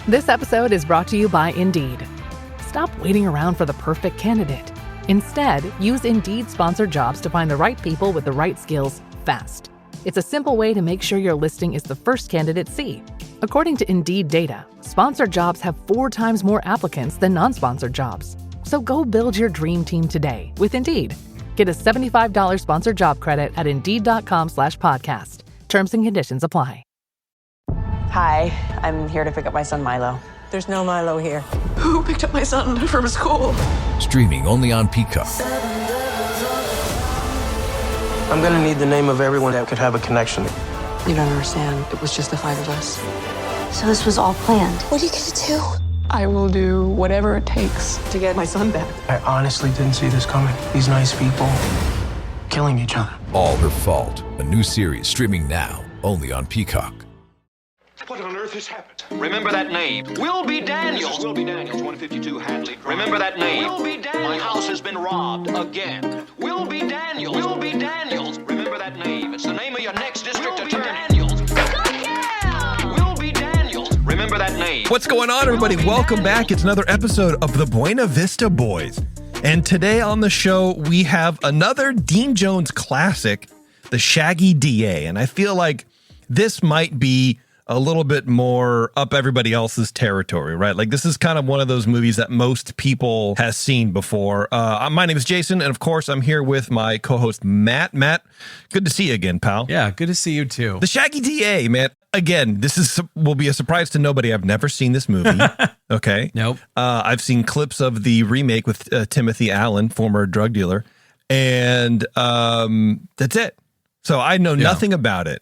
This episode is brought to you by Indeed. Stop waiting around for the perfect candidate. Instead, use Indeed sponsored jobs to find the right people with the right skills fast. It's a simple way to make sure your listing is the first candidates see. According to Indeed data, sponsored jobs have 4 times more applicants than non-sponsored jobs. So go build your dream team today with Indeed. Get a $75 sponsored job credit at Indeed.com/podcast. Terms and conditions apply. Hi, I'm here to pick up my son Milo. There's no Milo here. Who picked up my son from school? Streaming only on Peacock. I'm gonna need the name of everyone that could have a connection. You don't understand. It was just the 5 of us. So this was all planned. What are you gonna do? I will do whatever it takes to get my son back. I honestly didn't see this coming. These nice people killing each other. All Her Fault. A new series streaming now only on Peacock. What on earth has happened? Remember that name. Wilby Daniels. Wilby Daniels, 152 Hadley Drive. Remember that name. Wilby Daniels. My house has been robbed again. Wilby Daniels. Wilby Daniels. Remember that name. It's the name of your next district Wilby attorney. Daniels. Wilby Daniels. Remember that name. What's going on, everybody? Wilby Welcome Daniels. back. It's another episode of the Buena Vista Boys. And today on the show, we have another Dean Jones classic, the Shaggy DA. And I feel like this might be a little bit more up everybody else's territory, right? Like, this is kind of one of those movies that most people has seen before. My name is Jason, and of course, I'm here with my co-host, Matt. Matt, good to see you again, pal. Yeah, good to see you too. The Shaggy DA, man. Again, will be a surprise to nobody. I've never seen this movie. Okay. Nope. I've seen clips of the remake with Timothy Allen, former drug dealer, and that's it. So I know nothing about it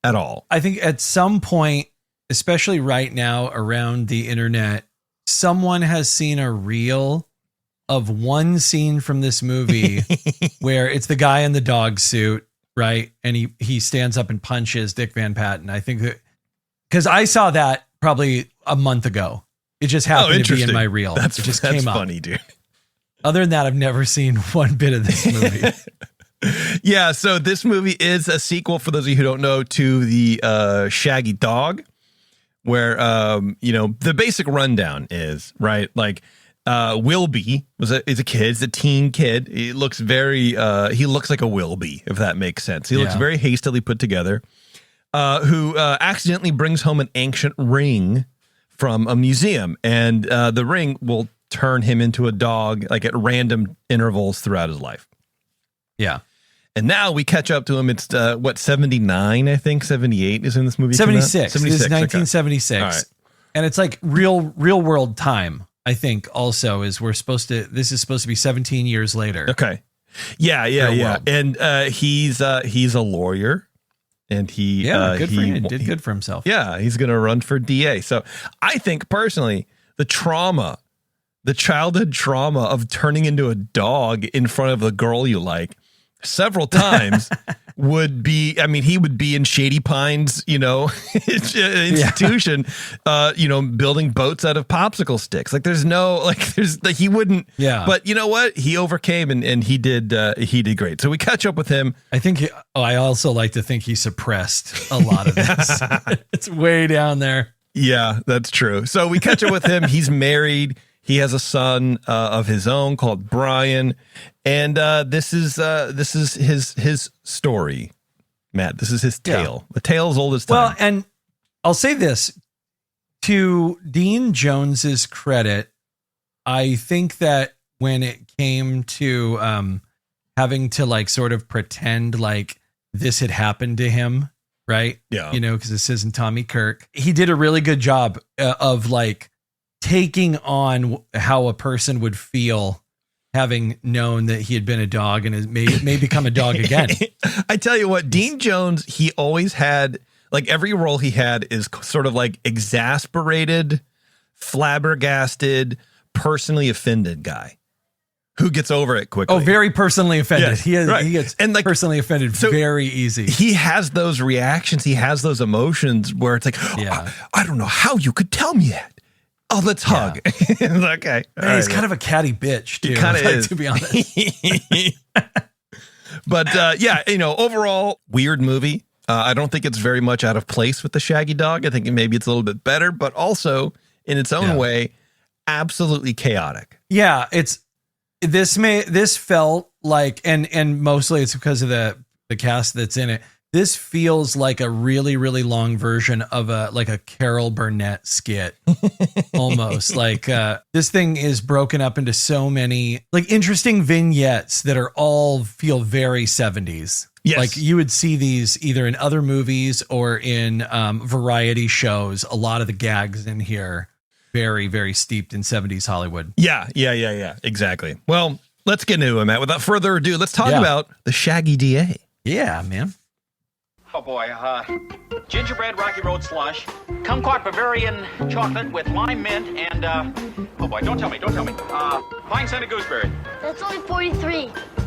at all. I think at some point, especially right now around the internet, someone has seen a reel of one scene from this movie where it's the guy in the dog suit, right? And he stands up and punches Dick Van Patten. I think that because I saw that probably a month ago. It just happened to be in my reel. It just came up. Funny, dude. Other than that, I've never seen one bit of this movie. Yeah, so this movie is a sequel, for those of you who don't know, to the Shaggy Dog, where the basic rundown is, right, like Wilby is a kid, he's a teen kid. He looks he looks like a Wilby, if that makes sense. He looks very hastily put together, who accidentally brings home an ancient ring from a museum, and the ring will turn him into a dog, like at random intervals throughout his life. Yeah. And now we catch up to him. It's 79, I think. 78 is in this movie. 76. 76. This is 1976. Okay. All right. And it's like real world time, I think, also is this is supposed to be 17 years later. Okay. Yeah. World. And he's a lawyer. And he good for him. Did good for himself. Yeah, he's gonna run for DA. So I think personally, the childhood trauma of turning into a dog in front of the girl you like several times would be, I mean, he would be in Shady Pines, institution, building boats out of popsicle sticks. Like he wouldn't. Yeah. But you know what? He overcame and he did great. So we catch up with him. I think I also like to think he suppressed a lot of this. It's way down there. Yeah, that's true. So we catch up with him. He's married. He has a son of his own called Brian, and this is his story, Matt. This is his tale. The tale as old as time. Well, and I'll say this to Dean Jones's credit, I think that when it came to having to like sort of pretend like this had happened to him, right? Yeah, because this isn't Tommy Kirk. He did a really good job of like taking on how a person would feel having known that he had been a dog and may become a dog again. I tell you what, Dean Jones, he always had, like, every role he had is sort of like exasperated, flabbergasted, personally offended guy who gets over it quickly. Oh, very personally offended. Yes, He gets and like personally offended very easy. He has those reactions. He has those emotions where it's like, I don't know how you could tell me that. Oh, let's hug. Okay. Man, he's kind of a catty bitch, too. He kind of is, to be honest. But overall, weird movie. I don't think it's very much out of place with the Shaggy Dog. I think maybe it's a little bit better, but also in its own way, absolutely chaotic. Yeah, this felt like, and mostly it's because of the cast that's in it. This feels like a really, really long version of a Carol Burnett skit, almost. Like this thing is broken up into so many like interesting vignettes that are all feel very 70s. Yes. Like you would see these either in other movies or in variety shows. A lot of the gags in here, very, very steeped in 70s Hollywood. Yeah. Exactly. Well, let's get into it, Matt. Without further ado, let's talk about the Shaggy DA. Yeah, man. Oh boy, gingerbread Rocky Road slush, kumquat Bavarian chocolate with lime mint, and oh boy, don't tell me, pine scented gooseberry. That's only 43.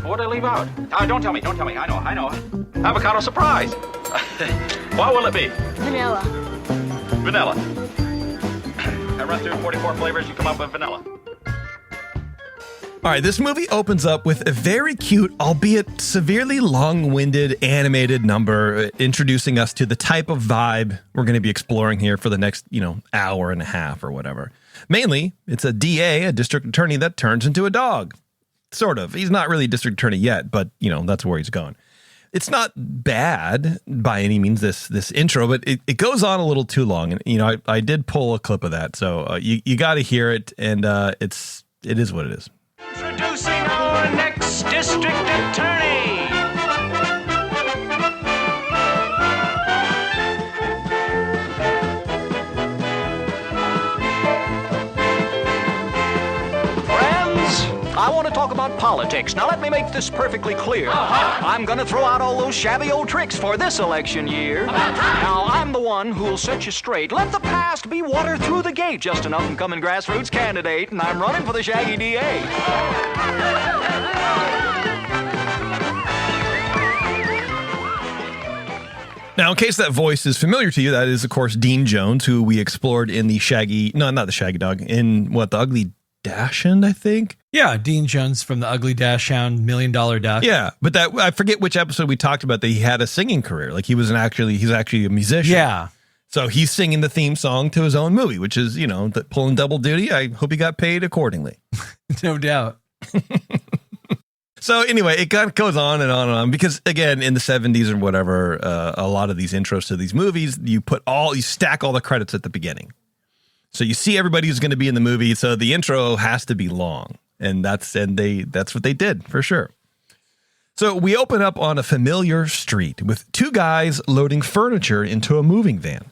What did I leave out? Don't tell me, I know. Avocado surprise. What will it be? Vanilla. I run through 44 flavors, you come up with vanilla. All right, this movie opens up with a very cute, albeit severely long-winded animated number introducing us to the type of vibe we're going to be exploring here for the next, hour and a half or whatever. Mainly, it's a DA, a district attorney that turns into a dog. Sort of. He's not really district attorney yet, but, that's where he's going. It's not bad by any means, this intro, but it goes on a little too long. And, I did pull a clip of that, so you got to hear it, and it is what it is. Introducing our next district attorney. Friends, I want to talk about politics. Now let me make this perfectly clear. I'm going to throw out all those shabby old tricks for this election year. Now I'm the one who'll set you straight. Let the past be water through the gate. Just an up-and-coming grassroots candidate, and I'm running for the Shaggy DA. Now, in case that voice is familiar to you, that is, of course, Dean Jones, who we explored in the not the Shaggy Dog, in the Ugly Dachshund, I think. Yeah, Dean Jones from the Ugly Dachshund, $1 Million Duck. Yeah, but I forget which episode we talked about that he had a singing career. Like he's actually a musician. Yeah. So he's singing the theme song to his own movie, which is, pulling double duty. I hope he got paid accordingly. No doubt. So anyway, it kind of goes on and on and on because, again, in the 70s or whatever, a lot of these intros to these movies, you stack all the credits at the beginning. So you see everybody who's going to be in the movie. So the intro has to be long, and that's what they did for sure. So we open up on a familiar street with two guys loading furniture into a moving van.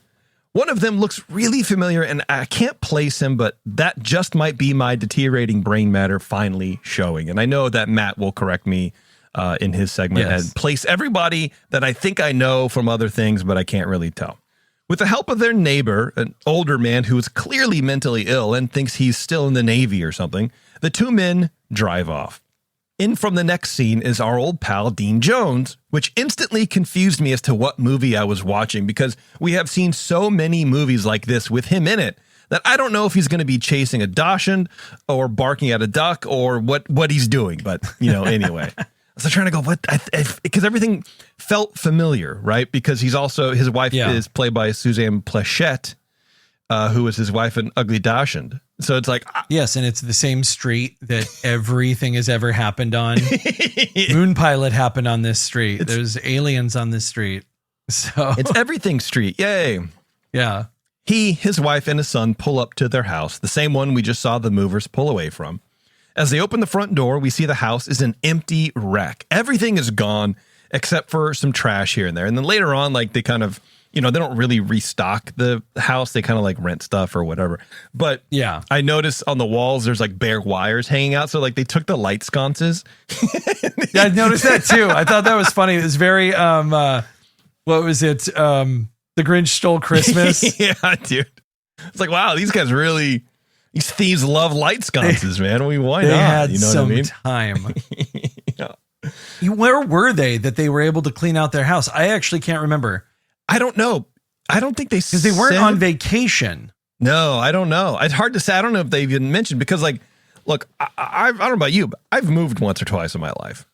One of them looks really familiar, and I can't place him, but that just might be my deteriorating brain matter finally showing. And I know that Matt will correct me in his segment and place everybody that I think I know from other things, but I can't really tell. With the help of their neighbor, an older man who is clearly mentally ill and thinks he's still in the Navy or something, the two men drive off. In from the next scene is our old pal Dean Jones, which instantly confused me as to what movie I was watching because we have seen so many movies like this with him in it that I don't know if he's going to be chasing a dachshund or barking at a duck or what he's doing. But, anyway. So trying to go, because everything felt familiar, right? Because his wife is played by Suzanne Pleshette, who was his wife in Ugly Dachshund. So it's like, yes, and it's the same street that everything has ever happened on. Moon Pilot happened on this street. There's aliens on this street. So it's everything street. Yay. Yeah. His wife, and his son pull up to their house, the same one we just saw the movers pull away from. As they open the front door, we see the house is an empty wreck. Everything is gone except for some trash here and there. And then later on, like they kind of, they don't really restock the house. They kind of like rent stuff or whatever. But yeah, I noticed on the walls, there's like bare wires hanging out. So like they took the light sconces. Yeah, I noticed that too. I thought that was funny. It was very, what was it? The Grinch Stole Christmas. Yeah, dude. It's like, wow, these thieves love light sconces, man. Why not? They had you know some what I mean? time. Yeah. Where were they that they were able to clean out their house? I actually can't remember. I don't know. I don't think because they weren't on vacation. No, I don't know. It's hard to say. I don't know if they even mentioned because, like, look, I don't know about you, but I've moved once or twice in my life.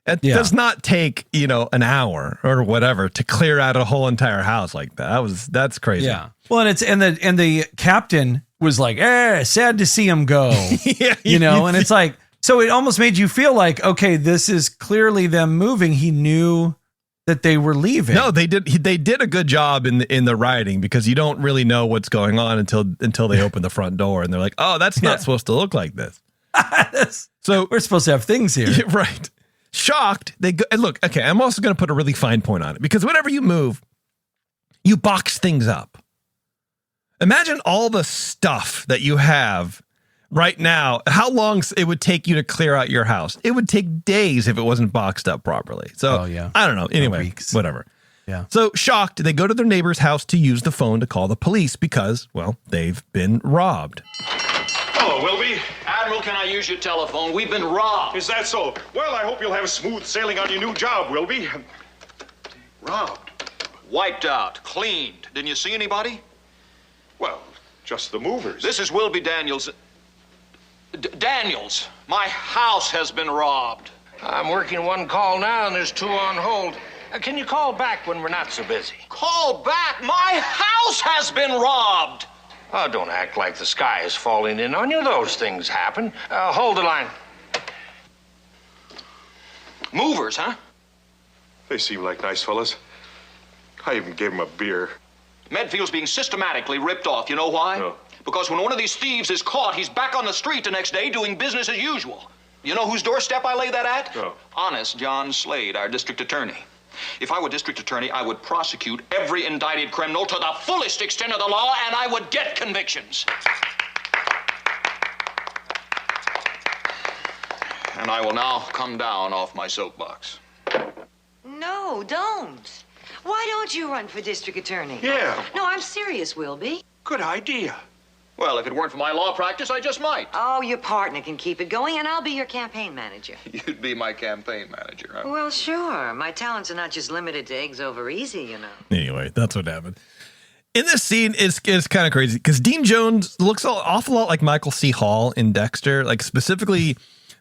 It does not take, an hour or whatever to clear out a whole entire house like that. That's crazy. Yeah. Well, and the captain was like, sad to see him go. Yeah, And it's like, so it almost made you feel like, okay, this is clearly them moving. He knew that they were leaving. No, they did. They did a good job in the writing, because you don't really know what's going on until they open the front door and they're like, oh, that's not supposed to look like this. So we're supposed to have things here. Right. Shocked. They go, and look, okay, I'm also going to put a really fine point on it, because whenever you move, you box things up. Imagine all the stuff that you have right now, how long it would take you to clear out your house. It would take days if it wasn't boxed up properly. So I don't know. Anyway, whatever. Yeah. So shocked, they go to their neighbor's house to use the phone to call the police because, well, they've been robbed. Hello, Wilby. Admiral, can I use your telephone? We've been robbed. Is that so? Well, I hope you'll have smooth sailing on your new job, Wilby. Robbed? Wiped out. Cleaned. Didn't you see anybody? Well, just the movers. This is Wilby Daniels. Daniels, my house has been robbed. I'm working one call now, and there's 2 on hold. Can you call back when we're not so busy? Call back? My house has been robbed. Oh, don't act like the sky is falling in on you. Those things happen. Hold the line. Movers, huh? They seem like nice fellas. I even gave them a beer. Medfield's being systematically ripped off. You know why? No. Because when one of these thieves is caught, he's back on the street the next day doing business as usual. You know whose doorstep I lay that at? No. Honest John Slade, our district attorney. If I were district attorney, I would prosecute every indicted criminal to the fullest extent of the law, and I would get convictions. And I will now come down off my soapbox. No, don't. Why don't you run for district attorney? Yeah. No, I'm serious, Wilby. Good idea. Well, if it weren't for my law practice, I just might. Oh, your partner can keep it going, and I'll be your campaign manager. You'd be my campaign manager, huh? Well, sure. My talents are not just limited to eggs over easy, you know. Anyway, that's what happened. In this scene, it's kind of crazy because Dean Jones looks an awful lot like Michael C. Hall in Dexter, like specifically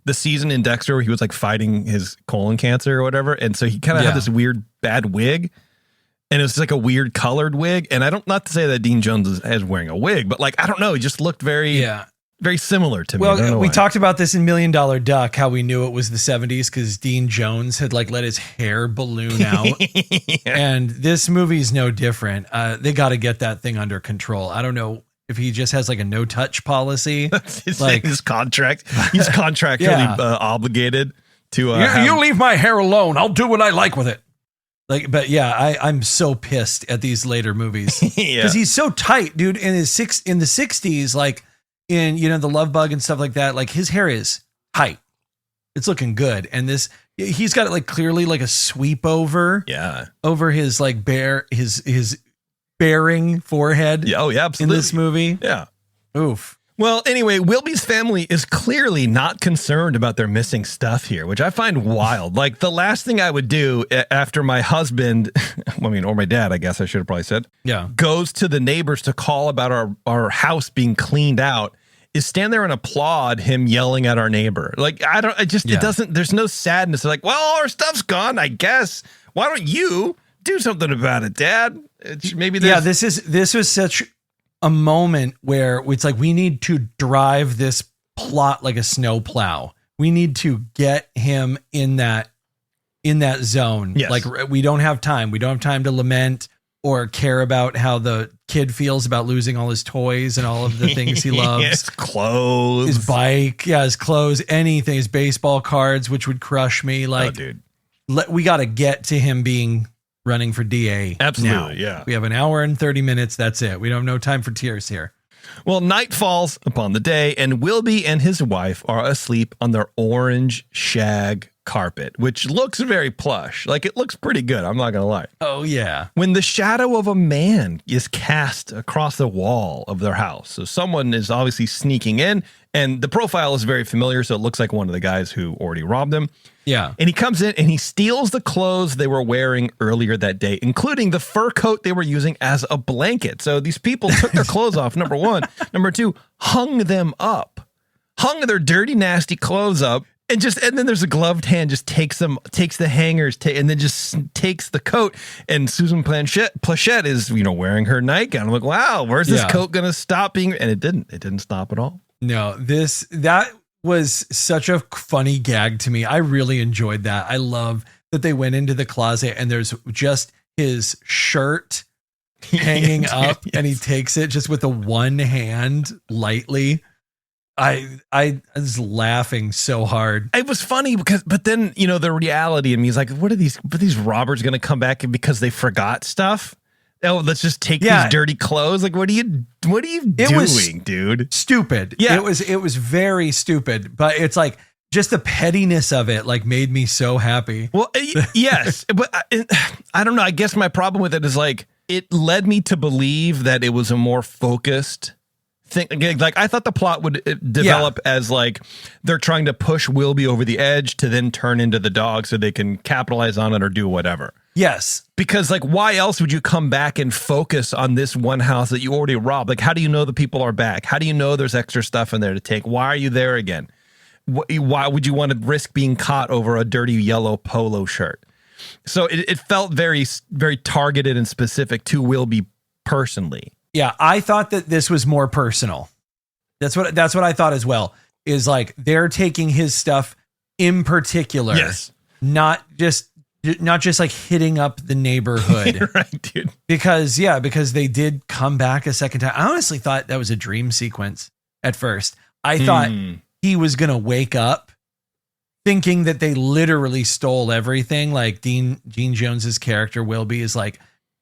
the season in Dexter where he was like fighting his colon cancer or whatever. And so he kind of had this weird bad wig. And it was like a weird colored wig. And I don't, not to say that Dean Jones is wearing a wig, but like, I don't know. He just looked very similar to me. Well, we talked about this in $1 Million Duck, how we knew it was the 70s because Dean Jones had like let his hair balloon out. And this movie is no different. They got to get that thing under control. I don't know if he just has like a no touch policy. Like his contract. He's contractually obligated to. You leave my hair alone. I'll do what I like with it. Like, but yeah, I'm so pissed at these later movies because he's so tight, dude. In the 60s, like in the Love Bug and stuff like that, like his hair is tight. It's looking good, and he's got it like clearly like a sweep over, over his like his bearing forehead. Yeah, oh yeah, absolutely. In this movie, yeah, oof. Well, anyway, Wilby's family is clearly not concerned about their missing stuff here, which I find wild. Like the last thing I would do after my husband, or my dad, I guess I should have probably said, goes to the neighbors to call about our house being cleaned out, is stand there and applaud him yelling at our neighbor. Like, it doesn't, there's no sadness. Like, well, our stuff's gone, I guess. Why don't you do something about it, Dad? Maybe this was such a moment where it's like we need to drive this plot like a snowplow. We need to get him in that zone. Yes. Like we don't have time. We don't have time to lament or care about how the kid feels about losing all his toys and all of the things he loves. His clothes, his bike, his clothes, anything, his baseball cards, which would crush me. Like, dude, we got to get to him being running for DA. Absolutely, now. yeah. We have an hour and 30 minutes. That's it. We don't have no time for tears here. Well, night falls upon the day, and Wilby and his wife are asleep on their orange shag carpet, which looks very plush. Like, it looks pretty good. I'm not going to lie. Oh, yeah. When the shadow of a man is cast across the wall of their house. So someone is obviously sneaking in, and the profile is very familiar, so it looks like one of the guys who already robbed him. Yeah. And he comes in and he steals the clothes they were wearing earlier that day, including the fur coat they were using as a blanket. So these people took their clothes off, number one. Number two, hung them up. Hung their dirty, nasty clothes up. And then there's a gloved hand just takes the hangers, and then just takes the coat. And Susan Plachette is, wearing her nightgown. I'm like, wow, where's this coat going to stop being? And it didn't stop at all. No, that was such a funny gag to me. I really enjoyed that. I love that they went into the closet and there's just his shirt hanging up and he takes it just with the one hand lightly. I was laughing so hard. It was funny but then, the reality in me is like, what are these robbers going to come back because they forgot stuff? Oh, let's just take these dirty clothes. Like, what are you doing, dude? Stupid. Yeah. It was very stupid, but it's like just the pettiness of it, like, made me so happy. Well, yes, but I don't know. I guess my problem with it is like, it led me to believe that it was a more focused thing. Like, I thought the plot would develop as like they're trying to push Wilby over the edge to then turn into the dog so they can capitalize on it or do whatever. Yes. Because like, why else would you come back and focus on this one house that you already robbed? Like, how do you know the people are back? How do you know there's extra stuff in there to take? Why are you there again? Why would you want to risk being caught over a dirty yellow polo shirt? So it felt very, very targeted and specific to Wilby personally. Yeah, I thought that this was more personal. That's what I thought as well. Is like they're taking his stuff in particular, not just like hitting up the neighborhood. Right, dude. Because they did come back a second time. I honestly thought that was a dream sequence at first. I thought he was going to wake up thinking that they literally stole everything. Like Gene Jones's character, Wilby, is like,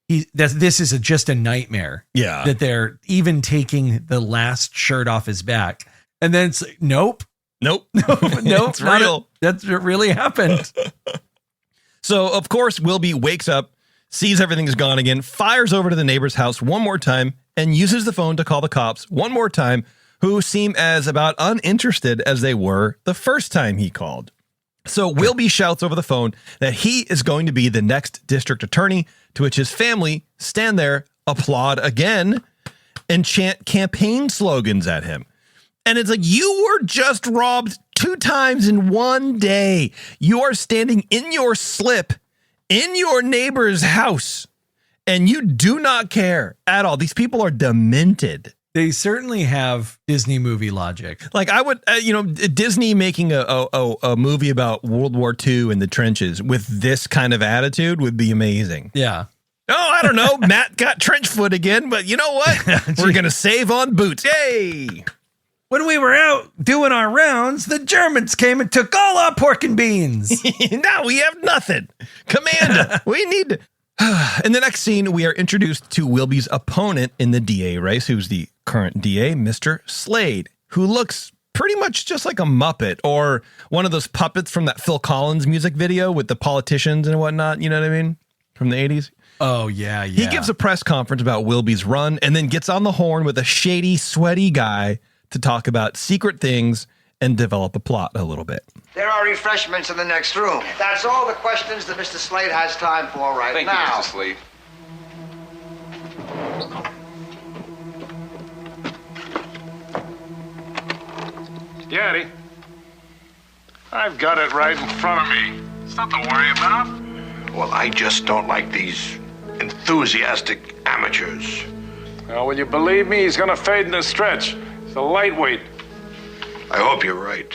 this is just a nightmare. Yeah. That they're even taking the last shirt off his back. And then it's like, nope. It's real. That really happened. So, of course, Wilby wakes up, sees everything's gone again, fires over to the neighbor's house one more time, and uses the phone to call the cops one more time, who seem as about uninterested as they were the first time he called. So Wilby shouts over the phone that he is going to be the next district attorney, to which his family stand there, applaud again, and chant campaign slogans at him. And it's like, you were just robbed 2 times in one day. You are standing in your slip in your neighbor's house, and you do not care at all. These people are demented. They certainly have Disney movie logic. Like, I would, Disney making a movie about World War II in the trenches with this kind of attitude would be amazing. Yeah. Oh, I don't know. Matt got trench foot again, but you know what? We're going to save on boots. Yay! When we were out doing our rounds, the Germans came and took all our pork and beans. Now we have nothing. Commander, we need... In the next scene, we are introduced to Wilby's opponent in the DA race, who's the current DA, Mr. Slade, who looks pretty much just like a Muppet or one of those puppets from that Phil Collins music video with the politicians and whatnot. You know what I mean? From the 80s. Oh, yeah. He gives a press conference about Wilby's run and then gets on the horn with a shady, sweaty guy to talk about secret things and develop a plot a little bit. There are refreshments in the next room. That's all the questions that Mr. Slade has time for now. Thank you, Mr. Slade. Daddy, I've got it right in front of me. It's not to worry about. Well, I just don't like these enthusiastic amateurs. Well, will you believe me? He's gonna fade in the stretch. He's a lightweight. I hope you're right.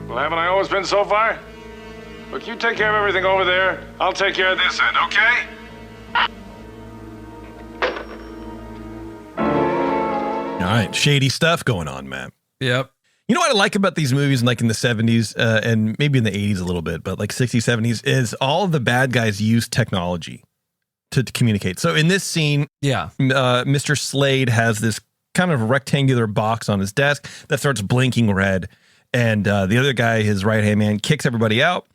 Well, haven't I always been so far? Look, you take care of everything over there. I'll take care of this end, okay? All right, shady stuff going on, Matt. Yep. You know what I like about these movies, like in the 70s and maybe in the 80s a little bit, but like 60s, 70s, is all of the bad guys use technology to communicate. So in this scene, Mr. Slade has this kind of rectangular box on his desk that starts blinking red. And the other guy, his right-hand man, kicks everybody out.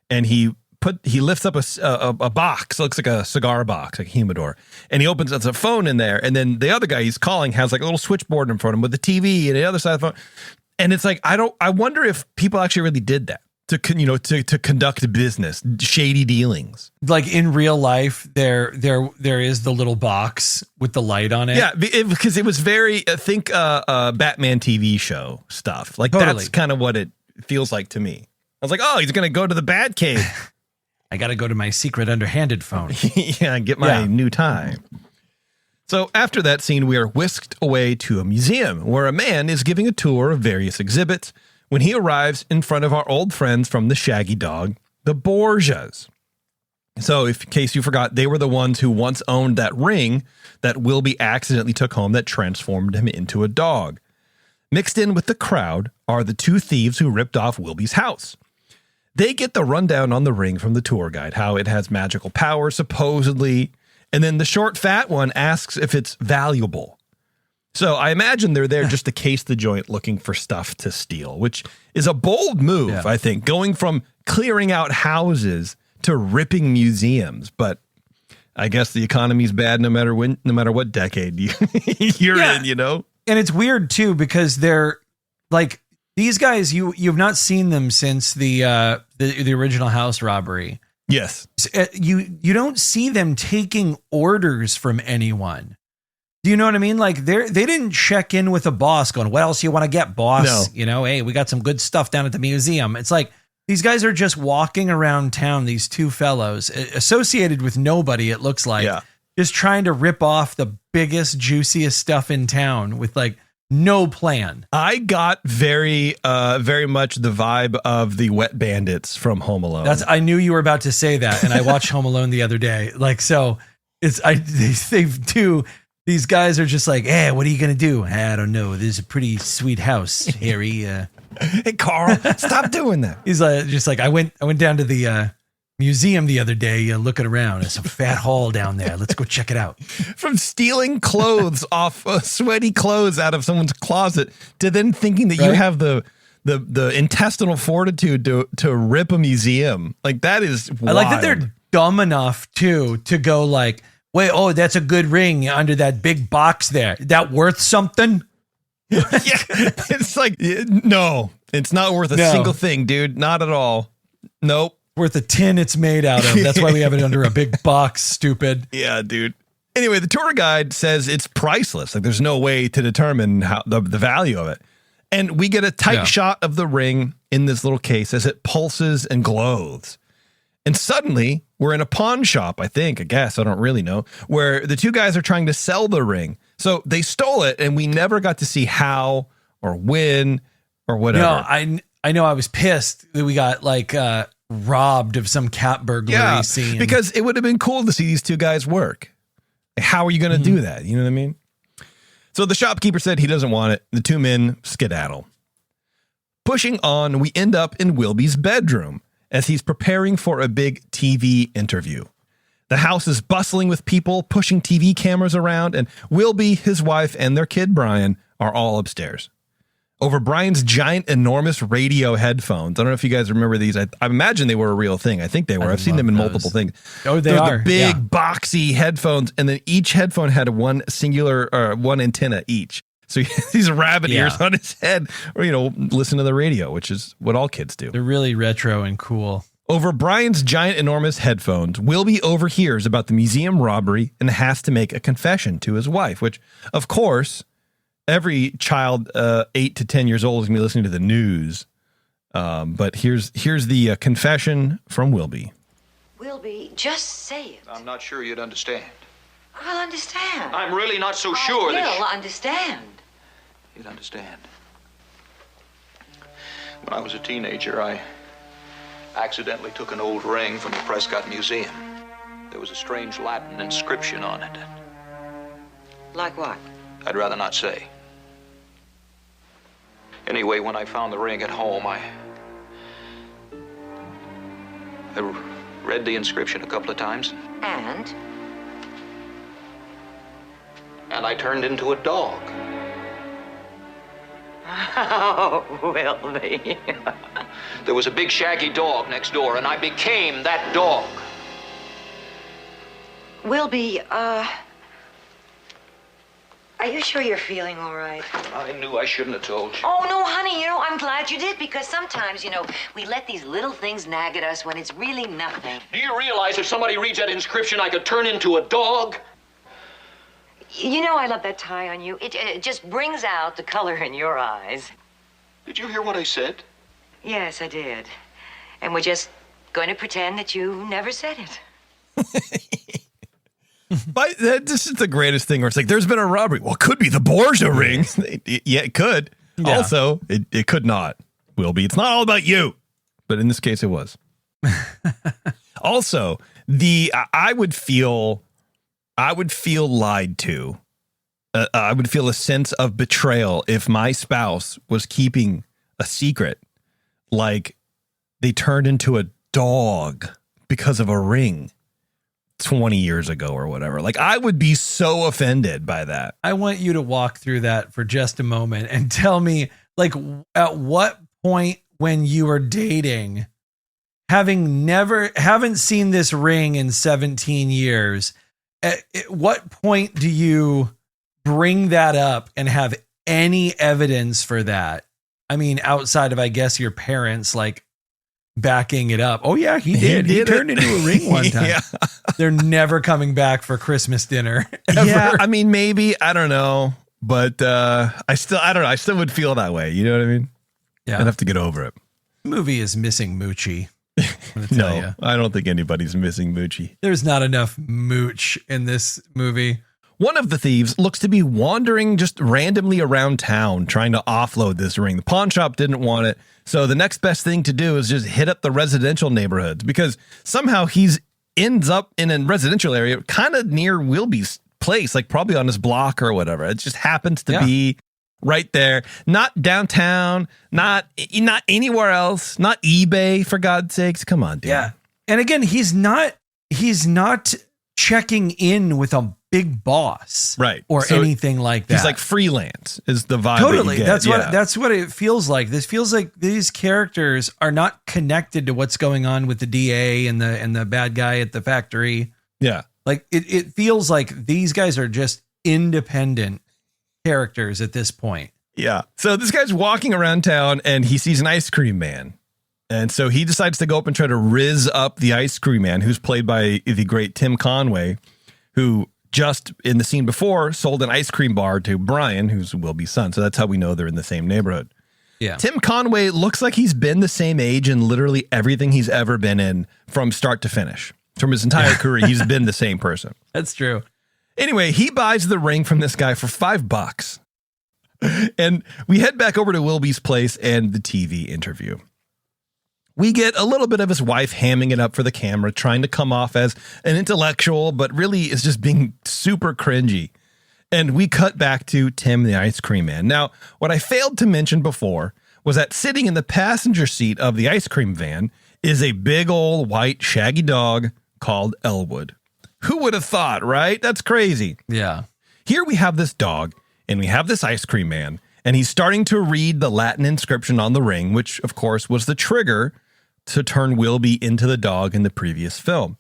And he lifts up a box, looks like a cigar box, like a humidor. And he opens, there's a phone in there. And then the other guy he's calling has like a little switchboard in front of him with the TV and the other side of the phone. And it's like, I wonder if people actually really did that to conduct business, shady dealings. Like in real life, there is the little box with the light on it. Yeah, because it was very, Batman TV show stuff. Like That's kind of what it feels like to me. was like, oh, he's going to go to the bat cave. I got to go to my secret underhanded phone. Yeah, get my new tie. So after that scene, we are whisked away to a museum where a man is giving a tour of various exhibits when he arrives in front of our old friends from the Shaggy Dog, the Borgias. So in case you forgot, they were the ones who once owned that ring that Wilby accidentally took home that transformed him into a dog. Mixed in with the crowd are the two thieves who ripped off Wilby's house. They get the rundown on the ring from the tour guide, how it has magical power, supposedly, and then the short fat one asks if it's valuable. So I imagine they're there just to case the joint looking for stuff to steal, which is a bold move, I think, going from clearing out houses to ripping museums. But I guess the economy's bad no matter what decade you're in, you know? And it's weird too, because they're like, these guys, you've not seen them since the original house robbery. Yes. You don't see them taking orders from anyone. Do you know what I mean? Like they didn't check in with a boss going, what else you want to get, boss? No. You know, hey, we got some good stuff down at the museum. It's like these guys are just walking around town, these two fellows associated with nobody, it looks like, just trying to rip off the biggest, juiciest stuff in town with like no plan. I got very much the vibe of the Wet Bandits from Home Alone. I knew you were about to say that, and I watched Home Alone the other day. Like, so these guys are just like, hey, what are you gonna do? I don't know. This is a pretty sweet house, Harry. Hey, Carl, stop doing that. He's just like, I went down to the museum the other day, looking around. There's some fat hall down there. Let's go check it out. From stealing clothes off sweaty clothes out of someone's closet to then thinking that you have the intestinal fortitude to rip a museum. Like, that is wild. I like that they're dumb enough too to go like, wait, oh, that's a good ring under that big box there. That worth something? It's like, no, it's not worth a single thing, dude. Not at all. Nope. Worth a tin it's made out of. That's why we have it under a big box, stupid. Yeah, dude. Anyway, the tour guide says it's priceless. Like, there's no way to determine how the value of it. And we get a tight shot of the ring in this little case as it pulses and glows. And suddenly, we're in a pawn shop, I guess, I don't really know, where the two guys are trying to sell the ring. So they stole it, and we never got to see how or when or whatever. No, I know I was pissed that we got like robbed of some cat burglary scene. Because it would have been cool to see these two guys work. How are you going to do that? You know what I mean? So the shopkeeper said he doesn't want it. The two men skedaddle. Pushing on, we end up in Wilby's bedroom as he's preparing for a big TV interview. The house is bustling with people pushing TV cameras around, and Wilby, his wife, and their kid Brian are all upstairs. Over Brian's giant, enormous radio headphones. I don't know if you guys remember these. I imagine they were a real thing. I think they were. I've seen them in multiple things. Oh, they are. The big, boxy headphones, and then each headphone had one antenna each. So he has these rabbit ears on his head, or, listen to the radio, which is what all kids do. They're really retro and cool. Over Brian's giant, enormous headphones, Wilby overhears about the museum robbery and has to make a confession to his wife, which, of course, every child 8 to 10 years old is going to be listening to the news. But here's the confession from Wilby. Wilby, just say it. I'm not sure you'd understand. I'll understand. I'm really not so sure that You'll understand. You'd understand. When I was a teenager, I accidentally took an old ring from the Prescott Museum. There was a strange Latin inscription on it. Like what? I'd rather not say. Anyway, when I found the ring at home, I read the inscription a couple of times. And I turned into a dog. Oh, Wilby. There was a big shaggy dog next door, and I became that dog. Wilby, are you sure you're feeling all right? I knew I shouldn't have told you. Oh, no, honey, I'm glad you did, because sometimes, we let these little things nag at us when it's really nothing. Do you realize if somebody reads that inscription, I could turn into a dog? I love that tie on you. It just brings out the color in your eyes. Did you hear what I said? Yes, I did. And we're just going to pretend that you never said it. But this is the greatest thing where it's like, there's been a robbery. Well, it could be the Borgia ring. Yeah, it could. Yeah. Also, it could not. Wilby, it's not all about you. But in this case, it was. Also, I would feel lied to. I would feel a sense of betrayal if my spouse was keeping a secret, like they turned into a dog because of a ring 20 years ago or whatever. Like, I would be so offended by that. I want you to walk through that for just a moment and tell me, like, at what point when you were dating, haven't seen this ring in 17 years, at what point do you bring that up and have any evidence for that? I mean, outside of, I guess, your parents, like, backing it up. Oh yeah, he did. He turned into a ring one time. Yeah. They're never coming back for Christmas dinner. Ever. Yeah, I mean, maybe, I don't know, but I don't know. I still would feel that way. You know what I mean? Yeah. I'd have to get over it. The movie is missing Moochie. No, I don't think anybody's missing Moochie. There's not enough mooch in this movie. One of the thieves looks to be wandering just randomly around town trying to offload this ring. The pawn shop didn't want it, so the next best thing to do is just hit up the residential neighborhoods, because somehow he's ends up in a residential area kind of near Wilby's place, like probably on his block or whatever. It just happens to be right there, not downtown, not anywhere else, not eBay, for God's sakes. Come on, dude. Yeah. And again, he's not checking in with a big boss, right, or so anything like that. He's like freelance is the vibe. Totally. That you get. That's what it feels like. This feels like these characters are not connected to what's going on with the DA and the bad guy at the factory. Yeah. Like it feels like these guys are just independent characters at this point. Yeah. So this guy's walking around town and he sees an ice cream man. And so he decides to go up and try to rizz up the ice cream man, who's played by the great Tim Conway, who just in the scene before sold an ice cream bar to Brian, who's Wilby's son. So that's how we know they're in the same neighborhood. Yeah. Tim Conway looks like he's been the same age in literally everything he's ever been in from start to finish. From his entire career, he's been the same person. That's true. Anyway, he buys the ring from this guy for $5. And we head back over to Wilby's place and the TV interview. We get a little bit of his wife hamming it up for the camera, trying to come off as an intellectual, but really is just being super cringy. And we cut back to Tim, the ice cream man. Now, what I failed to mention before was that sitting in the passenger seat of the ice cream van is a big old white shaggy dog called Elwood. Who would have thought, right? That's crazy. Yeah. Here we have this dog and we have this ice cream man, and he's starting to read the Latin inscription on the ring, which of course was the trigger to turn Wilby into the dog in the previous film.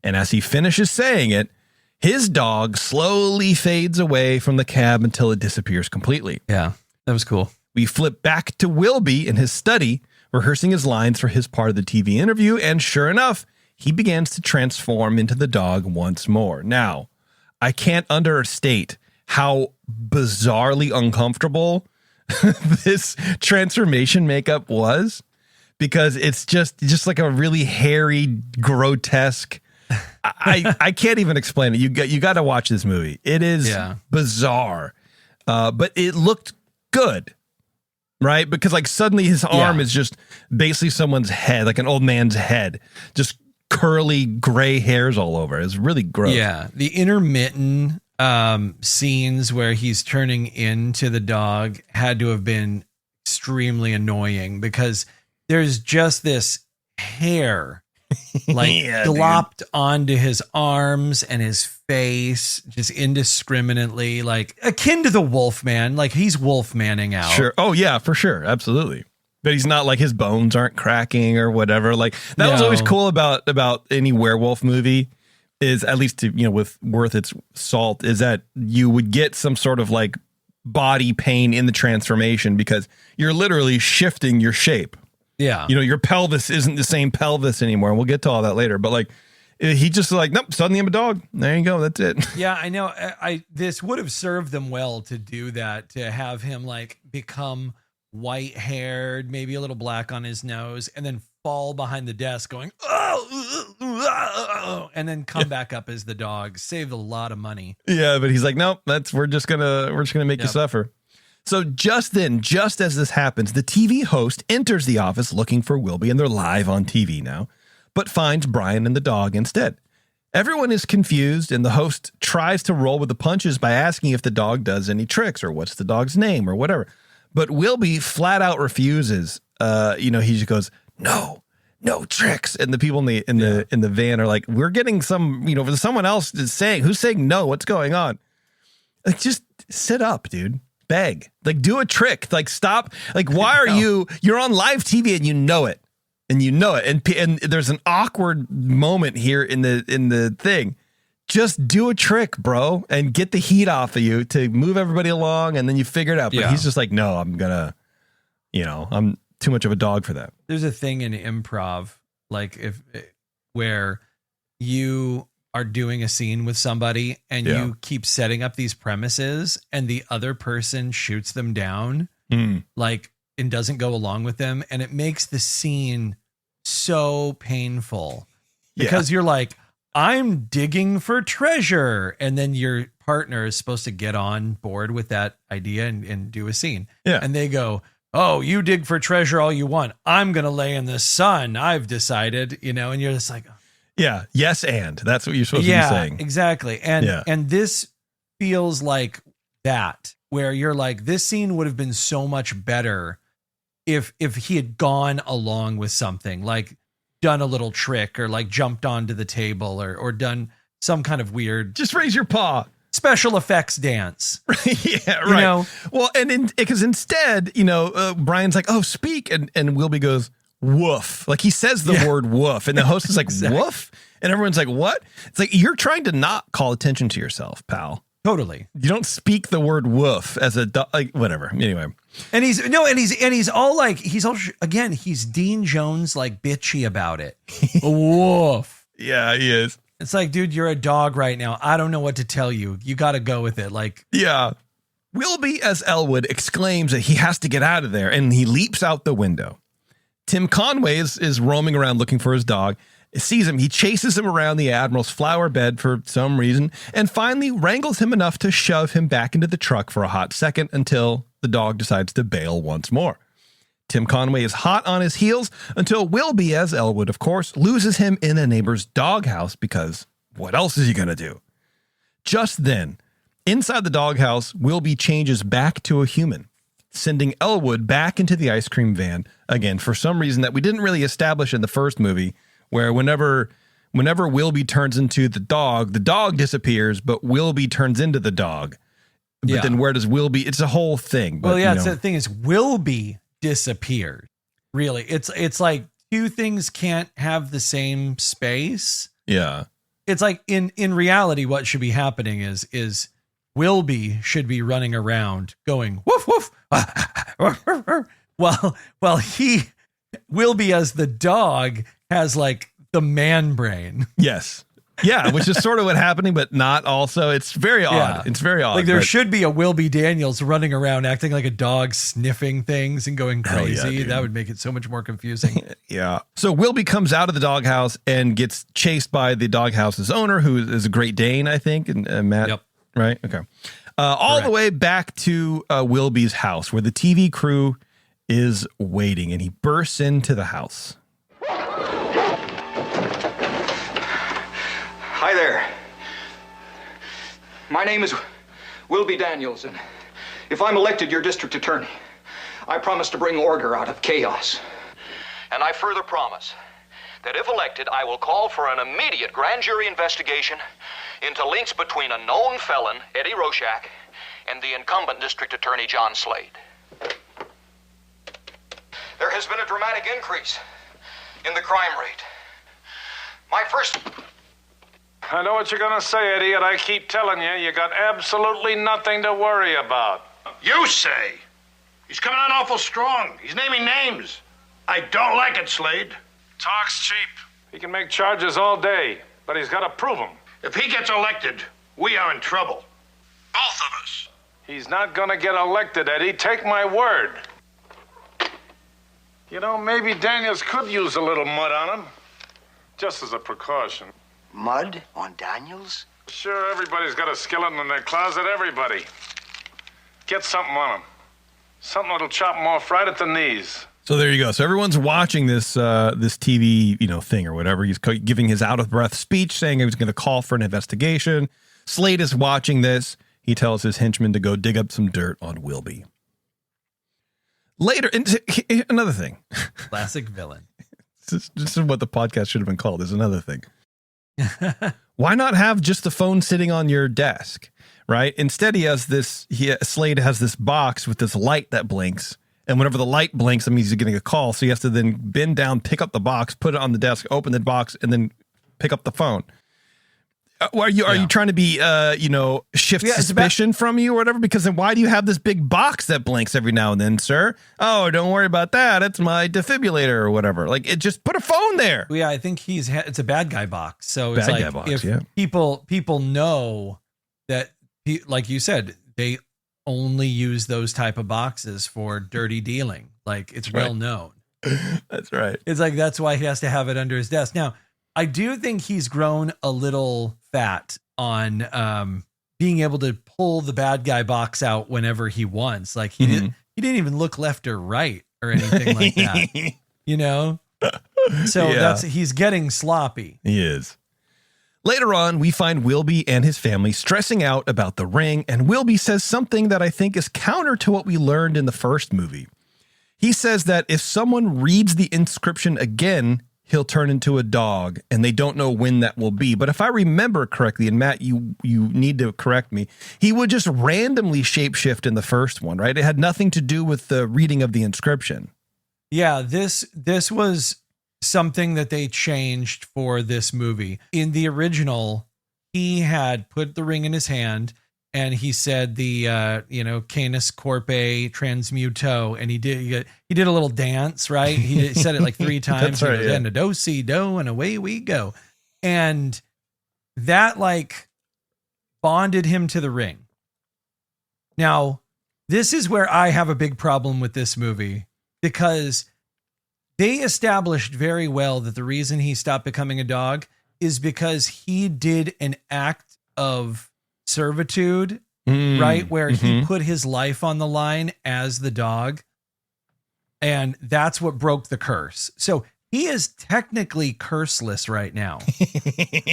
And as he finishes saying it, his dog slowly fades away from the cab until it disappears completely. Yeah, that was cool. We flip back to Wilby in his study, rehearsing his lines for his part of the TV interview, and sure enough, he begins to transform into the dog once more. Now, I can't understate how bizarrely uncomfortable this transformation makeup was, because it's just like a really hairy, grotesque. I can't even explain it. You got to watch this movie. It is bizarre, but it looked good, right? Because like suddenly his arm is just basically someone's head, like an old man's head, just curly gray hairs all over. It's really gross. Yeah, the intermittent scenes where he's turning into the dog had to have been extremely annoying, because there's just this hair like glopped onto his arms and his face just indiscriminately, like akin to the Wolfman. Like he's Wolfmanning out. Sure. Oh yeah, for sure. Absolutely. But he's not like, his bones aren't cracking or whatever. Like that was always cool about any werewolf movie, is at least with worth its salt, is that you would get some sort of like body pain in the transformation, because you're literally shifting your shape. Yeah. Your pelvis isn't the same pelvis anymore. And we'll get to all that later. But like, he just like, nope, suddenly I'm a dog. There you go. That's it. Yeah, I know. This would have served them well to do that, to have him like become white-haired, maybe a little black on his nose, and then fall behind the desk going, and then come back up as the dog. Saved a lot of money. Yeah, but he's like, nope, we're just gonna make you suffer. So just as this happens, the TV host enters the office looking for Wilby, and they're live on TV now, but finds Brian and the dog instead. Everyone is confused, and the host tries to roll with the punches by asking if the dog does any tricks or what's the dog's name or whatever. But Wilby flat out refuses. He just goes, no tricks. And the people in the van are like, we're getting someone else is saying, who's saying no? What's going on? Like, just sit up, dude. Beg. Like, do a trick. Like, stop. Like, why are you're on live TV and you know it. And there's an awkward moment here in the thing. Just do a trick, bro, and get the heat off of you to move everybody along, and then you figure it out. But he's just like, no, I'm too much of a dog for that. There's a thing in improv, like where you are doing a scene with somebody and you keep setting up these premises and the other person shoots them down, and doesn't go along with them. And it makes the scene so painful because you're like, I'm digging for treasure. And then your partner is supposed to get on board with that idea and do a scene. Yeah. And they go, oh, you dig for treasure all you want. I'm going to lay in the sun. I've decided, and you're just like, yeah. Yes. And that's what you're supposed to be saying. Exactly. And this feels like that, where you're like, this scene would have been so much better if he had gone along with something, like done a little trick or like jumped onto the table or done some kind of weird, just raise your paw, special effects dance. Yeah. Right. Well, and because instead, Brian's like, oh, speak. And Wilby goes, woof. Like, he says the word woof, and the host is like, woof. And everyone's like, what? It's like, you're trying to not call attention to yourself, pal. Totally. You don't speak the word woof as a whatever. Anyway. And he's Dean Jones, like, bitchy about it. Woof. Yeah, he is. It's like, dude, you're a dog right now. I don't know what to tell you. You got to go with it. Like, yeah. Wilby as Elwood exclaims that he has to get out of there, and he leaps out the window. Tim Conway is roaming around looking for his dog. Sees him. He chases him around the Admiral's flower bed for some reason and finally wrangles him enough to shove him back into the truck for a hot second until the dog decides to bail once more. Tim Conway is hot on his heels until Wilby as Elwood, of course, loses him in a neighbor's doghouse because what else is he going to do? Just then, inside the doghouse, Wilby changes back to a human, sending Elwood back into the ice cream van again for some reason that we didn't really establish in the first movie, where whenever Wilby turns into the dog disappears, but Wilby turns into the dog. But then where does Wilby? It's a whole thing. But, it's the thing is Wilby disappeared. Really, it's like two things can't have the same space. Yeah, it's like in reality, what should be happening is Wilby should be running around going woof woof, while Wilby as the dog has like the man brain. Yes. Yeah, which is sort of what happening, but not also. It's very odd. Yeah. It's very odd. Like there should be a Wilby Daniels running around acting like a dog, sniffing things and going crazy. Yeah, that would make it so much more confusing. Yeah. So Wilby comes out of the doghouse and gets chased by the doghouse's owner, who is a Great Dane, I think. And Matt. Yep. Right? Okay. All the way back to Wilby's house, where the TV crew is waiting, and he bursts into the house. Hi there. My name is Wilby Daniels, and if I'm elected your district attorney, I promise to bring order out of chaos. And I further promise that if elected, I will call for an immediate grand jury investigation into links between a known felon, Eddie Roshak, and the incumbent district attorney, John Slade. There has been a dramatic increase in the crime rate. I know what you're gonna say, idiot. I keep telling you, you got absolutely nothing to worry about. You say? He's coming on awful strong. He's naming names. I don't like it, Slade. Talk's cheap. He can make charges all day, but he's gotta prove them. If he gets elected, we are in trouble. Both of us. He's not gonna get elected, Eddie. Take my word. You know, maybe Daniels could use a little mud on him. Just as a precaution. Mud on Daniels? Sure, everybody's got a skeleton in their closet, everybody. Get something on him. Something that'll chop him off right at the knees. So there you go. So everyone's watching this this TV, thing or whatever. He's giving his out of breath speech saying he was going to call for an investigation. Slade is watching this. He tells his henchman to go dig up some dirt on Wilby. Later, another thing. Classic villain. This is what the podcast should have been called. Is another thing. Why not have just the phone sitting on your desk, right? Instead, Slade has this box with this light that blinks. And whenever the light blinks, that means he's getting a call. So he has to then bend down, pick up the box, put it on the desk, open the box, and then pick up the phone. Are you trying to be, shift suspicion from you or whatever? Because then why do you have this big box that blinks every now and then, sir? Oh, don't worry about that. It's my defibrillator or whatever. Like, it just put a phone there. Well, yeah, I think it's a bad guy box. So it's bad guy like box, if people know that, like you said, they only use those type of boxes for dirty dealing. Like, it's well known. That's right. It's like, that's why he has to have it under his desk. Now, I do think he's grown a little fat on being able to pull the bad guy box out whenever he wants. Like he didn't even look left or right or anything like that. So he's getting sloppy. He is. Later on, we find Wilby and his family stressing out about the ring, and Wilby says something that I think is counter to what we learned in the first movie. He says that if someone reads the inscription again, he'll turn into a dog, and they don't know when that will be. But if I remember correctly, and Matt, you need to correct me, he would just randomly shapeshift in the first one, right? It had nothing to do with the reading of the inscription. Yeah, this was something that they changed for this movie. In the original, he had put the ring in his hand, and he said the canis corpe transmuto, and he did a little dance, right? He said it like 3 times. That's right, and a do si do, and away we go. And that like bonded him to the ring. Now, this is where I have a big problem with this movie, because they established very well that the reason he stopped becoming a dog is because he did an act of servitude, right? Where he put his life on the line as the dog. And that's what broke the curse. So he is technically curseless right now.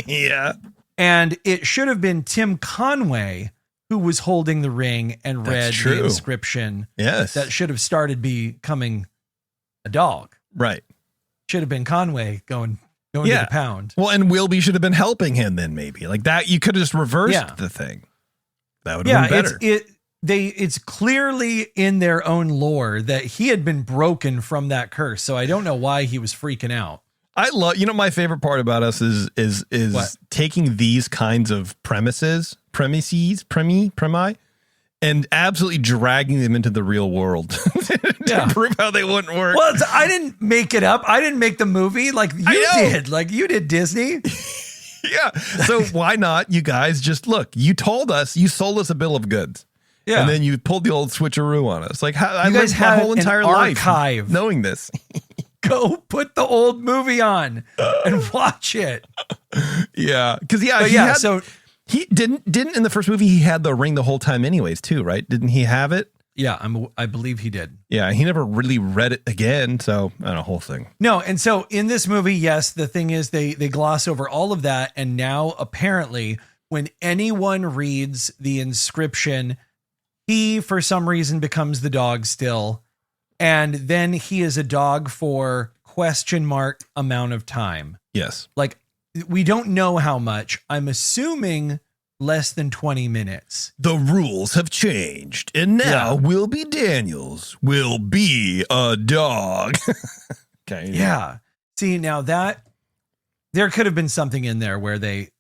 Yeah. And it should have been Tim Conway who was holding the ring and read the inscription. Yes. That should have started becoming a dog. Right. Should have been Conway going to the pound. Well, and Wilby should have been helping him then, maybe. Like that, you could have just reversed the thing. That would have been better. It's clearly in their own lore that he had been broken from that curse. So I don't know why he was freaking out. I love, my favorite part about us is what? Taking these kinds of premises, and absolutely dragging them into the real world to prove how they wouldn't work. Well, I didn't make it up. I didn't make the movie like you did. Like you did, Disney. Yeah. So why not, you guys, just look, you sold us a bill of goods. Yeah. And then you pulled the old switcheroo on us. Like, I lived my whole entire life knowing this. Go put the old movie on and watch it. Yeah. Because, so he didn't in the first movie, he had the ring the whole time anyways, too, right? Didn't he have it? Yeah, I believe he did. Yeah, he never really read it again, so I don't know, whole thing. No, and so in this movie, yes, the thing is they gloss over all of that, and now apparently when anyone reads the inscription, he for some reason becomes the dog still, and then he is a dog for ? Amount of time. Yes. Like we don't know how much. I'm assuming less than 20 minutes. The rules have changed, and now Wilby Daniels will be a dog. Okay. Yeah. See, now that there could have been something in there where they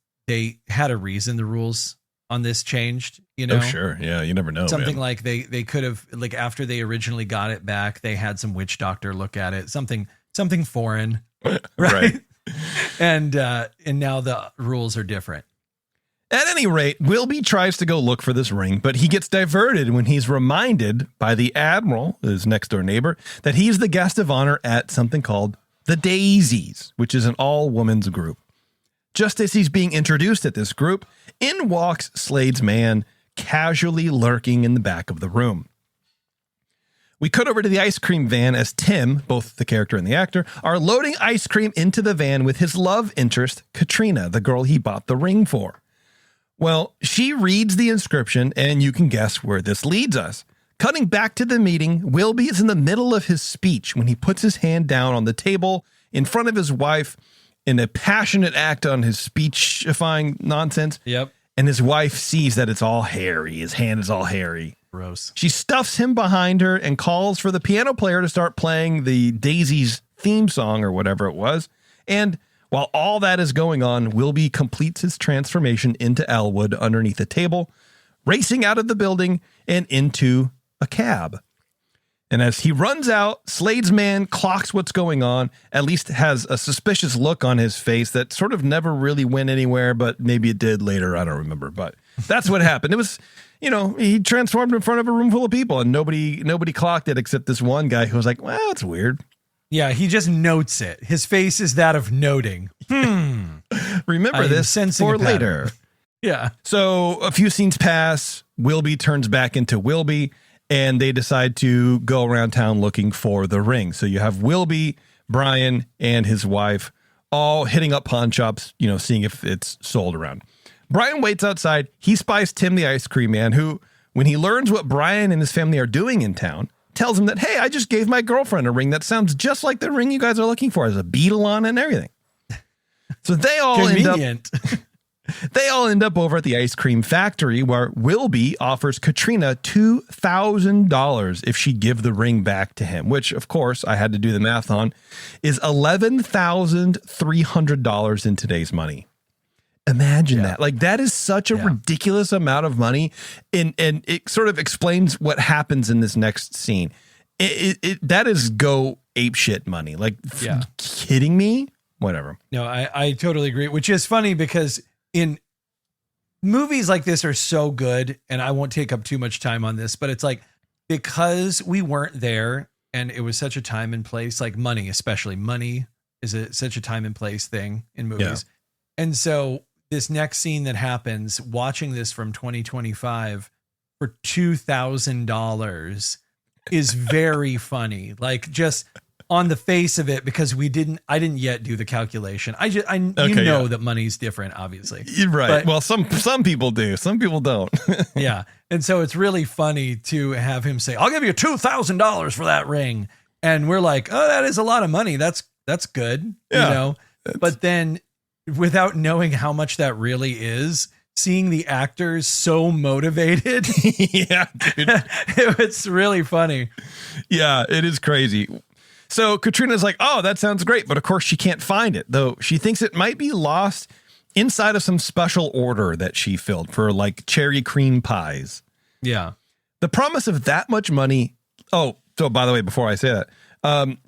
had a reason the rules on this changed, Oh, sure. Yeah, you never know. Something like they could have, like after they originally got it back, they had some witch doctor look at it, something foreign. Right. And now the rules are different. At any rate, Wilby tries to go look for this ring, but he gets diverted when he's reminded by the Admiral, his next door neighbor, that he's the guest of honor at something called the Daisies, which is an all-women's group. Just as he's being introduced at this group, in walks Slade's man, casually lurking in the back of the room. We cut over to the ice cream van as Tim, both the character and the actor, are loading ice cream into the van with his love interest, Katrina, the girl he bought the ring for. Well, she reads the inscription, and you can guess where this leads us. Cutting back to the meeting, Wilby is in the middle of his speech when he puts his hand down on the table in front of his wife in a passionate act on his speechifying nonsense. Yep. And his wife sees that it's all hairy. His hand is all hairy. Gross. She stuffs him behind her and calls for the piano player to start playing the Daisies theme song or whatever it was. And while all that is going on, Wilby completes his transformation into Elwood underneath a table, racing out of the building and into a cab. And as he runs out, Slade's man clocks what's going on, at least has a suspicious look on his face that sort of never really went anywhere, but maybe it did later. I don't remember, but that's what happened. It was, he transformed in front of a room full of people and nobody clocked it except this one guy who was like, well, it's weird. Yeah, he just notes it. His face is that of noting. Remember this for later. Yeah. So a few scenes pass. Wilby turns back into Wilby, and they decide to go around town looking for the ring. So you have Wilby, Brian, and his wife all hitting up pawn shops, seeing if it's sold around. Brian waits outside. He spies Tim, the ice cream man, who, when he learns what Brian and his family are doing in town, tells him that, hey, I just gave my girlfriend a ring that sounds just like the ring you guys are looking for. Has a beetle on it and everything. So they all end up over at the ice cream factory where Wilby offers Katrina $2,000 if she'd give the ring back to him, which, of course, I had to do the math on, is $11,300 in today's money. Imagine that. Like, that is such a ridiculous amount of money. And it sort of explains what happens in this next scene. That is go ape shit money. Like, kidding me? Whatever. No, I totally agree, which is funny because in movies like this are so good, and I won't take up too much time on this, but it's like, because we weren't there and it was such a time and place, like money, especially money is such a time and place thing in movies. Yeah. And so this next scene that happens, watching this from 2025 for $2,000 is very funny. Like, just on the face of it, because I didn't yet do the calculation. That money's different, obviously. You're right. But, well, some people do, some people don't. Yeah. And so it's really funny to have him say, I'll give you $2,000 for that ring. And we're like, oh, that is a lot of money. That's good. Yeah, but then without knowing how much that really is, seeing the actors so motivated. Yeah, dude. It's really funny. Yeah, it is crazy. So Katrina's like, oh, that sounds great. But of course she can't find it, though she thinks it might be lost inside of some special order that she filled for like cherry cream pies. Yeah. The promise of that much money. Oh, so by the way, before I say that,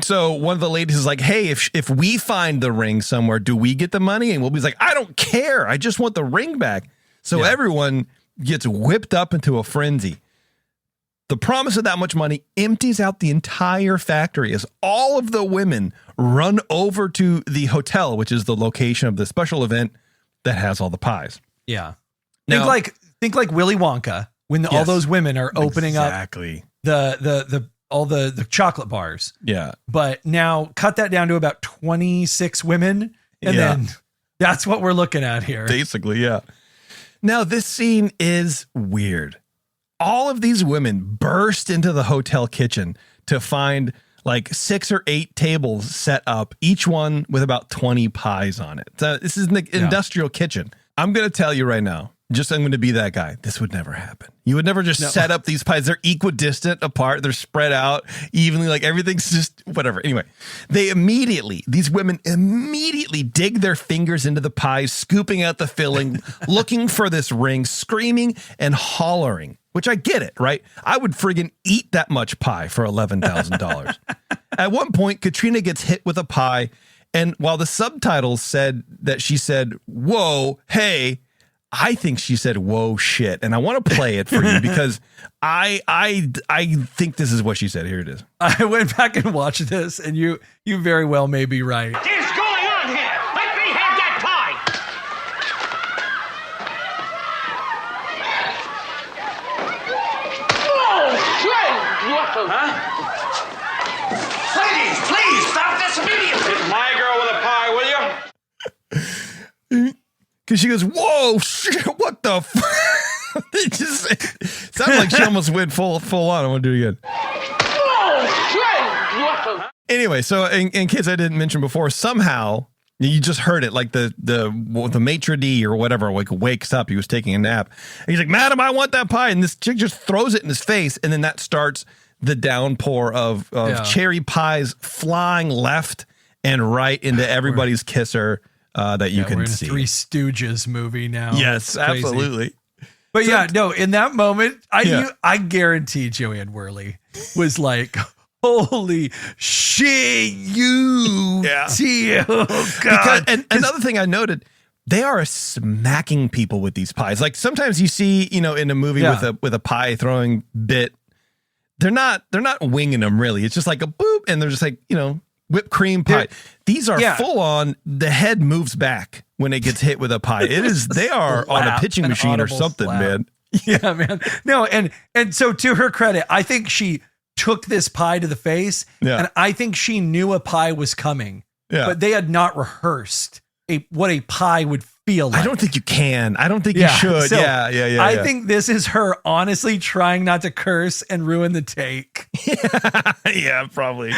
so one of the ladies is like, hey, if we find the ring somewhere, do we get the money? And Wilby's like, I don't care. I just want the ring back. So everyone gets whipped up into a frenzy. The promise of that much money empties out the entire factory as all of the women run over to the hotel, which is the location of the special event that has all the pies. Yeah. Now, think like Willy Wonka when all those women are opening up all the chocolate bars. Yeah. But now cut that down to about 26 women. And then that's what we're looking at here. Basically, yeah. Now this scene is weird. All of these women burst into the hotel kitchen to find like 6 or 8 tables set up, each one with about 20 pies on it. So this is an industrial kitchen. I'm going to tell you right now, I'm going to be that guy. This would never happen. You would never just set up these pies. They're equidistant apart. They're spread out evenly. Like everything's just whatever. Anyway, these women immediately dig their fingers into the pies, scooping out the filling, looking for this ring, screaming and hollering, which I get it, right? I would friggin' eat that much pie for $11,000. At one point, Katrina gets hit with a pie. And while the subtitles said that she said, whoa, hey, I think she said, "Whoa, shit," and I want to play it for you because I think this is what she said. Here it is. I went back and watched this, and you very well may be right. What is going on here? Let me have that pie! Oh, shit! Huh? Ladies, please stop this immediately. Hit my girl with a pie, will you? Because she goes, "Whoa, shit, what the fuck?" It just sounded like she almost went full on. I want to do it again. Oh, shit! Anyway, so in case I didn't mention before, somehow you just heard it, like the maitre d' or whatever, like wakes up. He was taking a nap. And he's like, "Madam, I want that pie," and this chick just throws it in his face, and then that starts the downpour of cherry pies flying left and right into everybody's kisser. That you can see. Three Stooges movie now. Yes, absolutely. But so, no, in that moment, I guarantee Joanne Worley was like, "Holy shit, you!" Yeah. Oh God. And another thing I noted, they are smacking people with these pies. Like sometimes you see, in a movie with a pie throwing bit, they're not winging them really. It's just like a boop, and they're just like whipped cream pie. These are full on. The head moves back when it gets hit with a pie. They are on a pitching machine or something, man. Yeah, man. No, and so to her credit, I think she took this pie to the face, and I think she knew a pie was coming. Yeah. But they had not rehearsed what a pie would feel like. I don't think you can. I don't think you should. So I think this is her honestly trying not to curse and ruin the take. Yeah, probably.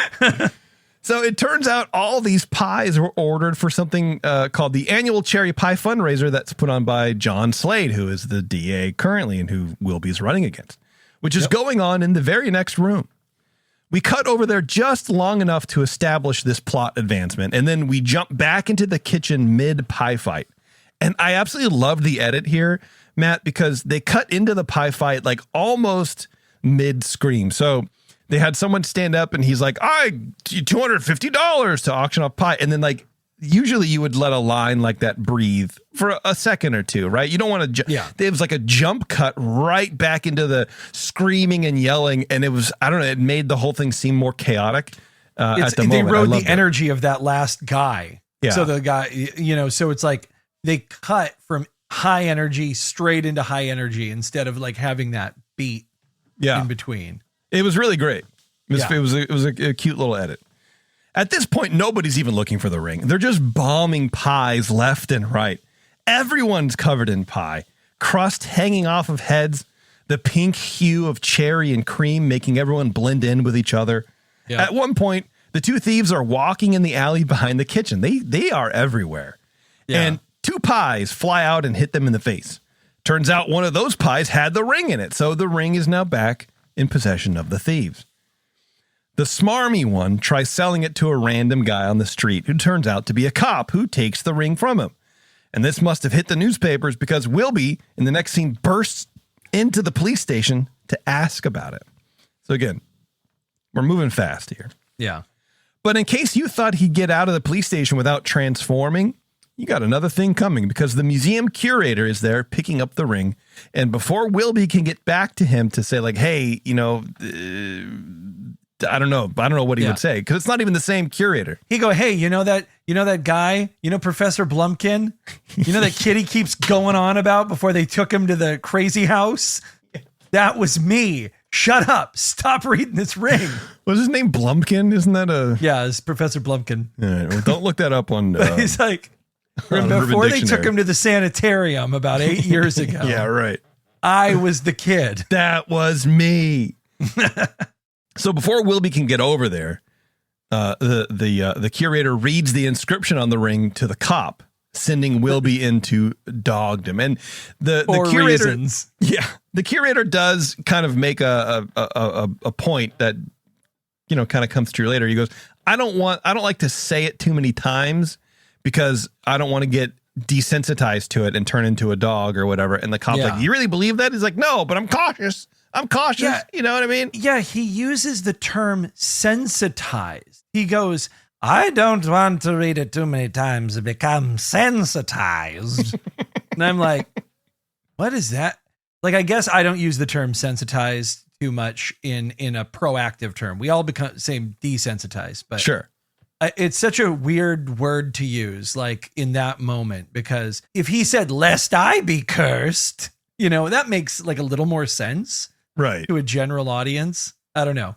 So it turns out all these pies were ordered for something called the annual cherry pie fundraiser that's put on by John Slade, who is the DA currently and who Wilby's running against, which is going on in the very next room. We cut over there just long enough to establish this plot advancement, and then we jump back into the kitchen mid-pie fight. And I absolutely love the edit here, Matt, because they cut into the pie fight like almost mid-scream. So they had someone stand up and he's like, $250 to auction off pie. And then like, usually you would let a line like that breathe for a second or two, right? You don't want to, It was like a jump cut right back into the screaming and yelling. And it was, I don't know, it made the whole thing seem more chaotic at the moment. They rode the energy of that last guy. Yeah. So the guy, so it's like they cut from high energy straight into high energy instead of like having that beat in between. It was really great. It was a cute little edit. At this point, nobody's even looking for the ring. They're just bombing pies left and right. Everyone's covered in pie. Crust hanging off of heads. The pink hue of cherry and cream making everyone blend in with each other. Yeah. At one point, the two thieves are walking in the alley behind the kitchen. They are everywhere. Yeah. And two pies fly out and hit them in the face. Turns out one of those pies had the ring in it. So the ring is now back in possession of the thieves. The smarmy one tries selling it to a random guy on the street who turns out to be a cop who takes the ring from him. And this must have hit the newspapers because Wilby, in the next scene, bursts into the police station to ask about it. So again, we're moving fast here. Yeah. But in case you thought he'd get out of the police station without transforming, you got another thing coming because the museum curator is there picking up the ring. And before Wilby can get back to him to say like, hey, I don't know what he would say because it's not even the same curator. He go, hey, that guy, Professor Blumpkin, that kid he keeps going on about before they took him to the crazy house. That was me. Shut up. Stop reading this ring. Was his name Blumpkin? Isn't that it's Professor Blumpkin. All right, well, don't look that up on. He's like, before they took him to the sanitarium about 8 years ago. Yeah, right. I was the kid. That was me. So before Wilby can get over there, the curator reads the inscription on the ring to the cop, sending Wilby in to dog him. And the curator, reasons. The curator does kind of make a point that kind of comes through later. He goes, I don't like to say it too many times because I don't want to get desensitized to it and turn into a dog or whatever. And the cop's like, you really believe that? He's like, no, but I'm cautious. Yeah. You know what I mean? Yeah, he uses the term sensitized. He goes, I don't want to read it too many times to become sensitized. And I'm like, what is that? Like, I guess I don't use the term sensitized too much in a proactive term. We all become same desensitized, but sure. It's such a weird word to use, like in that moment, because if he said, "Lest I be cursed," that makes like a little more sense, right, to a general audience. I don't know.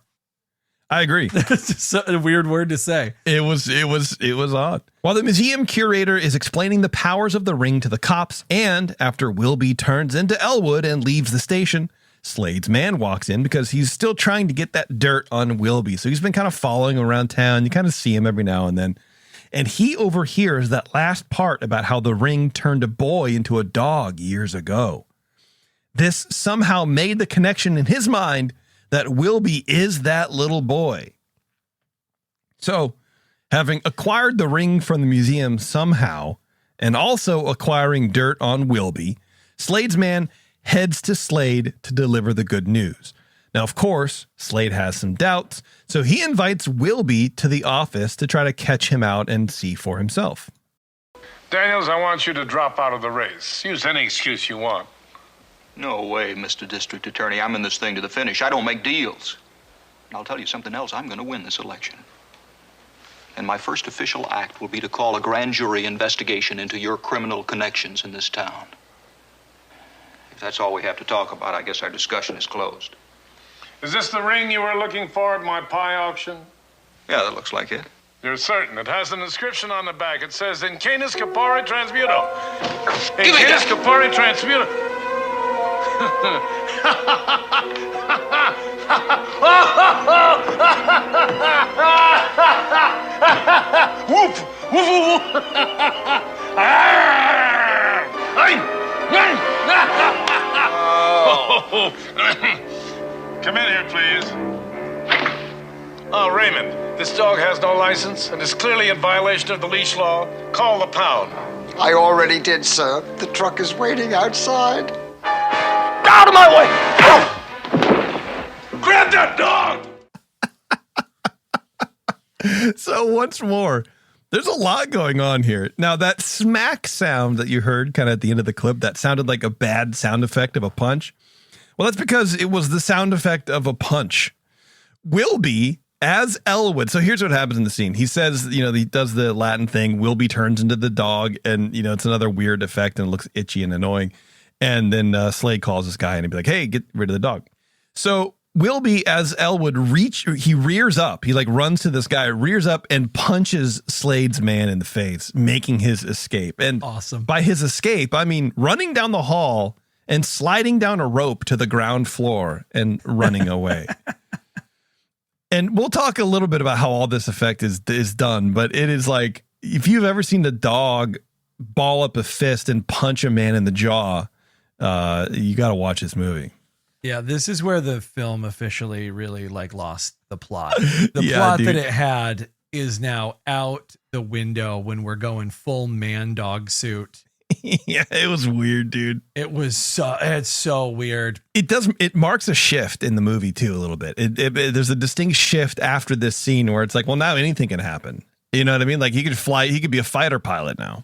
I agree. It's just a weird word to say. It was odd. While the museum curator is explaining the powers of the ring to the cops, and after Wilby turns into Elwood and leaves the station, Slade's man walks in because he's still trying to get that dirt on Wilby. So he's been kind of following around town. You kind of see him every now and then. And he overhears that last part about how the ring turned a boy into a dog years ago. This somehow made the connection in his mind that Wilby is that little boy. So, having acquired the ring from the museum somehow, and also acquiring dirt on Wilby, Slade's man heads to Slade to deliver the good news. Now, of course, Slade has some doubts, so he invites Wilby to the office to try to catch him out and see for himself. Daniels, I want you to drop out of the race. Use any excuse you want. No way, Mr. District Attorney. I'm in this thing to the finish. I don't make deals. And I'll tell you something else. I'm going to win this election. And my first official act will be to call a grand jury investigation into your criminal connections in this town. If that's all we have to talk about, I guess our discussion is closed. Is this the ring you were looking for at my pie auction? Yeah, that looks like it. You're certain? It has an inscription on the back. It says, In Canis Capore Transmuto. In Canis Capore Transmuto. Whoop! Woof! Woof! Come in here, please. Oh, Raymond, this dog has no license and is clearly in violation of the leash law. Call the pound. I already did, sir. The truck is waiting outside. Out of my way! Grab that dog! So once more, there's a lot going on here. Now, that smack sound that you heard kind of at the end of the clip, that sounded like a bad sound effect of a punch. Well, that's because it was the sound effect of a punch. Wilby as Elwood. So here's what happens in the scene. He says, he does the Latin thing. Wilby turns into the dog, and, it's another weird effect and it looks itchy and annoying. And then Slade calls this guy and he'd be like, hey, get rid of the dog. So Wilby as Elwood he rears up. He runs to this guy, rears up and punches Slade's man in the face, making his escape. And awesome. By his escape, I mean running down the hall and sliding down a rope to the ground floor and running away. And we'll talk a little bit about how all this effect is done, but it is like, if you've ever seen a dog ball up a fist and punch a man in the jaw, you got to watch this movie. Yeah, this is where the film officially really lost the plot. The plot that it had is now out the window when we're going full man dog suit. Yeah, it was weird, dude. It's so weird. It marks a shift in the movie too, a little bit. There's a distinct shift after this scene where it's like, well, now anything can happen. You know what I mean? Like he could fly, he could be a fighter pilot now.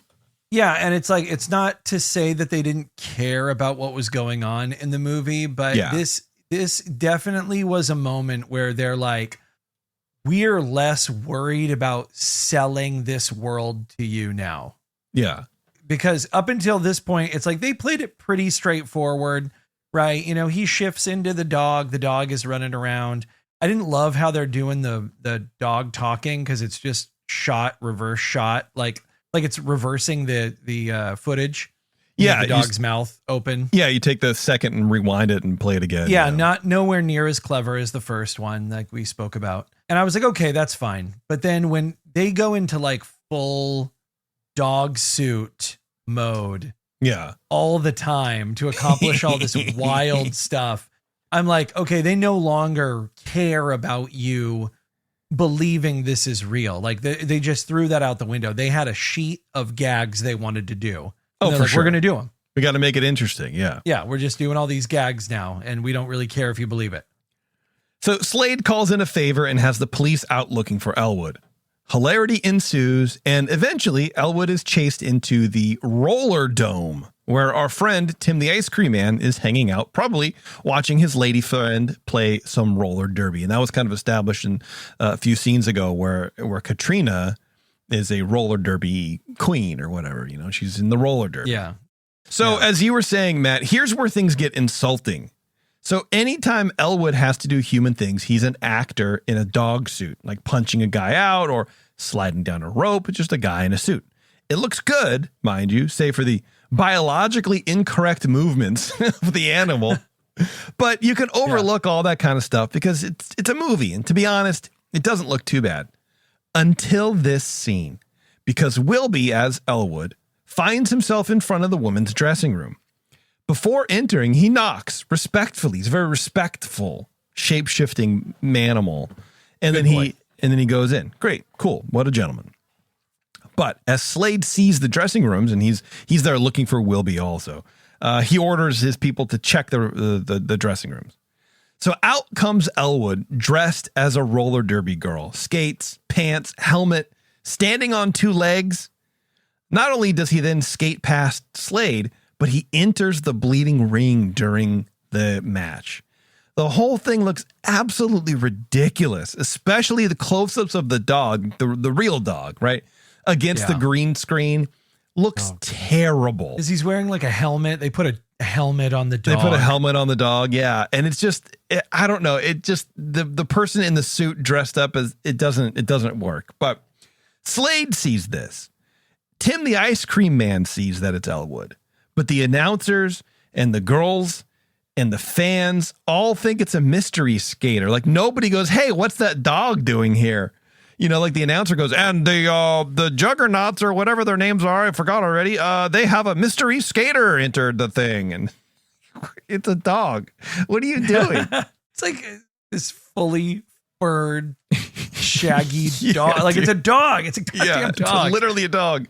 Yeah, and it's like, it's not to say that they didn't care about what was going on in the movie, but this definitely was a moment where they're like, we're less worried about selling this world to you now. Yeah. Because up until this point, it's like they played it pretty straightforward, right? He shifts into the dog is running around. I didn't love how they're doing the dog talking because it's just reverse shot, like it's reversing the footage. Yeah, the dog's mouth open. Yeah, you take the second and rewind it and play it again. Yeah, not nowhere near as clever as the first one, like we spoke about. And I was like, okay, that's fine. But then when they go into full dog suit mode, all the time to accomplish all this wild stuff, I'm like, okay, they no longer care about you believing this is real. They just threw that out the window. They had a sheet of gags they wanted to do. Oh, for sure. We're going to do them. We got to make it interesting. Yeah. Yeah. We're just doing all these gags now, and we don't really care if you believe it. So Slade calls in a favor and has the police out looking for Elwood. Hilarity ensues, and eventually Elwood is chased into the roller dome. where our friend Tim the Ice Cream Man is hanging out, probably watching his lady friend play some roller derby. And that was kind of established in a few scenes ago where Katrina is a roller derby queen or whatever, you know, she's in the roller derby. Yeah. So as you were saying, Matt, here's where things get insulting. So anytime Elwood has to do human things, he's an actor in a dog suit, like punching a guy out or sliding down a rope. It's just a guy in a suit. It looks good, mind you, save for the biologically incorrect movements of the animal. But you can overlook all that kind of stuff because it's a movie. And to be honest, it doesn't look too bad. Until this scene, because Wilby, as Elwood, finds himself in front of the woman's dressing room. Before entering, he knocks respectfully. He's a very respectful, shape-shifting manimal. And then he goes in. Great, cool, what a gentleman. But as Slade sees the dressing rooms, and he's there looking for Wilby also, he orders his people to check the dressing rooms. So out comes Elwood, dressed as a roller derby girl. Skates, pants, helmet, standing on two legs. Not only does he then skate past Slade, but he enters the bleeding ring during the match. The whole thing looks absolutely ridiculous, especially the close-ups of the dog, the real dog, right? Against the green screen. Looks terrible. Because he's wearing like a helmet. They put a helmet on the dog. They put a helmet on the dog, yeah. And it's just, I don't know. It just, the person in the suit dressed up as, it doesn't work. But Slade sees this. Tim the Ice Cream Man sees that it's Elwood. But the announcers and the girls and the fans all think it's a mystery skater. Like nobody goes, hey, what's that dog doing here? You know, like the announcer goes, and the Juggernauts or whatever their names are, I forgot already. They have a mystery skater entered the thing, and it's a dog. What are you doing? It's like this fully furred, shaggy dog. Like, dude. It's a dog. It's a goddamn dog. It's literally a dog.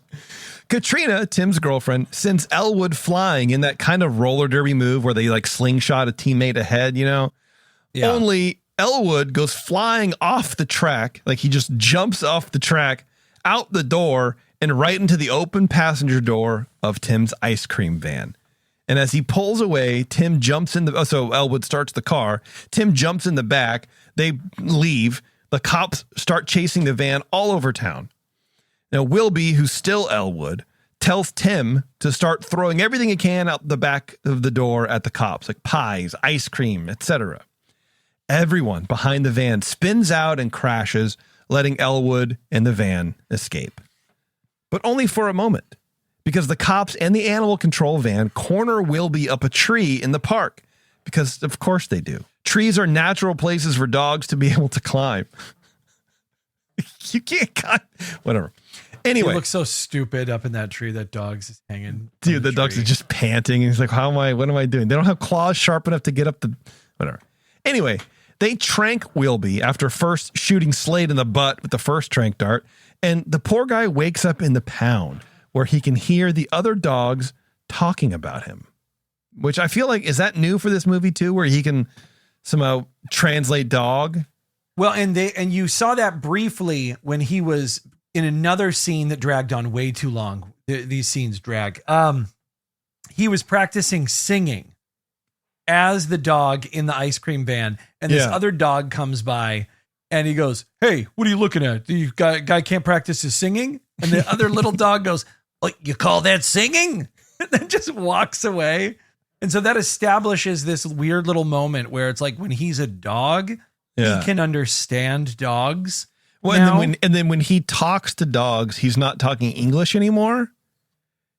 Katrina, Tim's girlfriend, sends Elwood flying in that kind of roller derby move where they like slingshot a teammate ahead, you know? Yeah. Only Elwood goes flying off the track, like he just jumps off the track, out the door, and right into the open passenger door of Tim's ice cream van. And as he pulls away, Tim jumps in the... So Elwood starts the car. Tim jumps in the back. They leave. The cops start chasing the van all over town. Now, Wilby, who's still Elwood, tells Tim to start throwing everything he can out the back of the door at the cops, like pies, ice cream, etc. Everyone behind the van spins out and crashes, letting Elwood and the van escape. But only for a moment, because the cops and the animal control van corner Wilby up a tree in the park, because of course they do. Trees are natural places for dogs to be able to climb. You can't cut, whatever. Anyway, it looks so stupid up in that tree. That dog's just hanging. Dude, the dogs are just panting. And he's like, what am I doing? They don't have claws sharp enough to get up the, whatever. Anyway, they trank Wilby after first shooting Slade in the butt with the first trank dart. And the poor guy wakes up in the pound where he can hear the other dogs talking about him, which I feel like, is that new for this movie too, where he can somehow translate dog? Well, and you saw that briefly when he was in another scene that dragged on way too long. These scenes drag. He was practicing singing as the dog in the ice cream van, and this other dog comes by and he goes, "Hey, what are you looking at? You guy can't practice his singing?" And the other little dog goes, "Like, you call that singing?" And then just walks away. And so that establishes this weird little moment where it's like when he's a dog, he can understand dogs. Well, and then when he talks to dogs, he's not talking English anymore.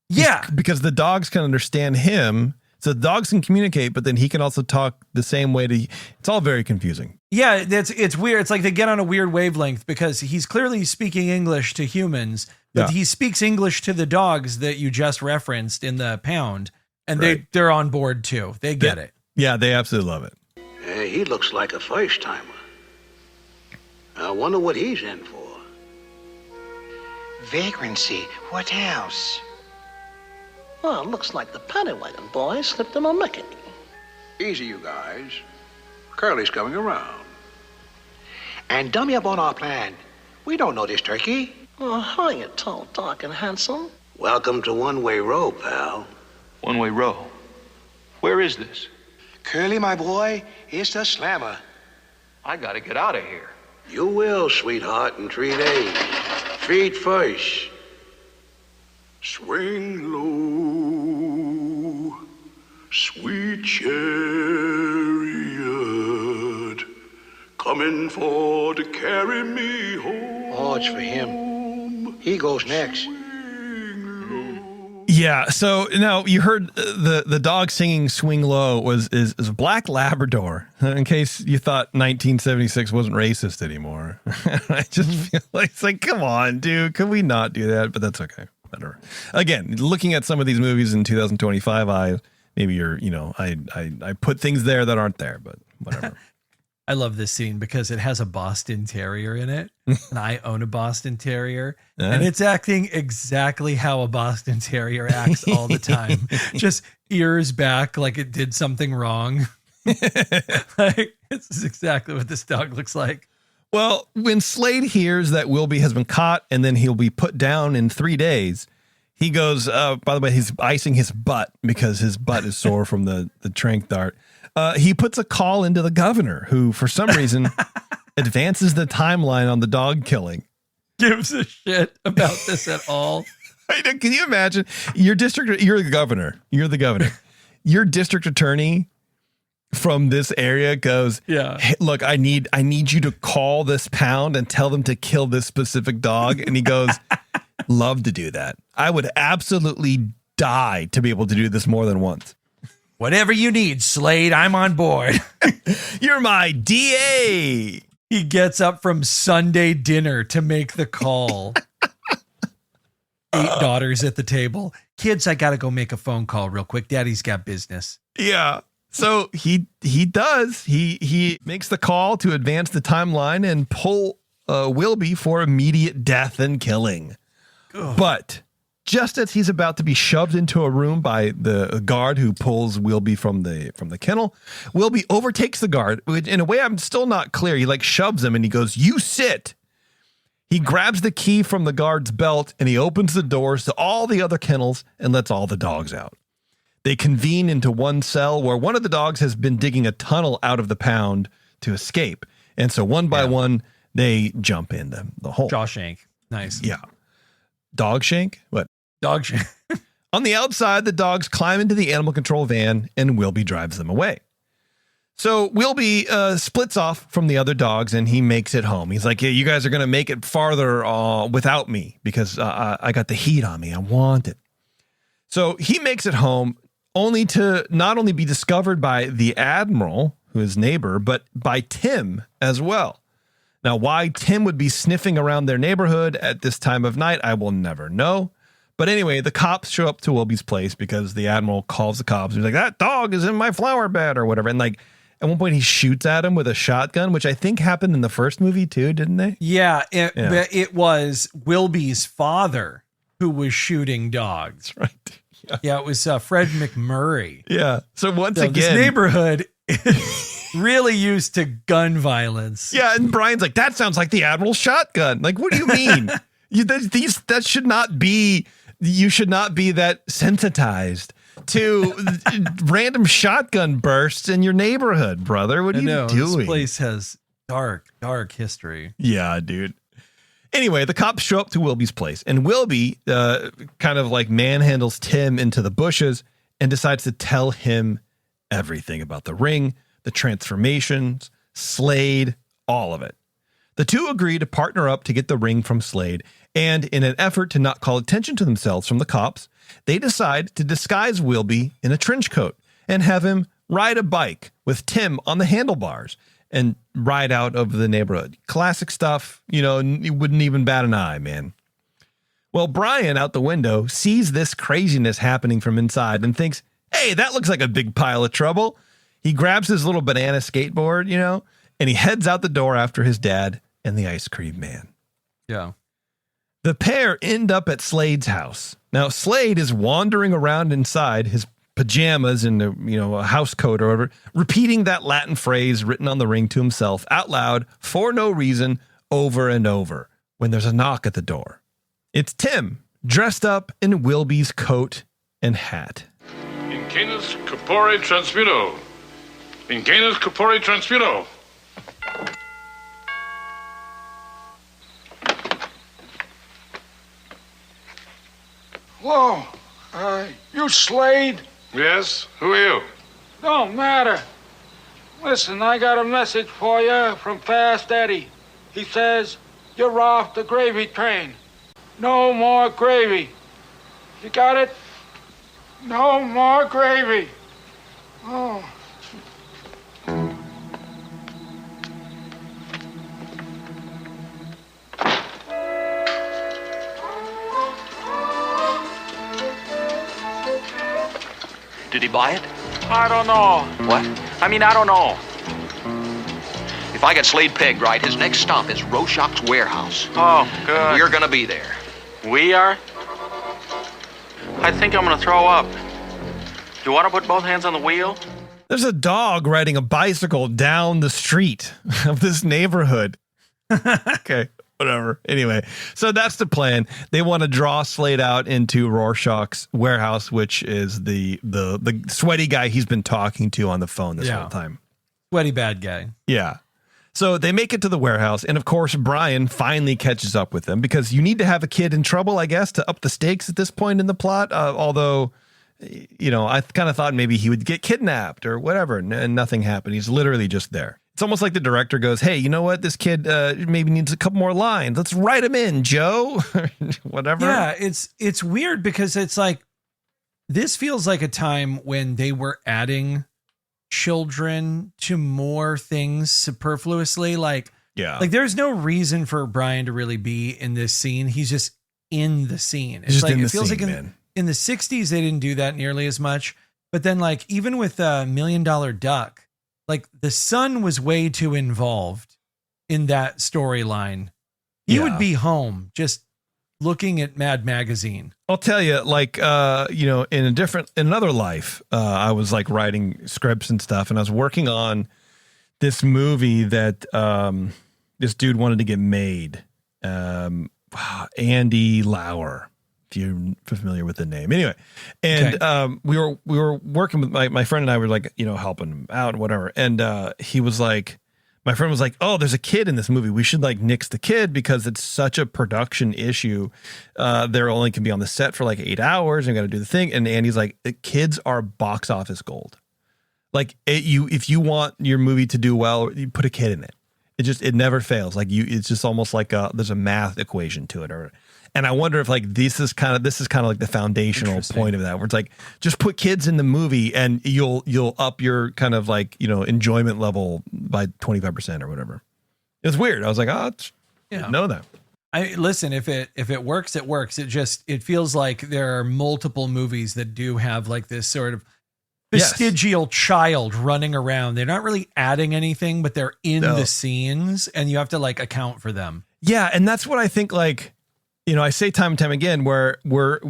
Yeah, because the dogs can understand him. So the dogs can communicate, but then he can also talk the same way to. It's all very confusing. Yeah, it's weird. It's like they get on a weird wavelength because he's clearly speaking English to humans, but he speaks English to the dogs that you just referenced in the pound, and they're on board too. They get it. Yeah, they absolutely love it. Hey, he looks like a first timer. I wonder what he's in for. Vagrancy. What else? Well, looks like the paddy wagon boy slipped him a Mickey. Easy, you guys. Curly's coming around. And dummy up on our plan. We don't know this turkey. Oh, hiya, tall, dark, and handsome. Welcome to One-Way Road, pal. One-way row. Where is this? Curly, my boy, it's the slammer. I gotta get out of here. You will, sweetheart, in 3 days. Feet first. Swing low, sweet chariot, coming for to carry me home. Oh, it's for him. He goes next. Yeah. So now you heard the dog singing "Swing Low" is a black Labrador. In case you thought 1976 wasn't racist anymore, I just feel like it's like, come on, dude, can we not do that? But that's okay. Whatever. Again, looking at some of these movies in 2025, I put things there that aren't there, but whatever. I love this scene because it has a Boston Terrier in it, and I own a Boston Terrier, and it's acting exactly how a Boston Terrier acts all the time. Just ears back like it did something wrong. Like, this is exactly what this dog looks like. Well, when Slade hears that Wilby has been caught and then he'll be put down in 3 days, he goes, by the way, he's icing his butt because his butt is sore from the tranq dart. He puts a call into the governor, who for some reason advances the timeline on the dog killing. Gives a shit about this at all. Can you imagine you're the governor. Your district attorney from this area goes, yeah, hey, look, I need you to call this pound and tell them to kill this specific dog. And he goes, love to do that. I would absolutely die to be able to do this more than once. Whatever you need, Slade, I'm on board. You're my DA. He gets up from Sunday dinner to make the call. 8 daughters at the table. Kids, I got to go make a phone call real quick. Daddy's got business. Yeah. So he does. He makes the call to advance the timeline and pull Wilby for immediate death and killing. Ugh. But just as he's about to be shoved into a room by the guard who pulls Wilby from the kennel, Wilby overtakes the guard, which in a way I'm still not clear. He like shoves him and he goes, "You sit." He grabs the key from the guard's belt and he opens the doors to all the other kennels and lets all the dogs out. They convene into one cell where one of the dogs has been digging a tunnel out of the pound to escape. And so one by one, they jump in the hole. Jawshank. Nice. Yeah. Dog shank? What? Dog shank. On the outside, the dogs climb into the animal control van and Wilby drives them away. So Wilby splits off from the other dogs and he makes it home. He's like, yeah, you guys are going to make it farther without me because I got the heat on me. I want it. So he makes it home only to not only be discovered by the Admiral, who is neighbor, but by Tim as well. Now, why Tim would be sniffing around their neighborhood at this time of night, I will never know. But anyway, the cops show up to Wilby's place because the Admiral calls the cops. He's like, that dog is in my flower bed or whatever. And like at one point he shoots at him with a shotgun, which I think happened in the first movie too, didn't they? Yeah, it was Wilby's father who was shooting dogs. That's right. Yeah, it was Fred McMurray. Yeah. So once again, this neighborhood really used to gun violence. Yeah, and Brian's like, that sounds like the Admiral's shotgun. Like, what do you mean? That should not be. You should not be that sensitized to random shotgun bursts in your neighborhood, brother. What are you doing? This place has dark history. Yeah, dude. Anyway, the cops show up to Wilby's place, and Wilby kind of like manhandles Tim into the bushes and decides to tell him everything about the ring, the transformations, Slade, all of it. The two agree to partner up to get the ring from Slade, and in an effort to not call attention to themselves from the cops, they decide to disguise Wilby in a trench coat and have him ride a bike with Tim on the handlebars and ride out of the neighborhood. Classic stuff, you wouldn't even bat an eye, man. Well, Brian out the window sees this craziness happening from inside and thinks, hey, that looks like a big pile of trouble. He grabs his little banana skateboard, and he heads out the door after his dad and the ice cream man. Yeah. The pair end up at Slade's house. Now, Slade is wandering around inside his pajamas and a house coat or whatever, repeating that Latin phrase written on the ring to himself out loud for no reason over and over when there's a knock at the door. It's Tim, dressed up in Wilby's coat and hat. Canis corpore transmuto. In canis corpore transmuto. Whoa, you Slade? Yes? Who are you? Don't matter. Listen, I got a message for you from Fast Eddie. He says you're off the gravy train. No more gravy. You got it? No more gravy. Oh. Did he buy it? I don't know. What? I mean, I don't know. If I get Slade pegged right, his next stop is Rorschach's warehouse. Oh, good. We're gonna be there. We are? I think I'm gonna throw up. You want to put both hands on the wheel? There's a dog riding a bicycle down the street of this neighborhood. Okay, whatever. Anyway, so that's the plan. They want to draw Slade out into Rorschach's warehouse, which is the sweaty guy he's been talking to on the phone this whole time. Sweaty bad guy. Yeah. So they make it to the warehouse, and of course, Brian finally catches up with them because you need to have a kid in trouble, I guess, to up the stakes at this point in the plot. Although, you know, I kind of thought maybe he would get kidnapped or whatever, and nothing happened. He's literally just there. It's almost like the director goes, hey, you know what? This kid maybe needs a couple more lines. Let's write him in, Joe. Whatever. Yeah, it's weird because it's like, this feels like a time when they were adding children to more things superfluously. Like there's no reason for Brian to really be in this scene. He's just in the scene. It's like, it feels like in the 60s, they didn't do that nearly as much. But then like, even with $1 Million Duck, like the son was way too involved in that storyline. He would be home just looking at Mad Magazine. I'll tell you, like, you know, in another life, I was like writing scripts and stuff, and I was working on this movie that this dude wanted to get made. Andy Lauer, if you're familiar with the name. Anyway, and we were working with my friend, and I were like, you know, helping him out and whatever. And he was like, my friend was like, oh, there's a kid in this movie. We should like nix the kid because it's such a production issue. There only can be on the set for like 8 hours and got to do the thing. And Andy's like, the kids are box office gold. Like if you want your movie to do well, you put a kid in it. It never fails. Like it's just almost like there's a math equation to it. And I wonder if like this is kind of like the foundational point of that, where it's like, just put kids in the movie and you'll up your kind of like, you know, enjoyment level by 25% or whatever. It's weird. I was like, oh, didn't know that. Listen, if it works, it works. It feels like there are multiple movies that do have like this sort of vestigial child running around. They're not really adding anything, but they're in the scenes and you have to like account for them. Yeah. And that's what I think, like, you know, I say time and time again, where we're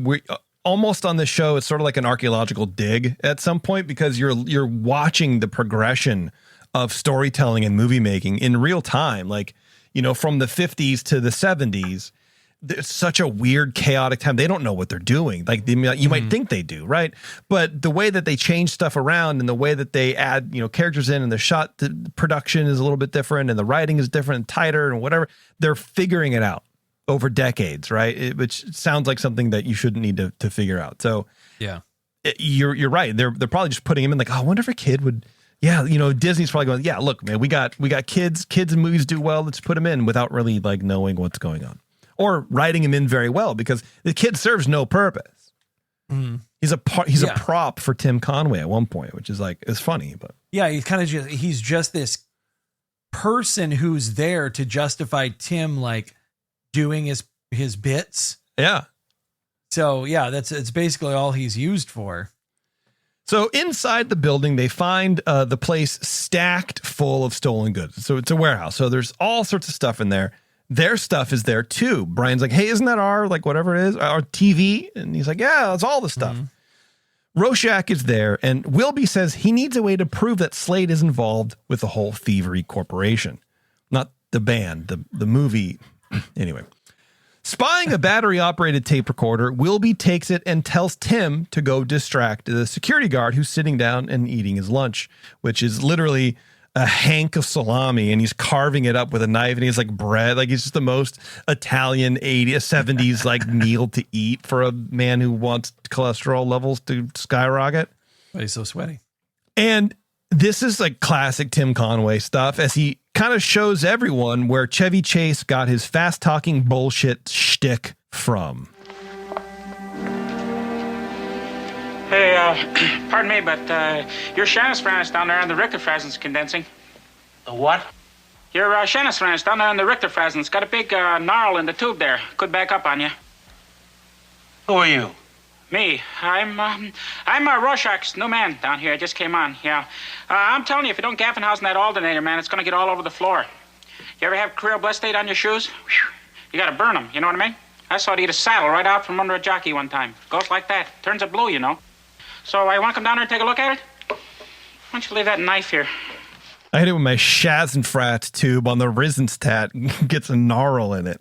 almost on this show, it's sort of like an archaeological dig at some point, because you're watching the progression of storytelling and movie making in real time. Like, you know, from the 50s to the 70s, there's such a weird, chaotic time. They don't know what they're doing. Like you might think they do, right? But the way that they change stuff around and the way that they add, you know, characters in, and the shot production is a little bit different, and the writing is different and tighter and whatever, they're figuring it out over decades, right? Which sounds like something that you shouldn't need to figure out. So yeah, you're right. They're probably just putting him in like, oh, I wonder if a kid would. Yeah, you know, Disney's probably going, yeah, look, man, we got kids in movies do well. Let's put them in without really like knowing what's going on, or writing him in very well, because the kid serves no purpose. He's a prop for Tim Conway at one point, which is like, it's funny, but yeah, he's just this person who's there to justify Tim like doing his bits. Yeah. So yeah, it's basically all he's used for. So inside the building, they find the place stacked full of stolen goods. So it's a warehouse. So there's all sorts of stuff in there. Their stuff is there too. Brian's like, hey, isn't that our, like, whatever it is, our TV? And he's like, yeah, that's all the stuff. Rorschach is there, and Wilby says he needs a way to prove that Slade is involved with the whole thievery corporation. Not the band, the movie. Anyway. Spying a battery-operated tape recorder, Wilby takes it and tells Tim to go distract the security guard who's sitting down and eating his lunch, which is literally a hank of salami, and he's carving it up with a knife, and he's like bread. Like, he's just the most Italian 80s, 70s like meal to eat for a man who wants cholesterol levels to skyrocket. But he's so sweaty. And this is like classic Tim Conway stuff, as he kind of shows everyone where Chevy Chase got his fast-talking bullshit shtick from. Hey, pardon me, but your Shannon down there on the Richter Frasen's condensing. The what? Your Shannon down there on the Richter Frasen's got a big gnarl in the tube there. Could back up on you. Who are you? Me. I'm Rorschach's new man down here. I just came on, yeah. I'm telling you, if you don't Gaffenhausen that alternator, man, it's gonna get all over the floor. You ever have Creel Blestate on your shoes? Whew. You gotta burn them, you know what I mean? I saw it eat a saddle right out from under a jockey one time. Goes like that. Turns it blue, you know. So, I want to come down there and take a look at it? Why don't you leave that knife here? I hit it with my Schazzenfrat tube on the Risenstadt. Gets a gnarl in it.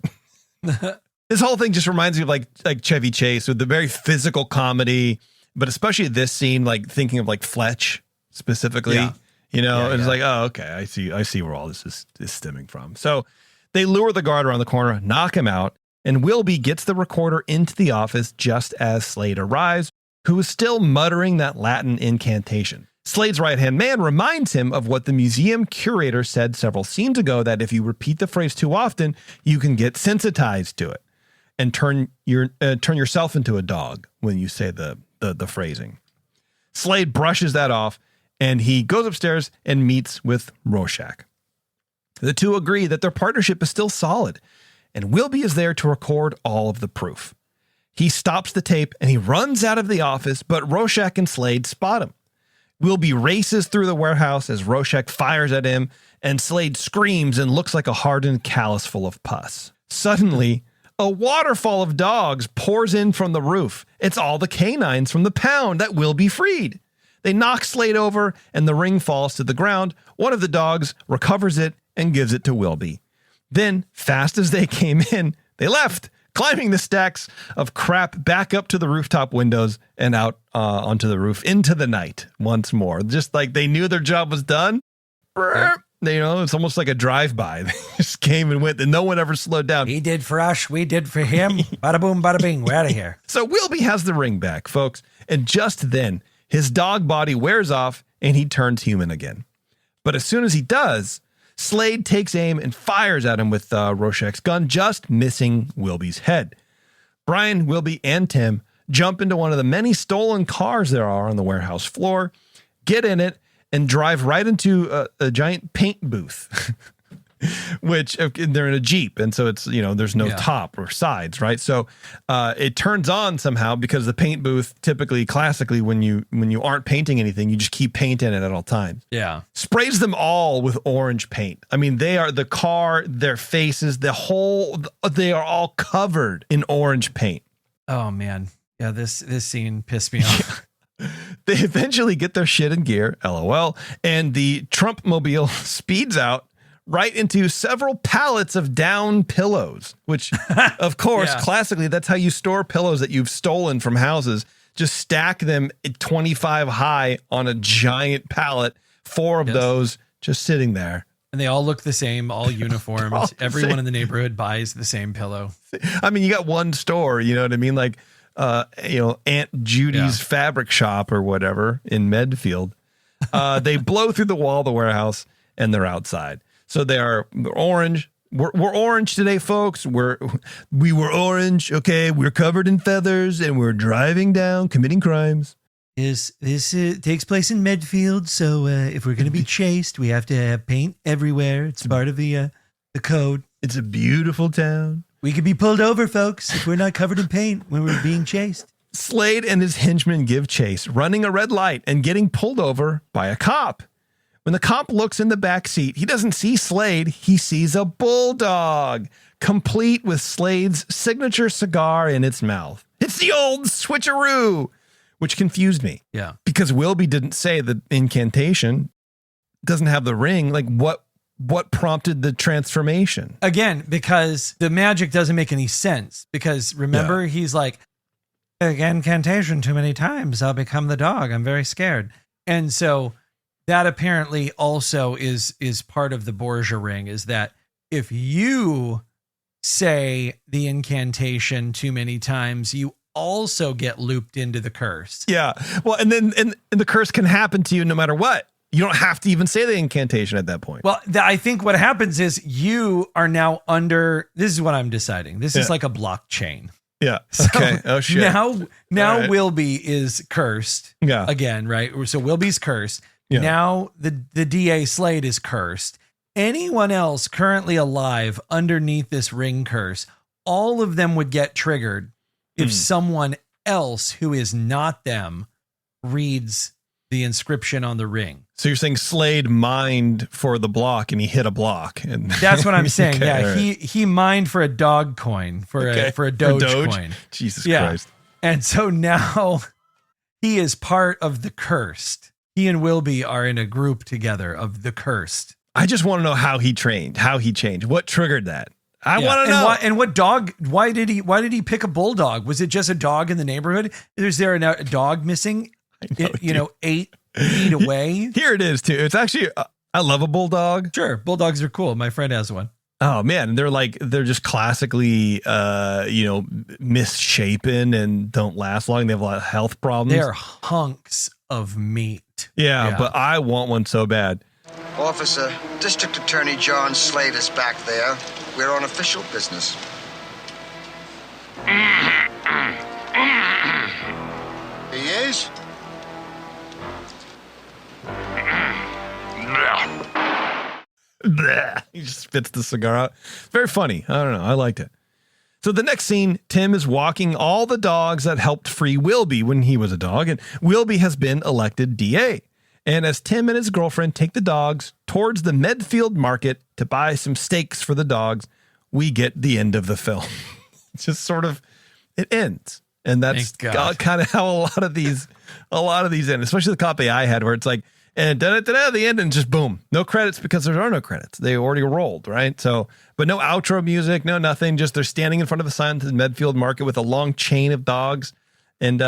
This whole thing just reminds me of like Chevy Chase with the very physical comedy, but especially this scene, like thinking of like Fletch specifically, you know, and it's like, oh, okay, I see where all this is stemming from. So they lure the guard around the corner, knock him out, and Wilby gets the recorder into the office just as Slade arrives, who is still muttering that Latin incantation. Slade's right-hand man reminds him of what the museum curator said several scenes ago, that if you repeat the phrase too often, you can get sensitized to it and turn yourself into a dog when you say the phrasing. Slade brushes that off, and he goes upstairs and meets with Rorschach. The two agree that their partnership is still solid, and Wilby is there to record all of the proof. He stops the tape and he runs out of the office, but Rorschach and Slade spot him. Wilby races through the warehouse as Rorschach fires at him, and Slade screams and looks like a hardened callus full of pus. Suddenly, a waterfall of dogs pours in from the roof. It's all the canines from the pound that Wilby freed. They knock Slade over, and the ring falls to the ground. One of the dogs recovers it and gives it to Wilby. Then, fast as they came in, they left, climbing the stacks of crap back up to the rooftop windows and out onto the roof into the night once more. Just like they knew their job was done. Yeah. You know, it's almost like a drive-by. They just came and went, and no one ever slowed down. He did for us, we did for him. Bada boom, bada bing, we're out of here. So Wilby has the ring back, folks. And just then, his dog body wears off, and he turns human again. But as soon as he does, Slade takes aim and fires at him with Rorschach's gun, just missing Wilby's head. Brian, Wilby, and Tim jump into one of the many stolen cars there are on the warehouse floor, get in it, and drive right into a giant paint booth, which they're in a Jeep. And so it's, you know, there's no top or sides, right? So it turns on somehow, because the paint booth typically, classically, when you aren't painting anything, you just keep paint in it at all times. Yeah. Sprays them all with orange paint. I mean, they are the car, their faces, they are all covered in orange paint. Oh man. Yeah. This scene pissed me off. They eventually get their shit in gear, LOL, and the Trump-mobile speeds out right into several pallets of down pillows, which, of course, classically, that's how you store pillows that you've stolen from houses. Just stack them at 25 high on a giant pallet, 4 of those just sitting there. And they all look the same, all uniforms. Everyone in the neighborhood buys the same pillow. I mean, you got one store, you know what I mean? Like, you know, Aunt Judy's fabric shop or whatever in Medfield. They blow through the wall of the warehouse, and they're outside. So they're orange. We're orange today, folks. We were orange. Okay, we're covered in feathers, and we're driving down, committing crimes. This takes place in Medfield, so if we're going to be chased, we have to have paint everywhere. It's part of the code. It's a beautiful town. We could be pulled over, folks, if we're not covered in paint when we're being chased. Slade and his henchmen give chase, running a red light and getting pulled over by a cop. When the cop looks in the back seat, he doesn't see Slade. He sees a bulldog, complete with Slade's signature cigar in its mouth. It's the old switcheroo, which confused me. Yeah. Because Wilby didn't say the incantation, doesn't have the ring. Like, what what prompted the transformation? Again, because the magic doesn't make any sense. Because remember, he's like, incantation too many times, I'll become the dog. I'm very scared. And so that apparently also is part of the Borgia ring, is that if you say the incantation too many times, you also get looped into the curse. Yeah. Well, and then and the curse can happen to you no matter what. You don't have to even say the incantation at that point. Well, I think what happens is you are now under, this is what I'm deciding. This is like a blockchain. Yeah. So Okay. Oh shit. Now right. Wilby is cursed. Yeah. Again, right? So Wilby's cursed. Yeah. Now the DA Slade is cursed. Anyone else currently alive underneath this ring curse, all of them would get triggered if someone else who is not them reads the inscription on the ring. So you're saying Slade mined for the block and he hit a block, and That's what I'm saying. Okay, Yeah, right. he mined for a dog coin, for a Doge coin. Jesus Yeah. Christ. And so now he is part of the cursed. He and Wilby are in a group together of the cursed. I just want to know how he trained, how he changed, what triggered that. I want to know. And what dog? Why did he pick a bulldog? Was it just a dog in the neighborhood? Is there a dog missing? 8 feet away. Here it is too. It's actually I love a bulldog. Sure, bulldogs are cool. My friend has one. Oh man, they're just classically misshapen and don't last long. They have a lot of health problems. They're hunks of meat. Yeah, but I want one so bad. Officer, District Attorney John Slade is back there. We're on official business. He is? Bleh. He just spits the cigar out. Very funny. I don't know. I liked it. So the next scene, Tim is walking all the dogs that helped free Wilby when he was a dog, and Wilby has been elected DA. And as Tim and his girlfriend take the dogs towards the Medfield market to buy some steaks for the dogs, we get the end of the film. It's just sort of, it ends. And that's kind of how a lot of these end, especially the copy I had, where it's like, and the end, and just boom, no credits, because there are no credits. They already rolled, right? So, but no outro music, no nothing. Just they're standing in front of the sign to the Medfield market with a long chain of dogs. And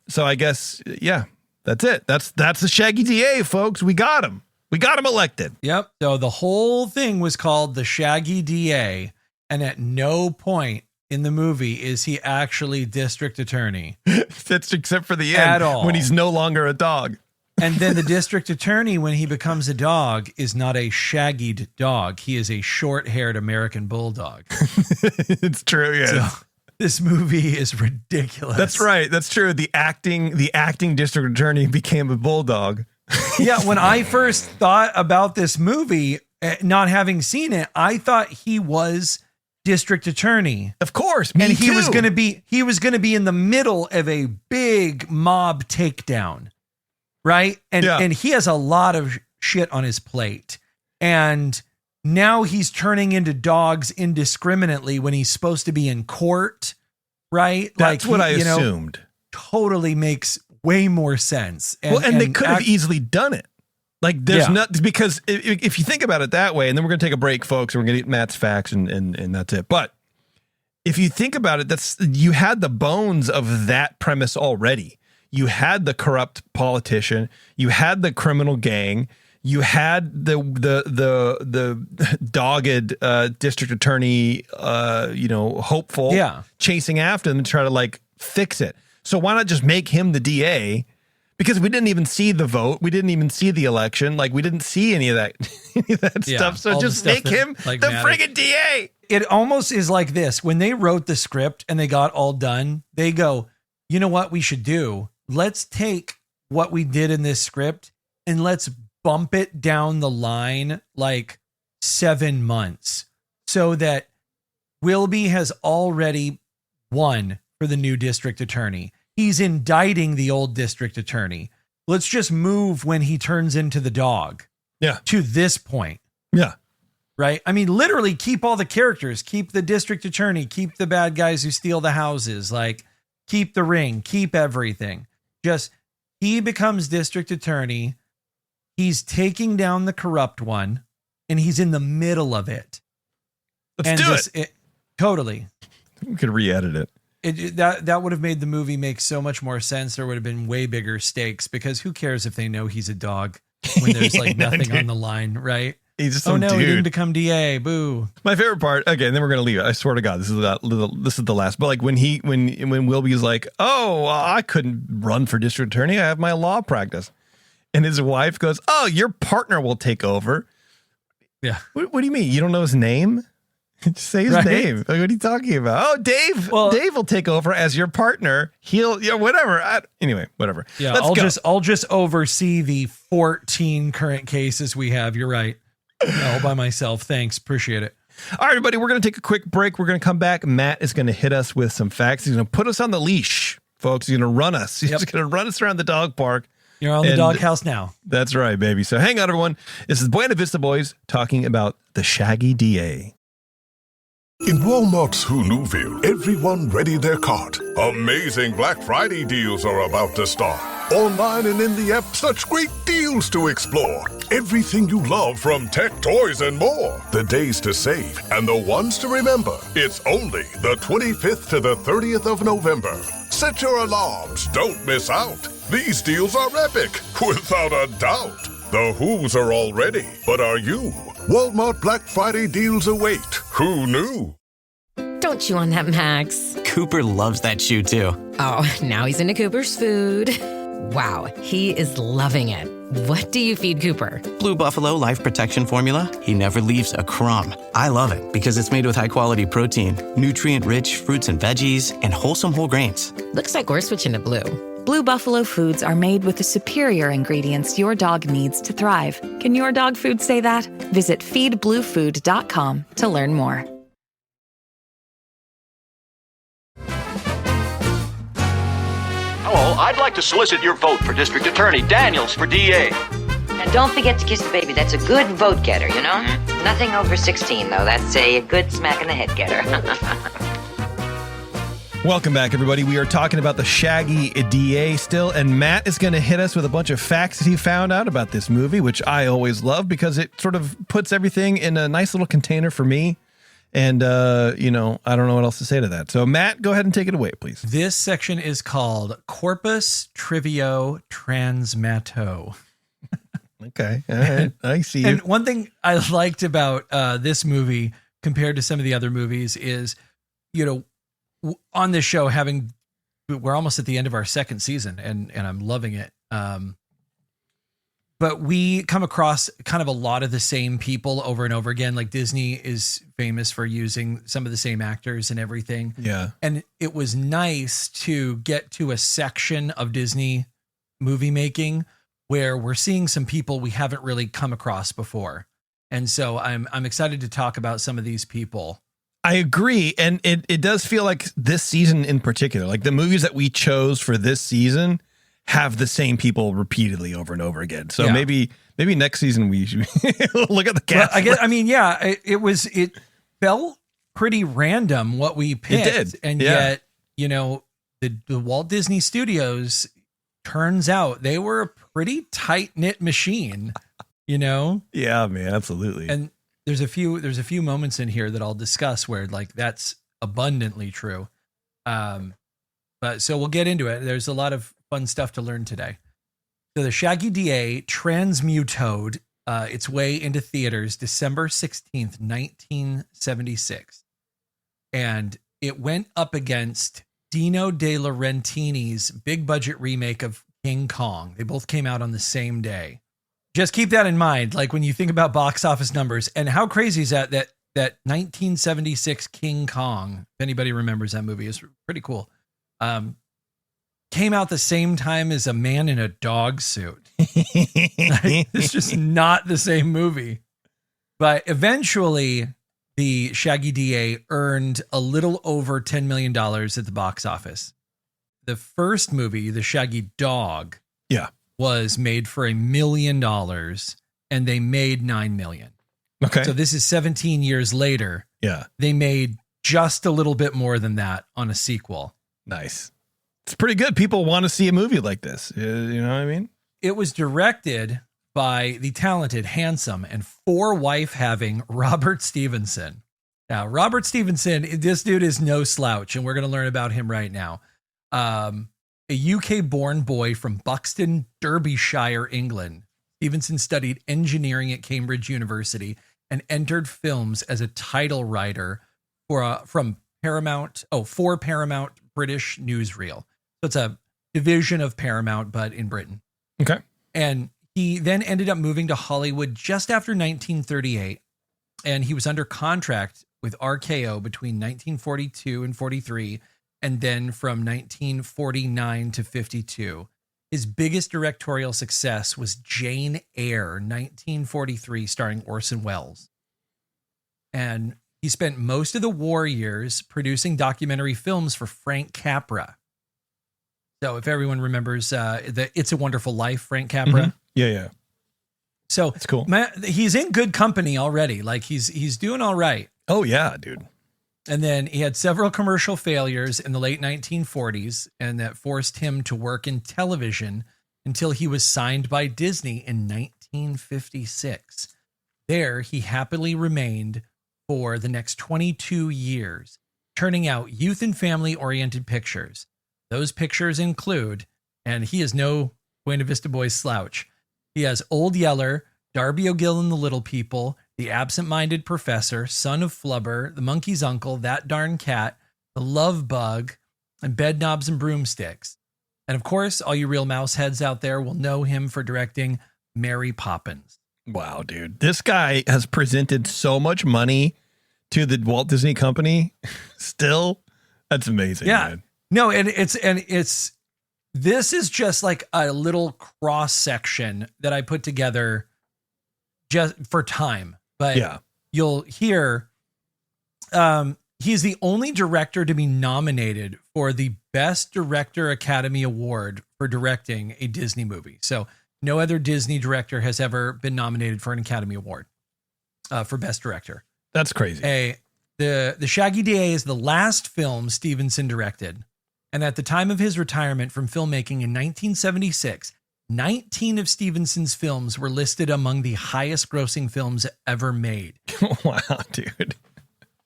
so I guess, yeah, that's it. That's the Shaggy DA, folks. We got him. We got him elected. Yep. So the whole thing was called the Shaggy DA, and at no point in the movie is he actually district attorney. That's except for the end, at all, when he's no longer a dog. And then the district attorney, when he becomes a dog, is not a shaggied dog. He is a short-haired American bulldog. It's true, yes. So this movie is ridiculous. That's right. That's true. The acting district attorney became a bulldog. Yeah, when I first thought about this movie, not having seen it, I thought he was district attorney. Of course, and he was going to be in the middle of a big mob takedown. Right. And he has a lot of shit on his plate. And now he's turning into dogs indiscriminately when he's supposed to be in court. Right. That's what I assumed. Totally makes way more sense. And they could have easily done it. Like there's not, because if you think about it that way, and then we're going to take a break, folks, and we're going to get Matt's facts and that's it. But if you think about it, you had the bones of that premise already. You had the corrupt politician, you had the criminal gang, you had the dogged district attorney, hopeful, chasing after them to try to like fix it. So why not just make him the DA? Because we didn't even see the vote, we didn't even see the election, like we didn't see any of that stuff. So just make him the friggin' DA. It almost is like this: when they wrote the script and they got all done, they go, "You know what we should do? Let's take what we did in this script and let's bump it down the line like 7 months so that Wilby has already won for the new district attorney. He's indicting the old district attorney. Let's just move when he turns into the dog. Yeah. To this point. Yeah. Right. I mean, literally keep all the characters, keep the district attorney, keep the bad guys who steal the houses, like keep the ring, keep everything. Just he becomes district attorney. He's taking down the corrupt one. and he's in the middle of it. Let's do it. Totally. We could re-edit it. That would have made the movie make so much more sense. There would have been way bigger stakes, because who cares if they know he's a dog when there's like nothing on the line, right? He's just oh some no, dude. he didn't become DA. Boo. My favorite part. Okay, and then we're gonna leave it. I swear to God, this is the last. But like when Wilby's like, "Oh, I couldn't run for district attorney. I have my law practice," and his wife goes, "Oh, your partner will take over." Yeah. What do you mean? You don't know his name? Just say his name. Like, what are you talking about? Oh, Dave. Well, Dave will take over as your partner. He'll, whatever. Anyway, whatever. Yeah, I'll just oversee the 14 current cases we have. You're right. All by myself. Thanks. Appreciate it. All right, everybody. We're going to take a quick break. We're going to come back. Matt is going to hit us with some facts. He's going to put us on the leash, folks. He's going to run us. He's going to run us around the dog park. You're on the doghouse now. That's right, baby. So hang on, everyone. This is Buena Vista Boys talking about the Shaggy DA. In Walmart's Huluville, everyone ready their cart. Amazing Black Friday deals are about to start. Online and in the app, such great deals to explore. Everything you love from tech, toys, and more. The days to save and the ones to remember. It's only the 25th to the 30th of November. Set your alarms. Don't miss out. These deals are epic, without a doubt. The Who's are all ready, but are you? Walmart Black Friday deals await. Who knew? Don't chew on that, Max. Cooper loves that chew, too. Oh, now he's into Cooper's food. Wow, he is loving it. What do you feed Cooper? Blue Buffalo Life Protection Formula. He never leaves a crumb. I love it because it's made with high-quality protein, nutrient-rich fruits and veggies, and wholesome whole grains. Looks like we're switching to Blue. Blue Buffalo foods are made with the superior ingredients your dog needs to thrive. Can your dog food say that? Visit feedbluefood.com to learn more. Hello, I'd like to solicit your vote for District Attorney Daniels for DA. And don't forget to kiss the baby. That's a good vote getter, you know? Nothing over 16, though. That's a good smack in the head getter. Welcome back, everybody. We are talking about the Shaggy DA still, and Matt is going to hit us with a bunch of facts that he found out about this movie, which I always love because it sort of puts everything in a nice little container for me. And, I don't know what else to say to that. So, Matt, go ahead and take it away, please. This section is called Corpus Trivio Transmato. Okay. All right. I see you. And one thing I liked about this movie compared to some of the other movies is, on this show, we're almost at the end of our second season and I'm loving it. But we come across kind of a lot of the same people over and over again. Like Disney is famous for using some of the same actors and everything. Yeah. And it was nice to get to a section of Disney movie making where we're seeing some people we haven't really come across before. And so I'm excited to talk about some of these people. I agree. And it does feel like this season in particular, like the movies that we chose for this season have the same people repeatedly over and over again. So maybe next season we should look at the cast. Well, it felt pretty random what we picked. It did. And yet, the Walt Disney Studios, turns out they were a pretty tight-knit machine, Yeah, man, absolutely. And there's a few moments in here that I'll discuss where like that's abundantly true. But so we'll get into it. There's a lot of fun stuff to learn today. So the Shaggy DA transmutoed its way into theaters December 16th, 1976. And it went up against Dino De Laurentiis' big budget remake of King Kong. They both came out on the same day. Just keep that in mind, like when you think about box office numbers. And how crazy is that 1976 King Kong, if anybody remembers that movie, is pretty cool. Came out the same time as A Man in a Dog Suit. It's just not the same movie. But eventually, the Shaggy DA earned a little over $10 million at the box office. The first movie, The Shaggy Dog, was made for $1 million, and they made $9 million. Okay. So this is 17 years later. Yeah. They made just a little bit more than that on a sequel. Nice. It's pretty good. People want to see a movie like this. You know what I mean? It was directed by the talented, handsome, and 4-wife-having Robert Stevenson. Now, Robert Stevenson, this dude is no slouch, and we're going to learn about him right now. A UK-born boy from Buxton, Derbyshire, England. Stevenson studied engineering at Cambridge University and entered films as a title writer for Paramount British Newsreel. So it's a division of Paramount, but in Britain. Okay. And he then ended up moving to Hollywood just after 1938, and he was under contract with RKO between 1942 and 43, and then from 1949 to 52. His biggest directorial success was Jane Eyre, 1943, starring Orson Welles. And he spent most of the war years producing documentary films for Frank Capra. So if everyone remembers the It's a Wonderful Life, Frank Capra. Mm-hmm. Yeah. So it's cool. He's in good company already. Like he's doing all right. Oh yeah, dude. And then he had several commercial failures in the late 1940s, and that forced him to work in television until he was signed by Disney in 1956. There, he happily remained for the next 22 years, turning out youth and family-oriented pictures. Those pictures include, and he is no Buena Vista Boys slouch, he has Old Yeller, Darby O'Gill and the Little People, The Absent-Minded Professor, Son of Flubber, The Monkey's Uncle, That Darn Cat, The Love Bug, and Bedknobs and Broomsticks. And of course, all you real mouse heads out there will know him for directing Mary Poppins. Wow, dude. This guy has presented so much money to the Walt Disney Company still. That's amazing. Yeah. Man. No, and this is just like a little cross section that I put together just for time. But yeah, you'll hear he's the only director to be nominated for the Best Director Academy Award for directing a Disney movie. So no other Disney director has ever been nominated for an Academy Award for Best Director. That's crazy. The Shaggy Dog is the last film Stevenson directed. And at the time of his retirement from filmmaking in 1976, 19 of Stevenson's films were listed among the highest grossing films ever made. Wow, dude.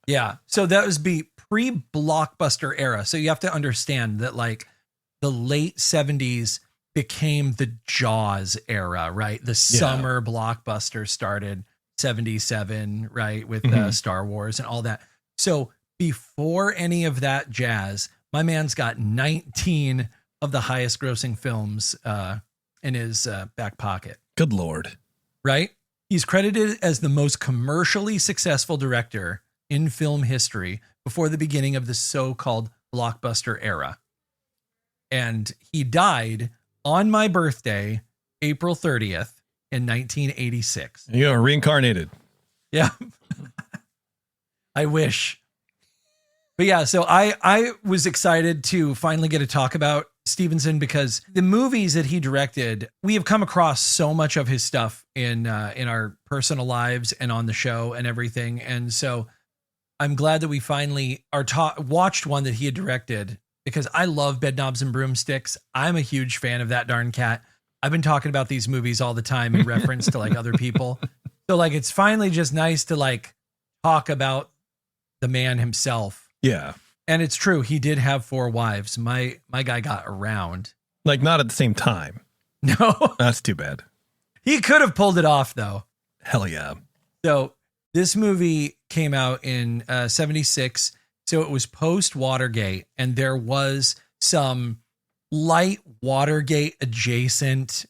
Yeah. So that was pre-blockbuster era. So you have to understand that like the late 70s became the Jaws era, right? The summer blockbuster started 77, right? With Star Wars and all that. So before any of that jazz, my man's got 19 of the highest grossing films in his back pocket. Good Lord. Right? He's credited as the most commercially successful director in film history before the beginning of the so-called blockbuster era. And he died on my birthday, April 30th in 1986. You are reincarnated. Yeah. I wish. But yeah, so I was excited to finally get to talk about Stevenson because the movies that he directed, we have come across so much of his stuff in our personal lives and on the show and everything. And so I'm glad that we finally watched one that he had directed because I love Bedknobs and Broomsticks. I'm a huge fan of That Darn Cat. I've been talking about these movies all the time in reference to like other people. So like, it's finally just nice to like talk about the man himself. Yeah. And it's true. He did have 4 wives. My guy got around. Like not at the same time. No. That's too bad. He could have pulled it off though. Hell yeah. So this movie came out in 76. So it was post Watergate and there was some light Watergate adjacent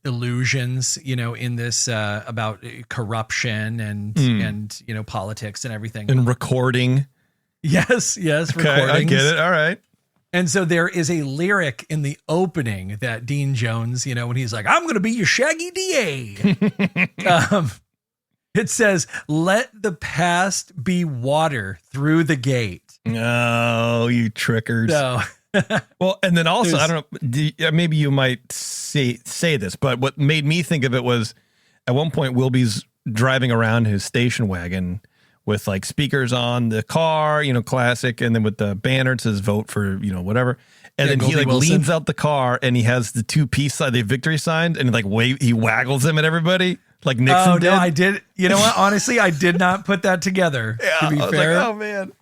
illusions, in this about corruption and politics and everything. And recording. Yes, okay, I get it. All right. And so there is a lyric in the opening that Dean Jones, when he's like, I'm going to be your Shaggy Dog. It says, let the past be water through the gate. Oh, you trickers. So, well, and then also, I don't know, maybe you might say this, but what made me think of it was at one point, Wilby's driving around his station wagon with like speakers on the car, classic. And then with the banner, it says vote for, whatever. And then he Goldie like Wilson. leans out the car and he has the 2-piece sign, the victory sign, and like he waggles them at everybody like Nixon Oh did. no, I did. You know what? Honestly, I did not put that together. Yeah, to be I was fair, like, oh man,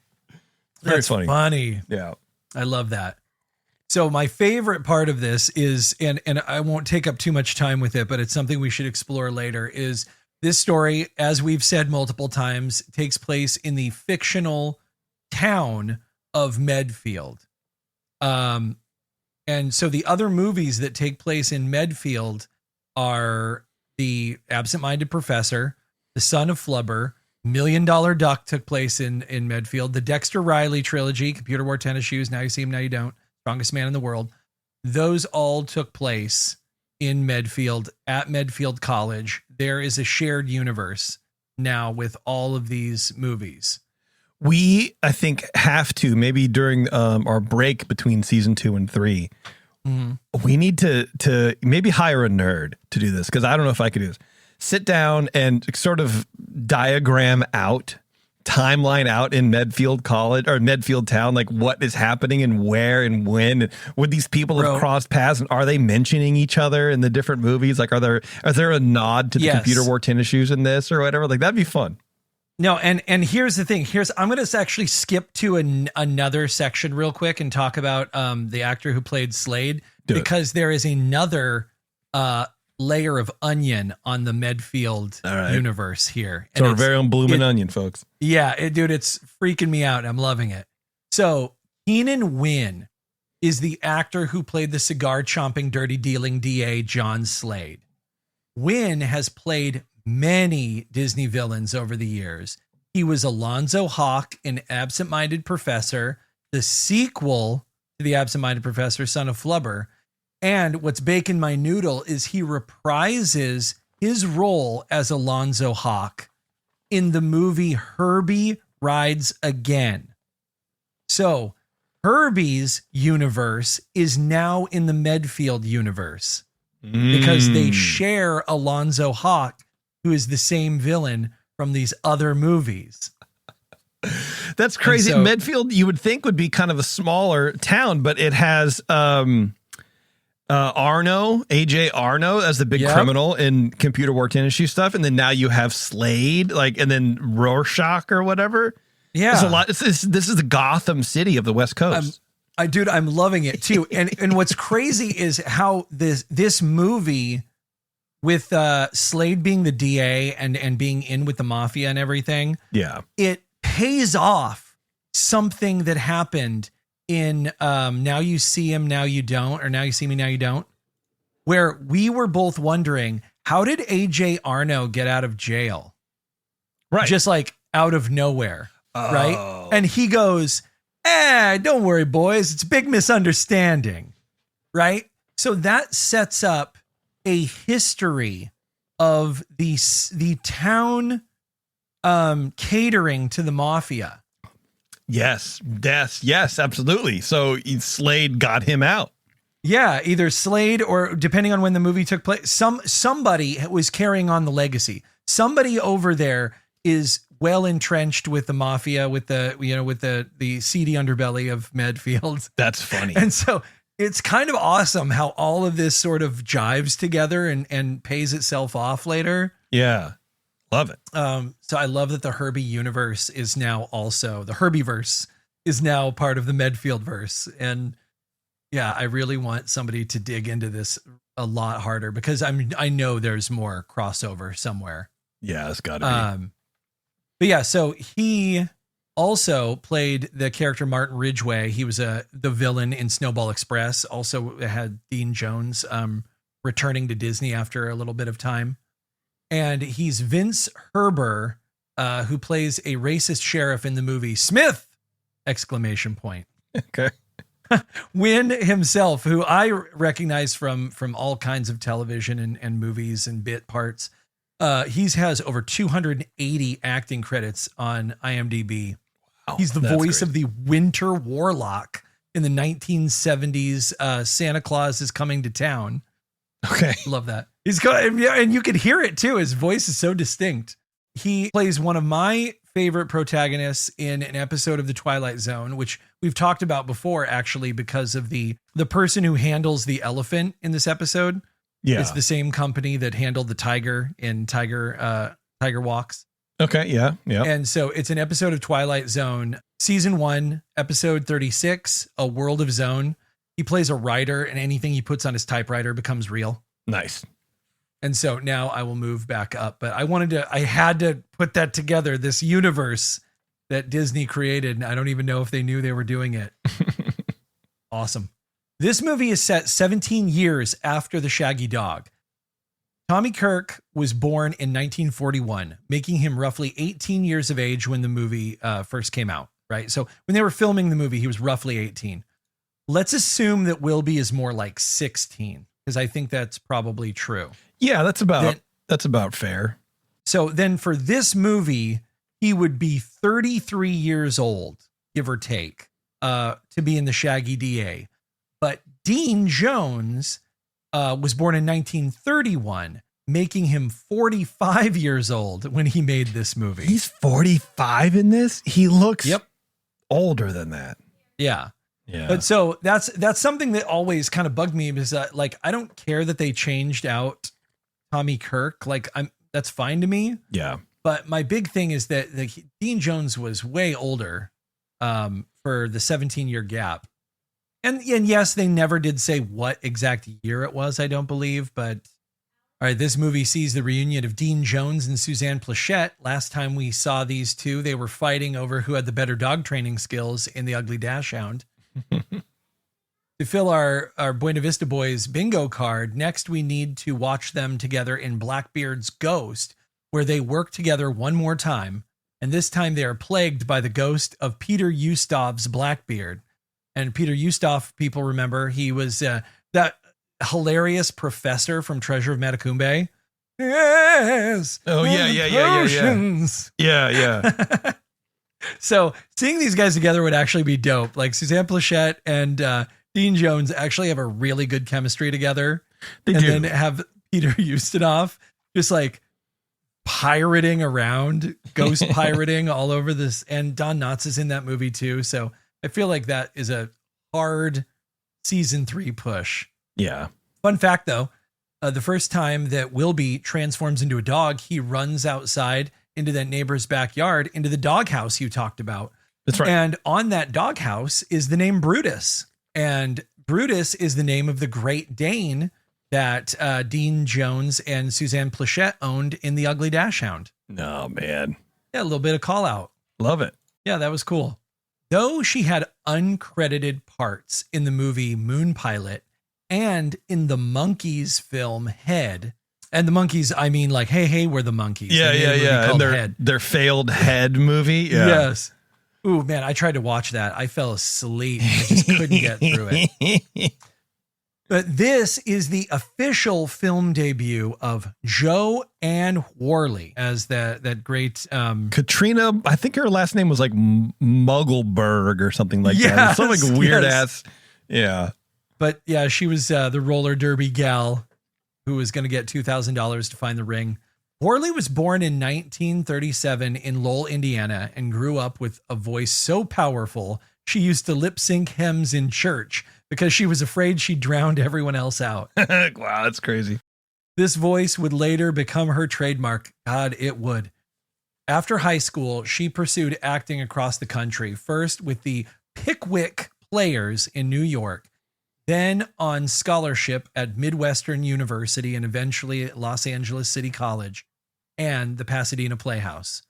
very that's funny. funny. Yeah, I love that. So my favorite part of this is, and I won't take up too much time with it, but it's something we should explore later, is this story, as we've said multiple times, takes place in the fictional town of Medfield. And so the other movies that take place in Medfield are The Absent-Minded Professor, The Son of Flubber, $1 Million Duck took place in Medfield, the Dexter Riley trilogy, Computer Wore Tennis Shoes, Now You See Him, Now You Don't, Strongest Man in the World. Those all took place in Medfield at Medfield College. There is a shared universe now with all of these movies. we I think have to maybe during our break between season 2 and 3. We need to maybe hire a nerd to do this because I don't know if I could do this. Sit down and sort of timeline out in Medfield College or Medfield Town, like what is happening and where and when. And would these people have crossed paths and are they mentioning each other in the different movies? Like, are there a nod to the Computer Wore Tennis Shoes in this or whatever? Like, that'd be fun. No, and here's the thing. I'm going to actually skip to another section real quick and talk about the actor who played Slade, because there is another layer of onion on the Medfield universe here. It's our very own blooming onion, folks. Yeah, dude, it's freaking me out. I'm loving it. So Keenan Wynn is the actor who played the cigar-chomping, dirty-dealing DA John Slade. Wynn has played many Disney villains over the years. He was Alonzo Hawk in Absent-Minded Professor, the sequel to The Absent-Minded Professor, Son of Flubber. And what's baking my noodle is he reprises his role as Alonzo Hawk in the movie Herbie Rides Again. So Herbie's universe is now in the Medfield universe because they share Alonzo Hawk, who is the same villain from these other movies. That's crazy. So, Medfield, you would think would be kind of a smaller town, but it has AJ Arno as the big criminal in Computer Wore Tennis Shoe stuff, and then now you have Slade, and then Rorschach or whatever. Yeah, there's a lot. This is the Gotham City of the West Coast. I'm loving it too. And what's crazy is how this movie, with Slade being the DA and being in with the mafia and everything, it pays off something that happened in Now You See Him, Now You Don't, or Now You See Me, Now You Don't, where we were both wondering, how did AJ Arno get out of jail? Right. Just like out of nowhere. Right. And he goes, don't worry, boys. It's a big misunderstanding. Right. So that sets up a history of the town catering to the mafia. Yes, absolutely. So Slade got him out. Yeah, either Slade or, depending on when the movie took place, somebody was carrying on the legacy. Somebody over there is well entrenched with the mafia, with the seedy underbelly of Medfield. That's funny. And so it's kind of awesome how all of this sort of jives together and pays itself off later. Yeah. Love it. So I love that the Herbie universe is now also, the Herbieverse is now part of the Medfield verse. And yeah, I really want somebody to dig into this a lot harder because I know there's more crossover somewhere. Yeah, it's gotta be. But yeah, so he also played the character Martin Ridgway. He was the villain in Snowball Express. Also had Dean Jones returning to Disney after a little bit of time. And he's Vince Herber, who plays a racist sheriff in the movie Smith! ! Okay. Wynn himself, who I recognize from all kinds of television and movies and bit parts. He has over 280 acting credits on IMDb. Wow, he's the voice of the Winter Warlock in the 1970s Santa Claus is Coming to Town. Okay. Love that. He's got, and you can hear it too. His voice is so distinct. He plays one of my favorite protagonists in an episode of The Twilight Zone, which we've talked about before, actually, because of the person who handles the elephant in this episode. Yeah. It's the same company that handled the tiger in Tiger Walks. Okay. Yeah. Yeah. And so it's an episode of Twilight Zone, season 1, episode 36, A World of Zone. He plays a writer, and anything he puts on his typewriter becomes real. Nice. And so now I will move back up, but I had to put that together, this universe that Disney created. And I don't even know if they knew they were doing it. Awesome. This movie is set 17 years after The Shaggy Dog. Tommy Kirk was born in 1941, making him roughly 18 years of age when the movie first came out, right? So when they were filming the movie, he was roughly 18. Let's assume that Wilby is more like 16, because I think that's probably true. Yeah, that's about fair. So then for this movie, he would be 33 years old, give or take, to be in the Shaggy DA. But Dean Jones was born in 1931, making him 45 years old when he made this movie. He's 45 in this? He looks older than that. Yeah. Yeah. But so that's something that always kind of bugged me, is that, like, I don't care that they changed out Tommy Kirk. Like, that's fine to me. Yeah. But my big thing is that Dean Jones was way older for the 17-year gap. And yes, they never did say what exact year it was, I don't believe. But all right, this movie sees the reunion of Dean Jones and Suzanne Plachette. Last time we saw these two, they were fighting over who had the better dog training skills in The Ugly Dachshund. To fill our Buena Vista Boys bingo card, next we need to watch them together in Blackbeard's Ghost, where they work together one more time. And this time they are plagued by the ghost of Peter Ustov's Blackbeard. And Peter Ustov, people remember, he was that hilarious professor from Treasure of Matacumbe. Yes. Oh, yeah. So seeing these guys together would actually be dope. Like Suzanne Plachette and Dean Jones actually have a really good chemistry together. They and do. then have Peter Ustinov just like pirating around, ghost pirating all over this. And Don Knotts is in that movie too. So I feel like that is a hard season 3 push. Yeah. Fun fact though, the first time that Wilby transforms into a dog, he runs outside into that neighbor's backyard, into the doghouse you talked about. That's right. And on that doghouse is the name Brutus. And Brutus is the name of the Great Dane that Dean Jones and Suzanne Plachette owned in The Ugly Dachshund. No, man. Yeah, a little bit of call out. Love it. Yeah, that was cool. Though she had uncredited parts in the movie Moon Pilot and in the Monkees film Head. And the Monkees, I mean, like, hey, we're the Monkees. Yeah. And their failed Head movie. Yeah. Yes. Ooh, man, I tried to watch that. I fell asleep. I just couldn't get through it. But this is the official film debut of Jo Anne Worley as that great Katrina. I think her last name was like Muggleberg or something like that. Some like weird ass. Yeah. But yeah, she was the roller derby gal who was going to get $2,000 to find the ring. Worley was born in 1937 in Lowell, Indiana, and grew up with a voice so powerful she used to lip sync hymns in church because she was afraid she drowned everyone else out. Wow, that's crazy. This voice would later become her trademark. God, it would. After high school, she pursued acting across the country, first with the Pickwick Players in New York, then on scholarship at Midwestern University and eventually at Los Angeles City College and the Pasadena Playhouse.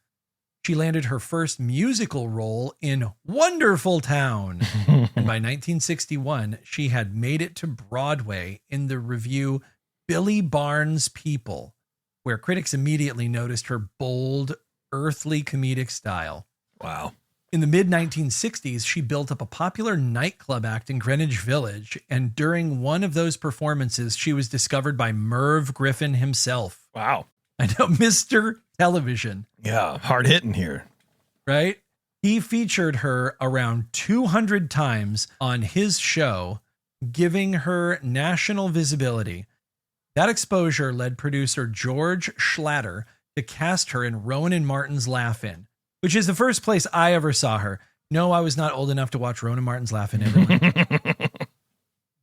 She landed her first musical role in Wonderful Town. And by 1961, she had made it to Broadway in the review Billy Barnes People, where critics immediately noticed her bold, earthly comedic style. Wow. In the mid-1960s, she built up a popular nightclub act in Greenwich Village, and during one of those performances, she was discovered by Merv Griffin himself. Wow. I know, Mr. Television. Yeah, hard hitting here. Right? He featured her around 200 times on his show, giving her national visibility. That exposure led producer George Schlatter to cast her in Rowan and Martin's Laugh-In, which is the first place I ever saw her. No, I was not old enough to watch Ronan Martin's Laugh-In, everyone.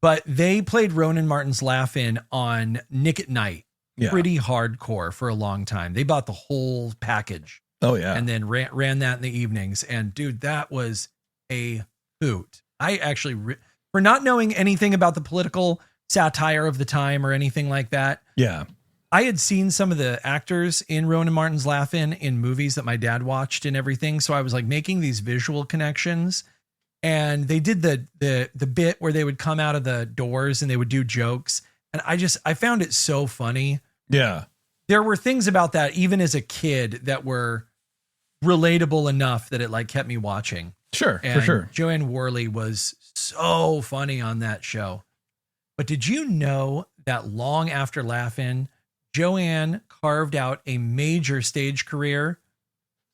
But they played Ronan Martin's Laugh-In on Nick at Night. Yeah. Pretty hardcore for a long time. They bought the whole package. Oh, yeah. And then ran that in the evenings. And dude, that was a hoot. I actually, for not knowing anything about the political satire of the time or anything like that. Yeah. I had seen some of the actors in Ronan Martin's Laugh-In in movies that my dad watched and everything. So I was like making these visual connections, and they did the bit where they would come out of the doors and they would do jokes. And I found it so funny. Yeah. There were things about that, even as a kid, that were relatable enough that it like kept me watching. Sure. And for sure. Joanne Worley was so funny on that show. But did you know that long after Laugh-In, Joanne carved out a major stage career?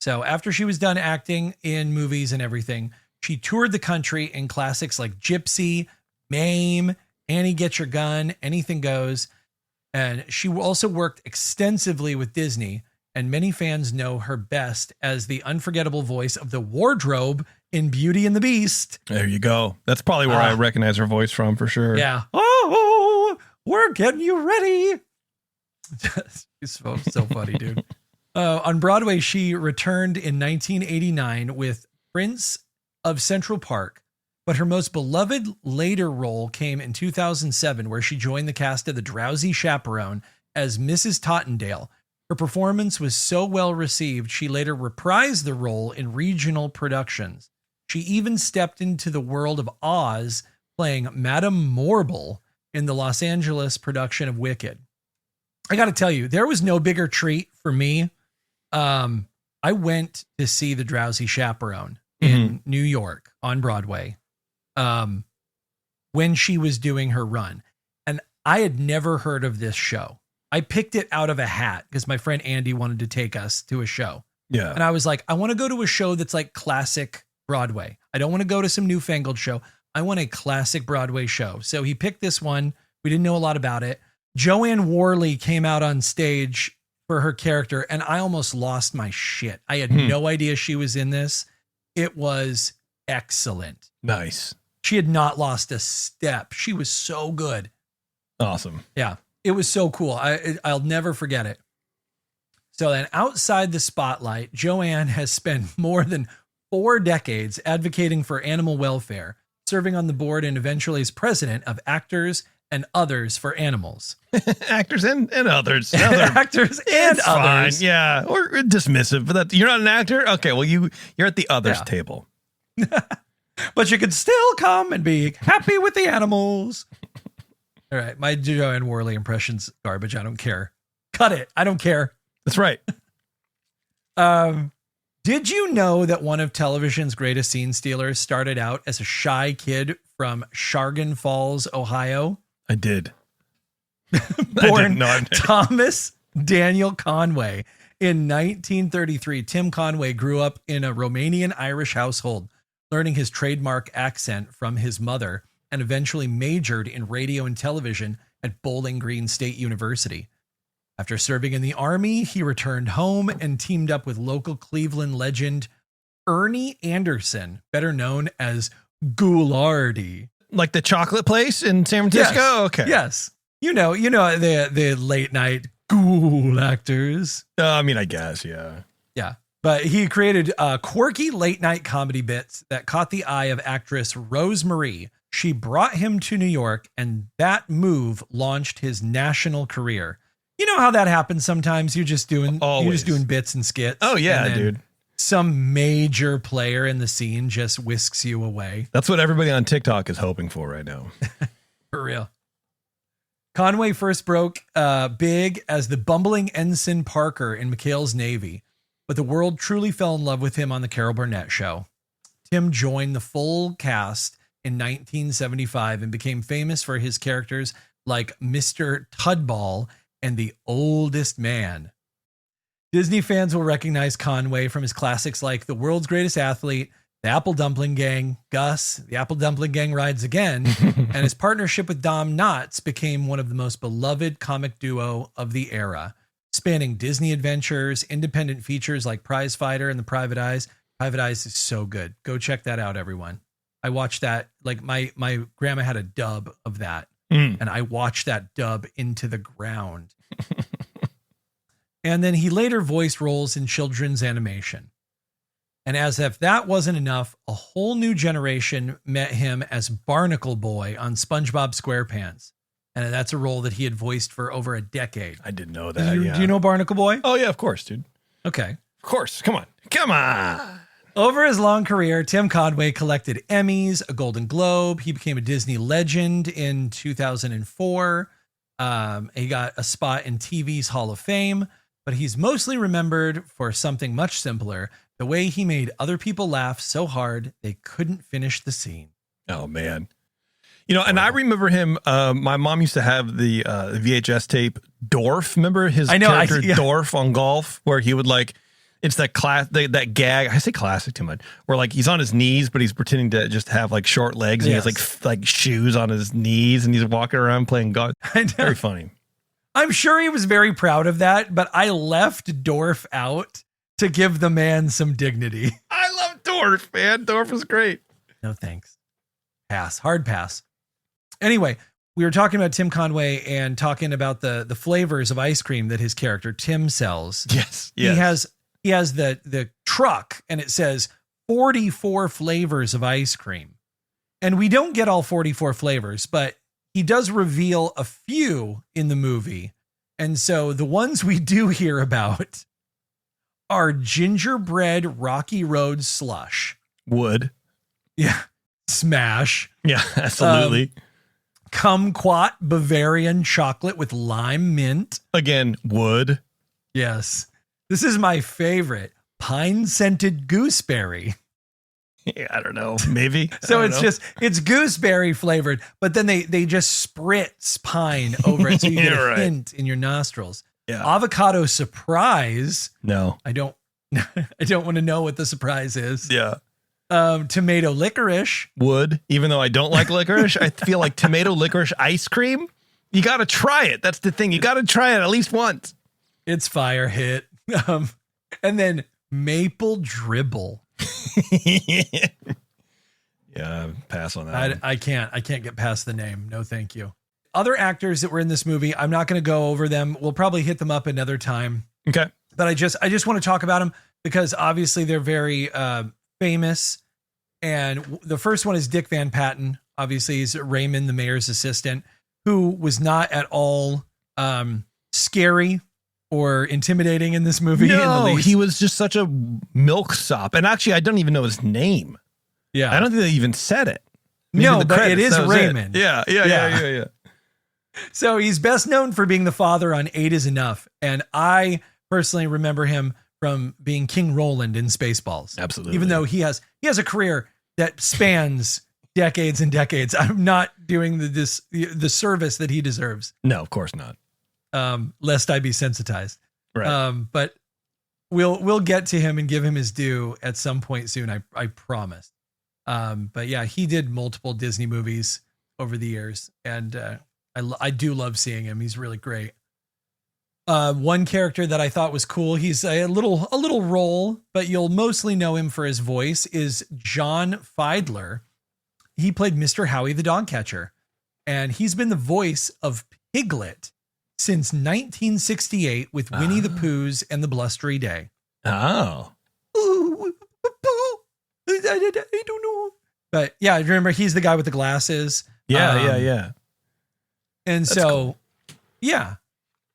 So after she was done acting in movies and everything, she toured the country in classics like Gypsy, Mame, Annie Get Your Gun, Anything Goes. And she also worked extensively with Disney, and many fans know her best as the unforgettable voice of the wardrobe in Beauty and the Beast. There you go. That's probably where I recognize her voice from for sure. Yeah. Oh, we're getting you ready. It's so funny, dude. On Broadway, she returned in 1989 with Prince of Central Park, but her most beloved later role came in 2007, where she joined the cast of The Drowsy Chaperone as Mrs. Tottendale. Her performance was so well received, she later reprised the role in regional productions. She even stepped into the world of Oz, playing Madame Morble in the Los Angeles production of Wicked. I got to tell you, there was no bigger treat for me. I went to see The Drowsy Chaperone in New York on Broadway when she was doing her run. And I had never heard of this show. I picked it out of a hat because my friend Andy wanted to take us to a show. Yeah. And I was like, I want to go to a show that's like classic Broadway. I don't want to go to some newfangled show. I want a classic Broadway show. So he picked this one. We didn't know a lot about it. Joanne Worley came out on stage for her character, and I almost lost my shit. I had no idea she was in this. It was excellent. Nice. She had not lost a step. She was so good. Awesome. Yeah. It was so cool. I'll never forget it. So then outside the spotlight, Joanne has spent more than 4 decades advocating for animal welfare, serving on the board and eventually as president of Actors and Others for Animals. Actors and others. Actors and fine. others. Yeah. Or dismissive, but you're not an actor. Okay. Well, you're at the others table, but you can still come and be happy with the animals. All right. My Joanne Worley impression's garbage. I don't care. Cut it. I don't care. That's right. Did you know that one of television's greatest scene stealers started out as a shy kid from Shargan Falls, Ohio? I did. Born Thomas Daniel Conway in 1933. Tim Conway grew up in a Romanian-Irish household, learning his trademark accent from his mother, and eventually majored in radio and television at Bowling Green State University. After serving in the Army, he returned home and teamed up with local Cleveland legend Ernie Anderson, better known as Ghoulardi. Like the chocolate place in San Francisco? Yes. Okay. Yes. You know the late night ghoul actors. I mean, I guess, yeah. Yeah. But he created quirky late night comedy bits that caught the eye of actress Rose Marie. She brought him to New York, and that move launched his national career. You know how that happens sometimes? You're just doing bits and skits. Oh, yeah, and then dude. Some major player in the scene just whisks you away. That's what everybody on TikTok is hoping for right now. For real. Conway first broke big as the bumbling Ensign Parker in McHale's Navy, but the world truly fell in love with him on the Carol Burnett Show. Tim joined the full cast in 1975 and became famous for his characters like Mr. Tudball and the Oldest Man. Disney fans will recognize Conway from his classics like The World's Greatest Athlete, The Apple Dumpling Gang, Gus, The Apple Dumpling Gang Rides Again, and his partnership with Dom Knotts became one of the most beloved comic duo of the era. spanning Disney adventures, independent features like Prize Fighter and The Private Eyes. Private Eyes is so good. Go check that out, everyone. I watched that. Like my grandma had a dub of that, and I watched that dub into the ground. And then he later voiced roles in children's animation. And as if that wasn't enough, a whole new generation met him as Barnacle Boy on SpongeBob SquarePants. And that's a role that he had voiced for over a decade. I didn't know that. Do you know Barnacle Boy? Oh, yeah, of course, dude. Okay. Of course. Come on. Come on. Over his long career, Tim Conway collected Emmys, a Golden Globe. He became a Disney legend in 2004. He got a spot in TV's Hall of Fame, but he's mostly remembered for something much simpler, the way he made other people laugh so hard they couldn't finish the scene. Oh, man. You know, and I remember him, my mom used to have the VHS tape Dorf. Remember his character Dorf on Golf, where he would like, it's that that gag. I say classic too much. Where like he's on his knees, but he's pretending to just have like short legs, and he has like shoes on his knees, and he's walking around playing golf. Very funny. I'm sure he was very proud of that, but I left Dorf out to give the man some dignity. I love Dorf, man. Dorf was great. No thanks. Pass. Hard pass. Anyway, we were talking about Tim Conway and talking about the flavors of ice cream that his character Tim sells. Yes. He has the truck, and it says 44 flavors of ice cream. And we don't get all 44 flavors, but he does reveal a few in the movie. And so the ones we do hear about are gingerbread Rocky Road slush. Wood. Yeah. Smash. Yeah, absolutely. Kumquat Bavarian chocolate with lime mint. Again, wood. Yes. This is my favorite. Pine scented gooseberry. Yeah, I don't know. Maybe. So it's gooseberry flavored, but then they just spritz pine over it. So you get a hint in your nostrils. Yeah. Avocado surprise. No. I don't want to know what the surprise is. Yeah. Tomato licorice. Wood. Even though I don't like licorice, I feel like tomato licorice ice cream. You got to try it. That's the thing. You got to try it at least once. It's fire hit. And then maple dribble. Yeah, pass on that. I can't get past the name. No, thank you. Other actors that were in this movie, I'm not going to go over them. We'll probably hit them up another time. Okay. But I just want to talk about them because obviously they're very famous. And the first one is Dick Van Patten. Obviously, he's Raymond, the mayor's assistant, who was not at all scary or intimidating in this movie. No, he was just such a milksop. And actually, I don't even know his name. Yeah. I don't think they even said it. Maybe no, but credits, it is Raymond. Yeah. So he's best known for being the father on 8 is Enough. And I personally remember him from being King Roland in Spaceballs. Absolutely. Even though he has a career that spans decades and decades. I'm not doing the service that he deserves. No, of course not. Lest I be sensitized. Right. But we'll get to him and give him his due at some point soon. I promise. But yeah, he did multiple Disney movies over the years, and I do love seeing him. He's really great. One character that I thought was cool, he's a little role, but you'll mostly know him for his voice, is John Fiedler. He played Mr. Howie the dog catcher, and he's been the voice of Piglet since 1968 with Winnie the Pooh's and the Blustery Day. Oh. I don't know. But yeah, remember, he's the guy with the glasses. Yeah. And That's so, cool. Yeah.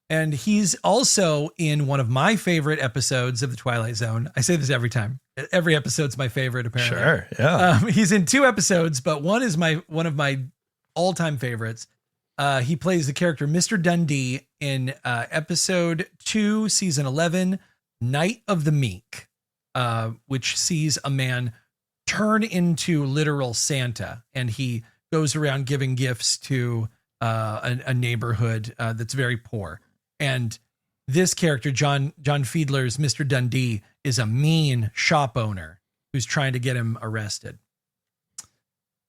And he's also in one of my favorite episodes of The Twilight Zone. I say this every time. Every episode's my favorite, apparently. Sure, yeah. He's in 2 episodes, but one is one of my all-time favorites. He plays the character Mr. Dundee in episode 2, season 11, Night of the Meek, which sees a man turn into literal Santa, and he goes around giving gifts to a neighborhood that's very poor. And this character, John Fiedler's Mr. Dundee, is a mean shop owner who's trying to get him arrested.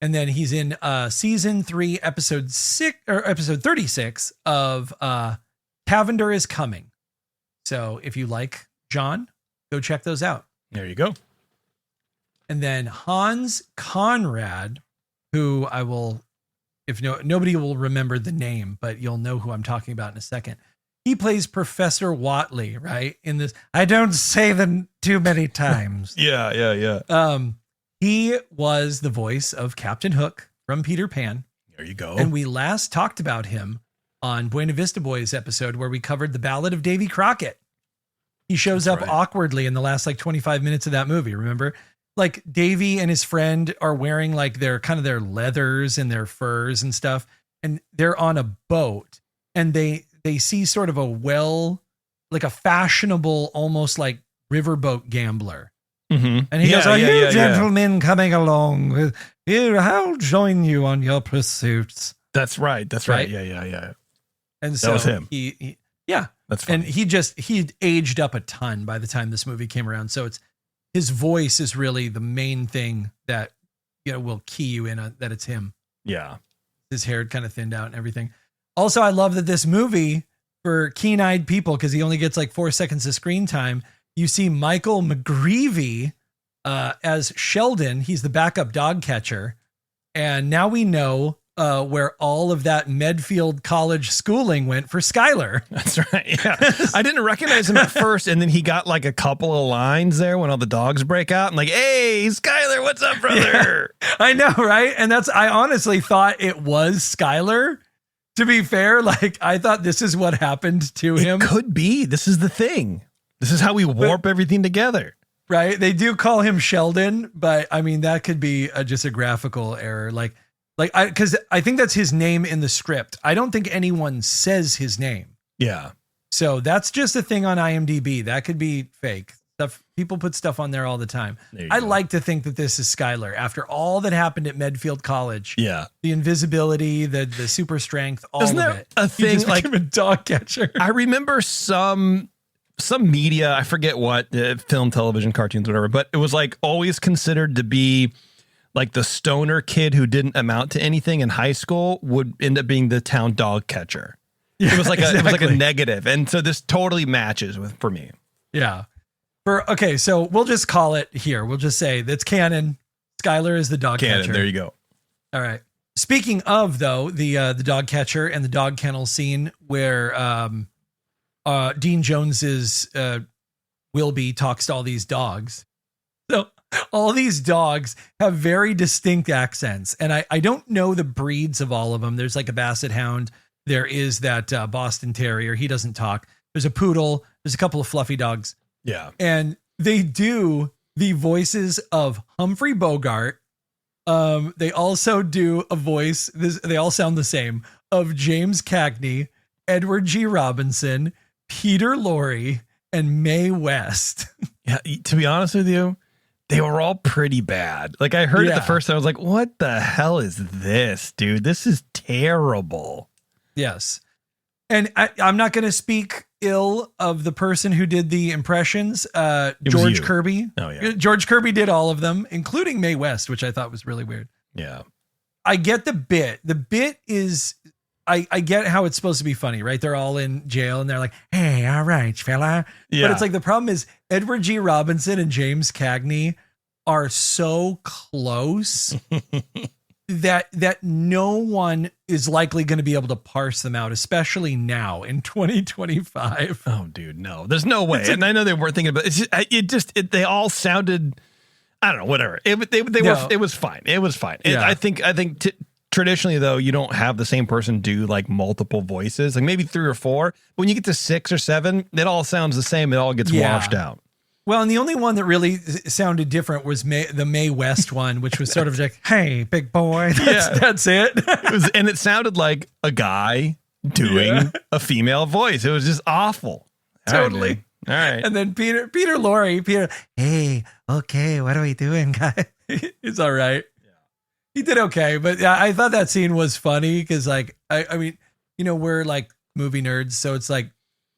And then he's in season 3, episode 36 of Cavender is Coming. So if you like John, go check those out. There you go. And then Hans Conrad, who I will, nobody will remember the name, but you'll know who I'm talking about in a second. He plays Professor Watley, right? In this, I don't say them too many times. Yeah. He was the voice of Captain Hook from Peter Pan. There you go. And we last talked about him on Buena Vista Boys episode where we covered the Ballad of Davy Crockett. He shows up awkwardly in the last 25 minutes of that movie. Remember? Like Davy and his friend are wearing their leathers and their furs and stuff. And they're on a boat and they see sort of a fashionable, almost like riverboat gambler. Mm-hmm. And he goes, are you gentlemen coming along? Here, I'll join you on your pursuits. That's right. Yeah. And so that was him. He that's funny. And he aged up a ton by the time this movie came around. So his voice is really the main thing that will key you in on that it's him. Yeah. His hair had kind of thinned out and everything. Also, I love that this movie, for keen-eyed people, because he only gets 4 seconds of screen time, you see Michael McGreevy as Sheldon. He's the backup dog catcher. And now we know where all of that Medfield College schooling went for Skylar. That's right. Yeah. I didn't recognize him at first. And then he got a couple of lines there when all the dogs break out. And hey, Skylar, what's up, brother? Yeah, I know, right? And I honestly thought it was Skylar. To be fair, I thought this is what happened to him. It could be. This is the thing. This is how we warp everything together. Right. They do call him Sheldon, but I mean, that could be just a graphical error. Because I think that's his name in the script. I don't think anyone says his name. Yeah. So that's just a thing on IMDb. That could be fake stuff. People put stuff on there all the time. I like to think that this is Skylar after all that happened at Medfield College. Yeah. The invisibility, the super strength, all Isn't of there it. a thing He just became a dog catcher. I remember some media, I forget what, film, television, cartoons, whatever, but it was always considered to be the stoner kid who didn't amount to anything in high school would end up being the town dog catcher. Yeah, it was exactly. It was a negative. And so this totally matches for me. Yeah. Okay, so we'll just call it here. We'll just say that's canon. Skylar is the dog catcher. There you go. All right. Speaking of, though, the dog catcher and the dog kennel scene where Dean Jones's Wilby talks to all these dogs. So all these dogs have very distinct accents, and I don't know the breeds of all of them. There's a Basset Hound. There is that Boston Terrier. He doesn't talk. There's a poodle. There's a couple of fluffy dogs. Yeah. And they do the voices of Humphrey Bogart. They also do a voice, they all sound the same, of James Cagney, Edward G. Robinson, Peter Lorre, and Mae West. Yeah, to be honest with you, they were all pretty bad. I heard it the first time. I was like, what the hell is this, dude? This is terrible. Yes. And I'm not going to speak ill of the person who did the impressions. George Kirby. Oh, yeah. George Kirby did all of them, including Mae West, which I thought was really weird. Yeah. I get the bit. The bit is, I get how it's supposed to be funny, right? They're all in jail and they're like, hey, all right, fella. Yeah. But it's the problem is Edward G. Robinson and James Cagney are so close that no one is likely going to be able to parse them out, especially now in 2025. Oh, dude, no, there's no way. And I know they weren't thinking about it. They all sounded, I don't know, whatever. It was fine. It was fine. Yeah. I think traditionally though, you don't have the same person do multiple voices, maybe 3 or 4. When you get to 6 or 7, it all sounds the same. It all gets washed out. Well, and the only one that really sounded different was the Mae West one, which was sort of hey, big boy. That's it. It sounded like a guy doing a female voice. It was just awful. Totally. All right. And then Peter Lorre, hey, okay, what are we doing, guys? It's all right. Yeah. He did okay, but I thought that scene was funny because I mean, we're movie nerds, so it's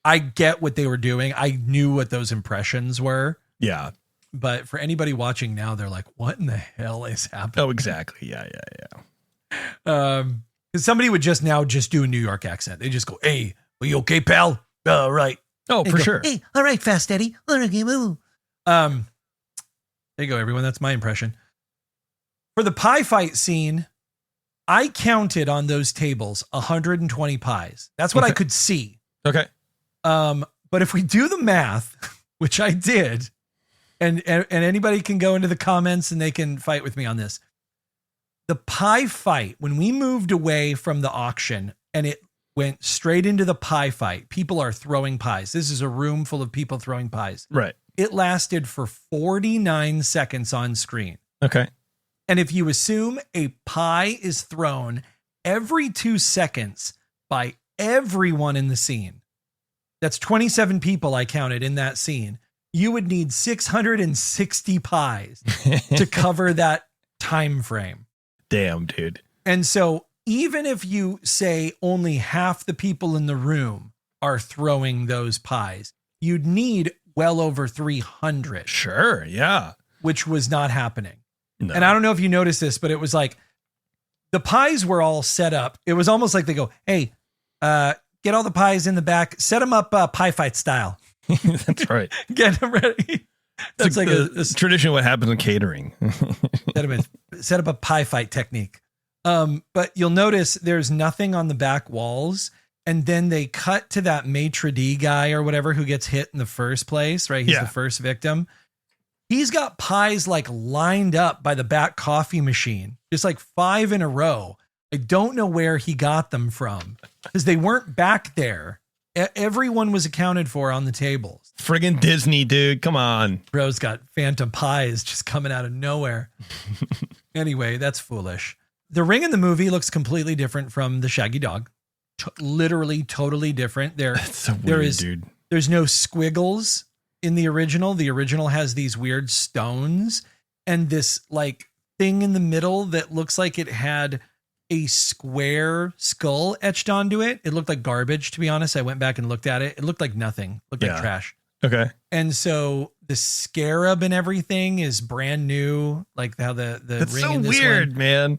I get what they were doing. I knew what those impressions were. Yeah. But for anybody watching now, they're like, what in the hell is happening? Oh, exactly. Yeah. Because somebody would just do a New York accent. They just go, hey, are you okay, pal? Right. Oh, for sure. Hey, all right, Fast Eddie. There you go, everyone. That's my impression. For the pie fight scene, I counted on those tables 120 pies. That's what I could see. Okay. But if we do the math, which I did, and anybody can go into the comments and they can fight with me on this. The pie fight, when we moved away from the auction and it went straight into the pie fight, people are throwing pies. This is a room full of people throwing pies. Right. It lasted for 49 seconds on screen. Okay. And if you assume a pie is thrown every 2 seconds by everyone in the scene, that's 27 people I counted in that scene. You would need 660 pies to cover that time frame. Damn, dude. And so even if you say only half the people in the room are throwing those pies, you'd need well over 300. Sure, yeah. Which was not happening. No. And I don't know if you noticed this, but it was like the pies were all set up. It was almost like they go, hey, get all the pies in the back, set them up pie fight style. That's right. Get them ready. That's like a tradition. What happens in catering? set up a pie fight technique. But you'll notice there's nothing on the back walls. And then they cut to that maitre d' guy or whatever who gets hit in the first place, right? He's the first victim. He's got pies like lined up by the back coffee machine, just like 5 in a row. I don't know where he got them from because they weren't back there. Everyone was accounted for on the tables. Friggin' Disney, dude. Come on. Bro's got phantom pies just coming out of nowhere. Anyway, that's foolish. The ring in the movie looks completely different from the Shaggy Dog. Literally, totally different. That's so weird, dude. There's no squiggles in the original. The original has these weird stones and this like thing in the middle that looks like it had a square skull etched onto it. It looked like garbage, to be honest. I went back and looked at it. It looked like nothing. It looked like trash. Okay. And so the scarab and everything is brand new, like how the That's ring so in this weird, one. man.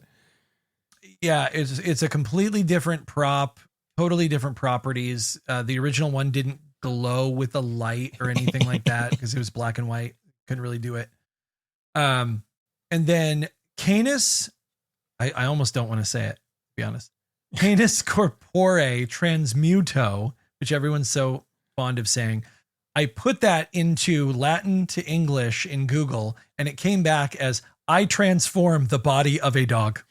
Yeah, it's a completely different prop, totally different properties. The original one didn't glow with a light or anything like that because it was black and white. Couldn't really do it. And then Canis, I almost don't want to say it, to be honest. Canis corpore transmuto, which everyone's so fond of saying. I put that into Latin to English in Google, and it came back as I transform the body of a dog.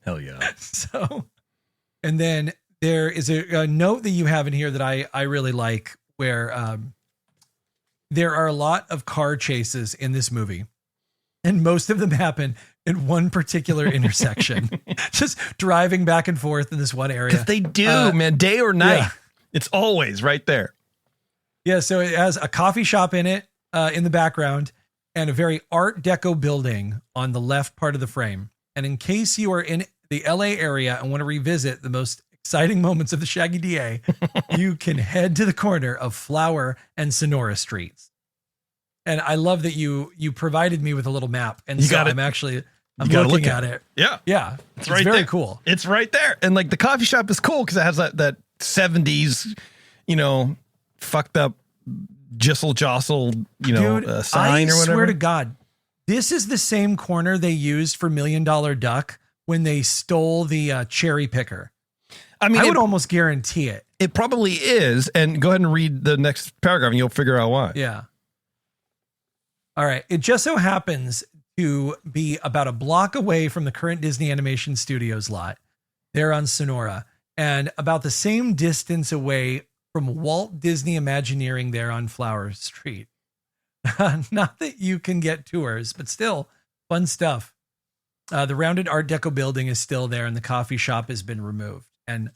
Hell yeah. So, and then there is a note that you have in here that I really like where there are a lot of car chases in this movie. And most of them happen in one particular intersection, just driving back and forth in this one area. Because they do, man, day or night. Yeah. It's always right there. Yeah, so it has a coffee shop in it, in the background, and a very Art Deco building on the left part of the frame. And in case you are in the LA area and want to revisit the most exciting moments of the Shaggy DA, you can head to the corner of Flower and Sonora Streets. And I love that you provided me with a little map. And You so got it. I'm looking at it. Yeah. Yeah. It's right very there. cool. It's right there. And like the coffee shop is cool because it has that 70s, fucked up jistle jostle, Dude, sign or whatever. I swear to God, this is the same corner they used for $1 Million Duck when they stole the cherry picker. I mean, I would almost guarantee it. It probably is. And go ahead and read the next paragraph and you'll figure out why. Yeah. All right. It just so happens to be about a block away from the current Disney Animation Studios lot there on Sonora, and about the same distance away from Walt Disney Imagineering there on Flower Street. Not that you can get tours, but still fun stuff. The rounded Art Deco building is still there and the coffee shop has been removed, and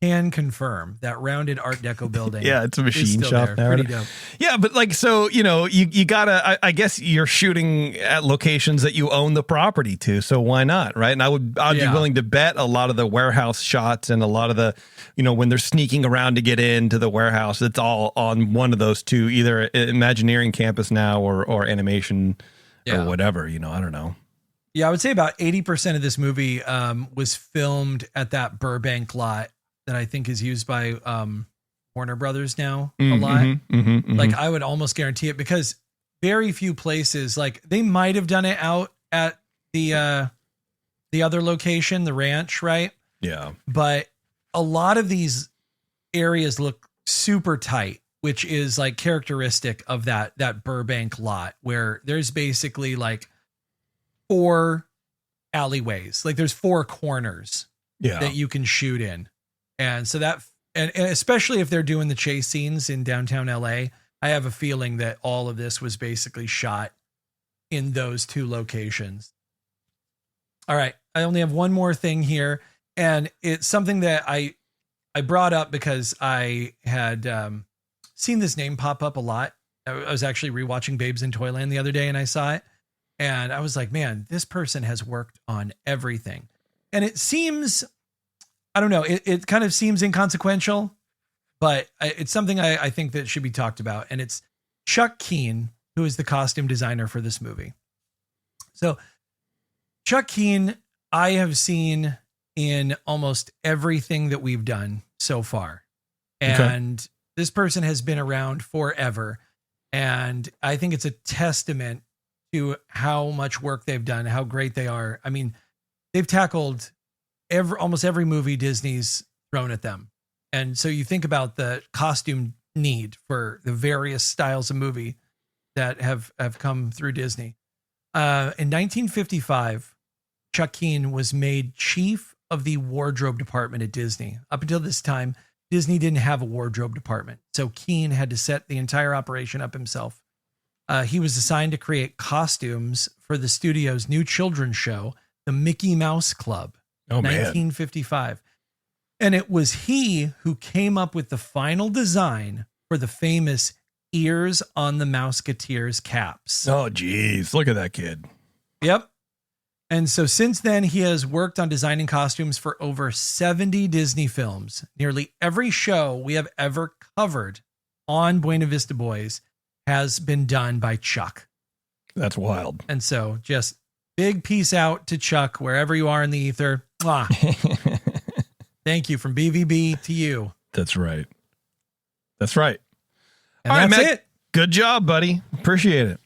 can confirm that rounded Art Deco building. Yeah, it's a machine shop now. Pretty dope. Yeah, but like, so, you gotta, I guess you're shooting at locations that you own the property to. So why not? Right. And I'd be willing to bet a lot of the warehouse shots and a lot of the, when they're sneaking around to get into the warehouse, it's all on one of those two, either Imagineering campus now or animation or whatever, I don't know. Yeah. I would say about 80% of this movie was filmed at that Burbank lot that I think is used by Warner Brothers now a lot. Like I would almost guarantee it, because very few places, like they might have done it out at the other location, the ranch, right? Yeah. But a lot of these areas look super tight, which is like characteristic of that Burbank lot, where there's basically like 4 alleyways. Like there's 4 corners that you can shoot in. And so that, and especially if they're doing the chase scenes in downtown LA, I have a feeling that all of this was basically shot in those 2 locations. All right. I only have one more thing here, and it's something that I brought up because I had seen this name pop up a lot. I was actually rewatching Babes in Toyland the other day, and I saw it, and I was like, man, this person has worked on everything. And it seems, I don't know, it kind of seems inconsequential, but it's something I think that should be talked about. And it's Chuck Keene, who is the costume designer for this movie. So Chuck Keene, I have seen in almost everything that we've done so far. And this person has been around forever. And I think it's a testament to how much work they've done, how great they are. I mean, they've tackled almost every movie Disney's thrown at them. And so you think about the costume need for the various styles of movie that have come through Disney. In 1955, Chuck Keene was made chief of the wardrobe department at Disney. Up until this time, Disney didn't have a wardrobe department. So Keene had to set the entire operation up himself. He was assigned to create costumes for the studio's new children's show, the Mickey Mouse Club, 1955. And it was he who came up with the final design for the famous ears on the Mouseketeers caps. Oh, geez. Look at that kid. Yep. And so since then, he has worked on designing costumes for over 70 Disney films. Nearly every show we have ever covered on Buena Vista Boys has been done by Chuck. That's wild. And so just big peace out to Chuck, wherever you are in the ether. Mwah. Thank you from BVB to you. That's right. That's right. And all right, that's Matt, it. Good job, buddy. Appreciate it.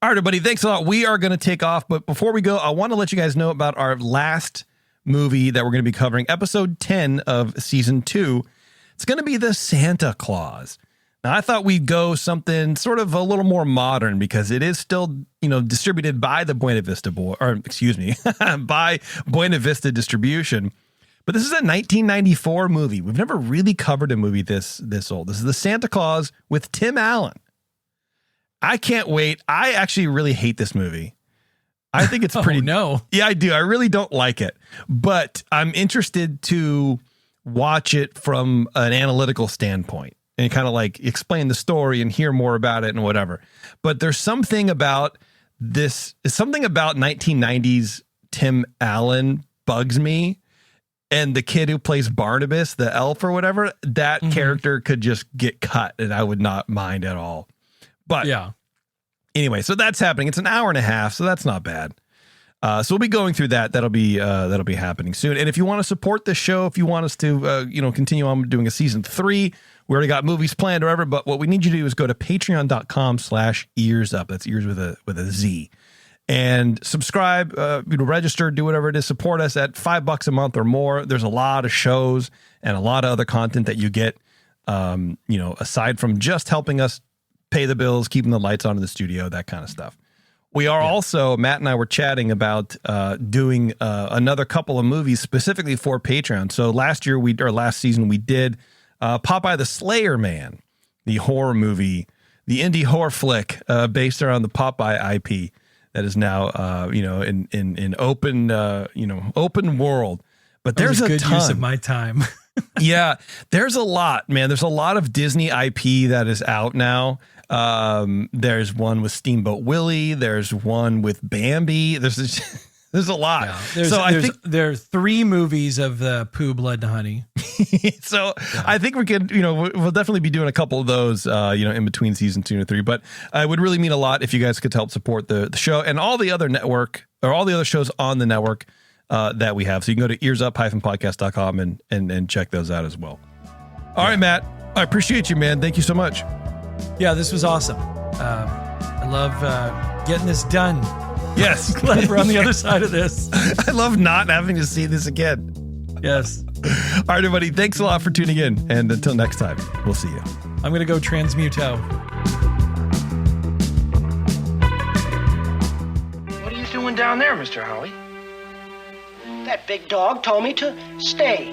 All right, everybody. Thanks a lot. We are going to take off. But before we go, I want to let you guys know about our last movie that we're going to be covering, episode 10 of season 2. It's going to be The Santa Claus. Now, I thought we'd go something sort of a little more modern because it is still, distributed by the Buena Vista by Buena Vista Distribution. But this is a 1994 movie. We've never really covered a movie this old. This is The Santa Claus with Tim Allen. I can't wait. I actually really hate this movie. I think it's pretty. No. Yeah, I do. I really don't like it, but I'm interested to watch it from an analytical standpoint and kind of like explain the story and hear more about it and whatever. But there's something about this, something about 1990s Tim Allen bugs me. And the kid who plays Barnabas, the elf or whatever, that character could just get cut and I would not mind at all. But yeah. Anyway, so that's happening. It's an hour and a half, so that's not bad. So we'll be going through that. That'll be happening soon. And if you want to support this show, if you want us to continue on doing a season 3, we already got movies planned or whatever. But what we need you to do is go to patreon.com/earsup. That's ears with a Z. And subscribe, register, do whatever it is. Support us at $5 a month or more. There's a lot of shows and a lot of other content that you get, aside from just helping us pay the bills, keeping the lights on in the studio, that kind of stuff. We are also, Matt and I were chatting about doing another couple of movies specifically for Patreon. So last season we did Popeye the Slayer Man, the horror movie, the indie horror flick based around the Popeye IP that is now in open open world. But there's a good ton. use of my time. Yeah, there's a lot, man. There's a lot of Disney IP that is out now. There's one with Steamboat Willie. There's one with Bambi. There's a lot. Yeah, I think there are 3 movies of Pooh, Blood and Honey. So yeah. I think we can, we'll definitely be doing a couple of those, in between season 2 and 3. But it would really mean a lot if you guys could help support the show and all the other network or all the other shows on the network that we have. So you can go to earsup-podcast.com and check those out as well. All right, Matt. I appreciate you, man. Thank you so much. Yeah, this was awesome. I love getting this done. Yes. Glad we're on the other side of this. I love not having to see this again. Yes. All right, everybody. Thanks a lot for tuning in. And until next time, we'll see you. I'm going to go transmuto. What are you doing down there, Mr. Howie? That big dog told me to stay.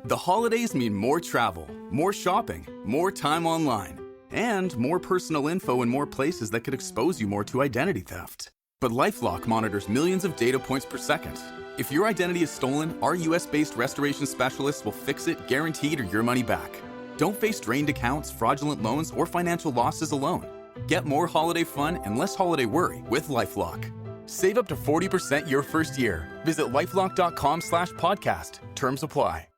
The holidays mean more travel, more shopping, more time online, and more personal info in more places that could expose you more to identity theft. But LifeLock monitors millions of data points per second. If your identity is stolen, our US-based restoration specialists will fix it, guaranteed, or your money back. Don't face drained accounts, fraudulent loans, or financial losses alone. Get more holiday fun and less holiday worry with LifeLock. Save up to 40% your first year. Visit LifeLock.com/podcast. Terms apply.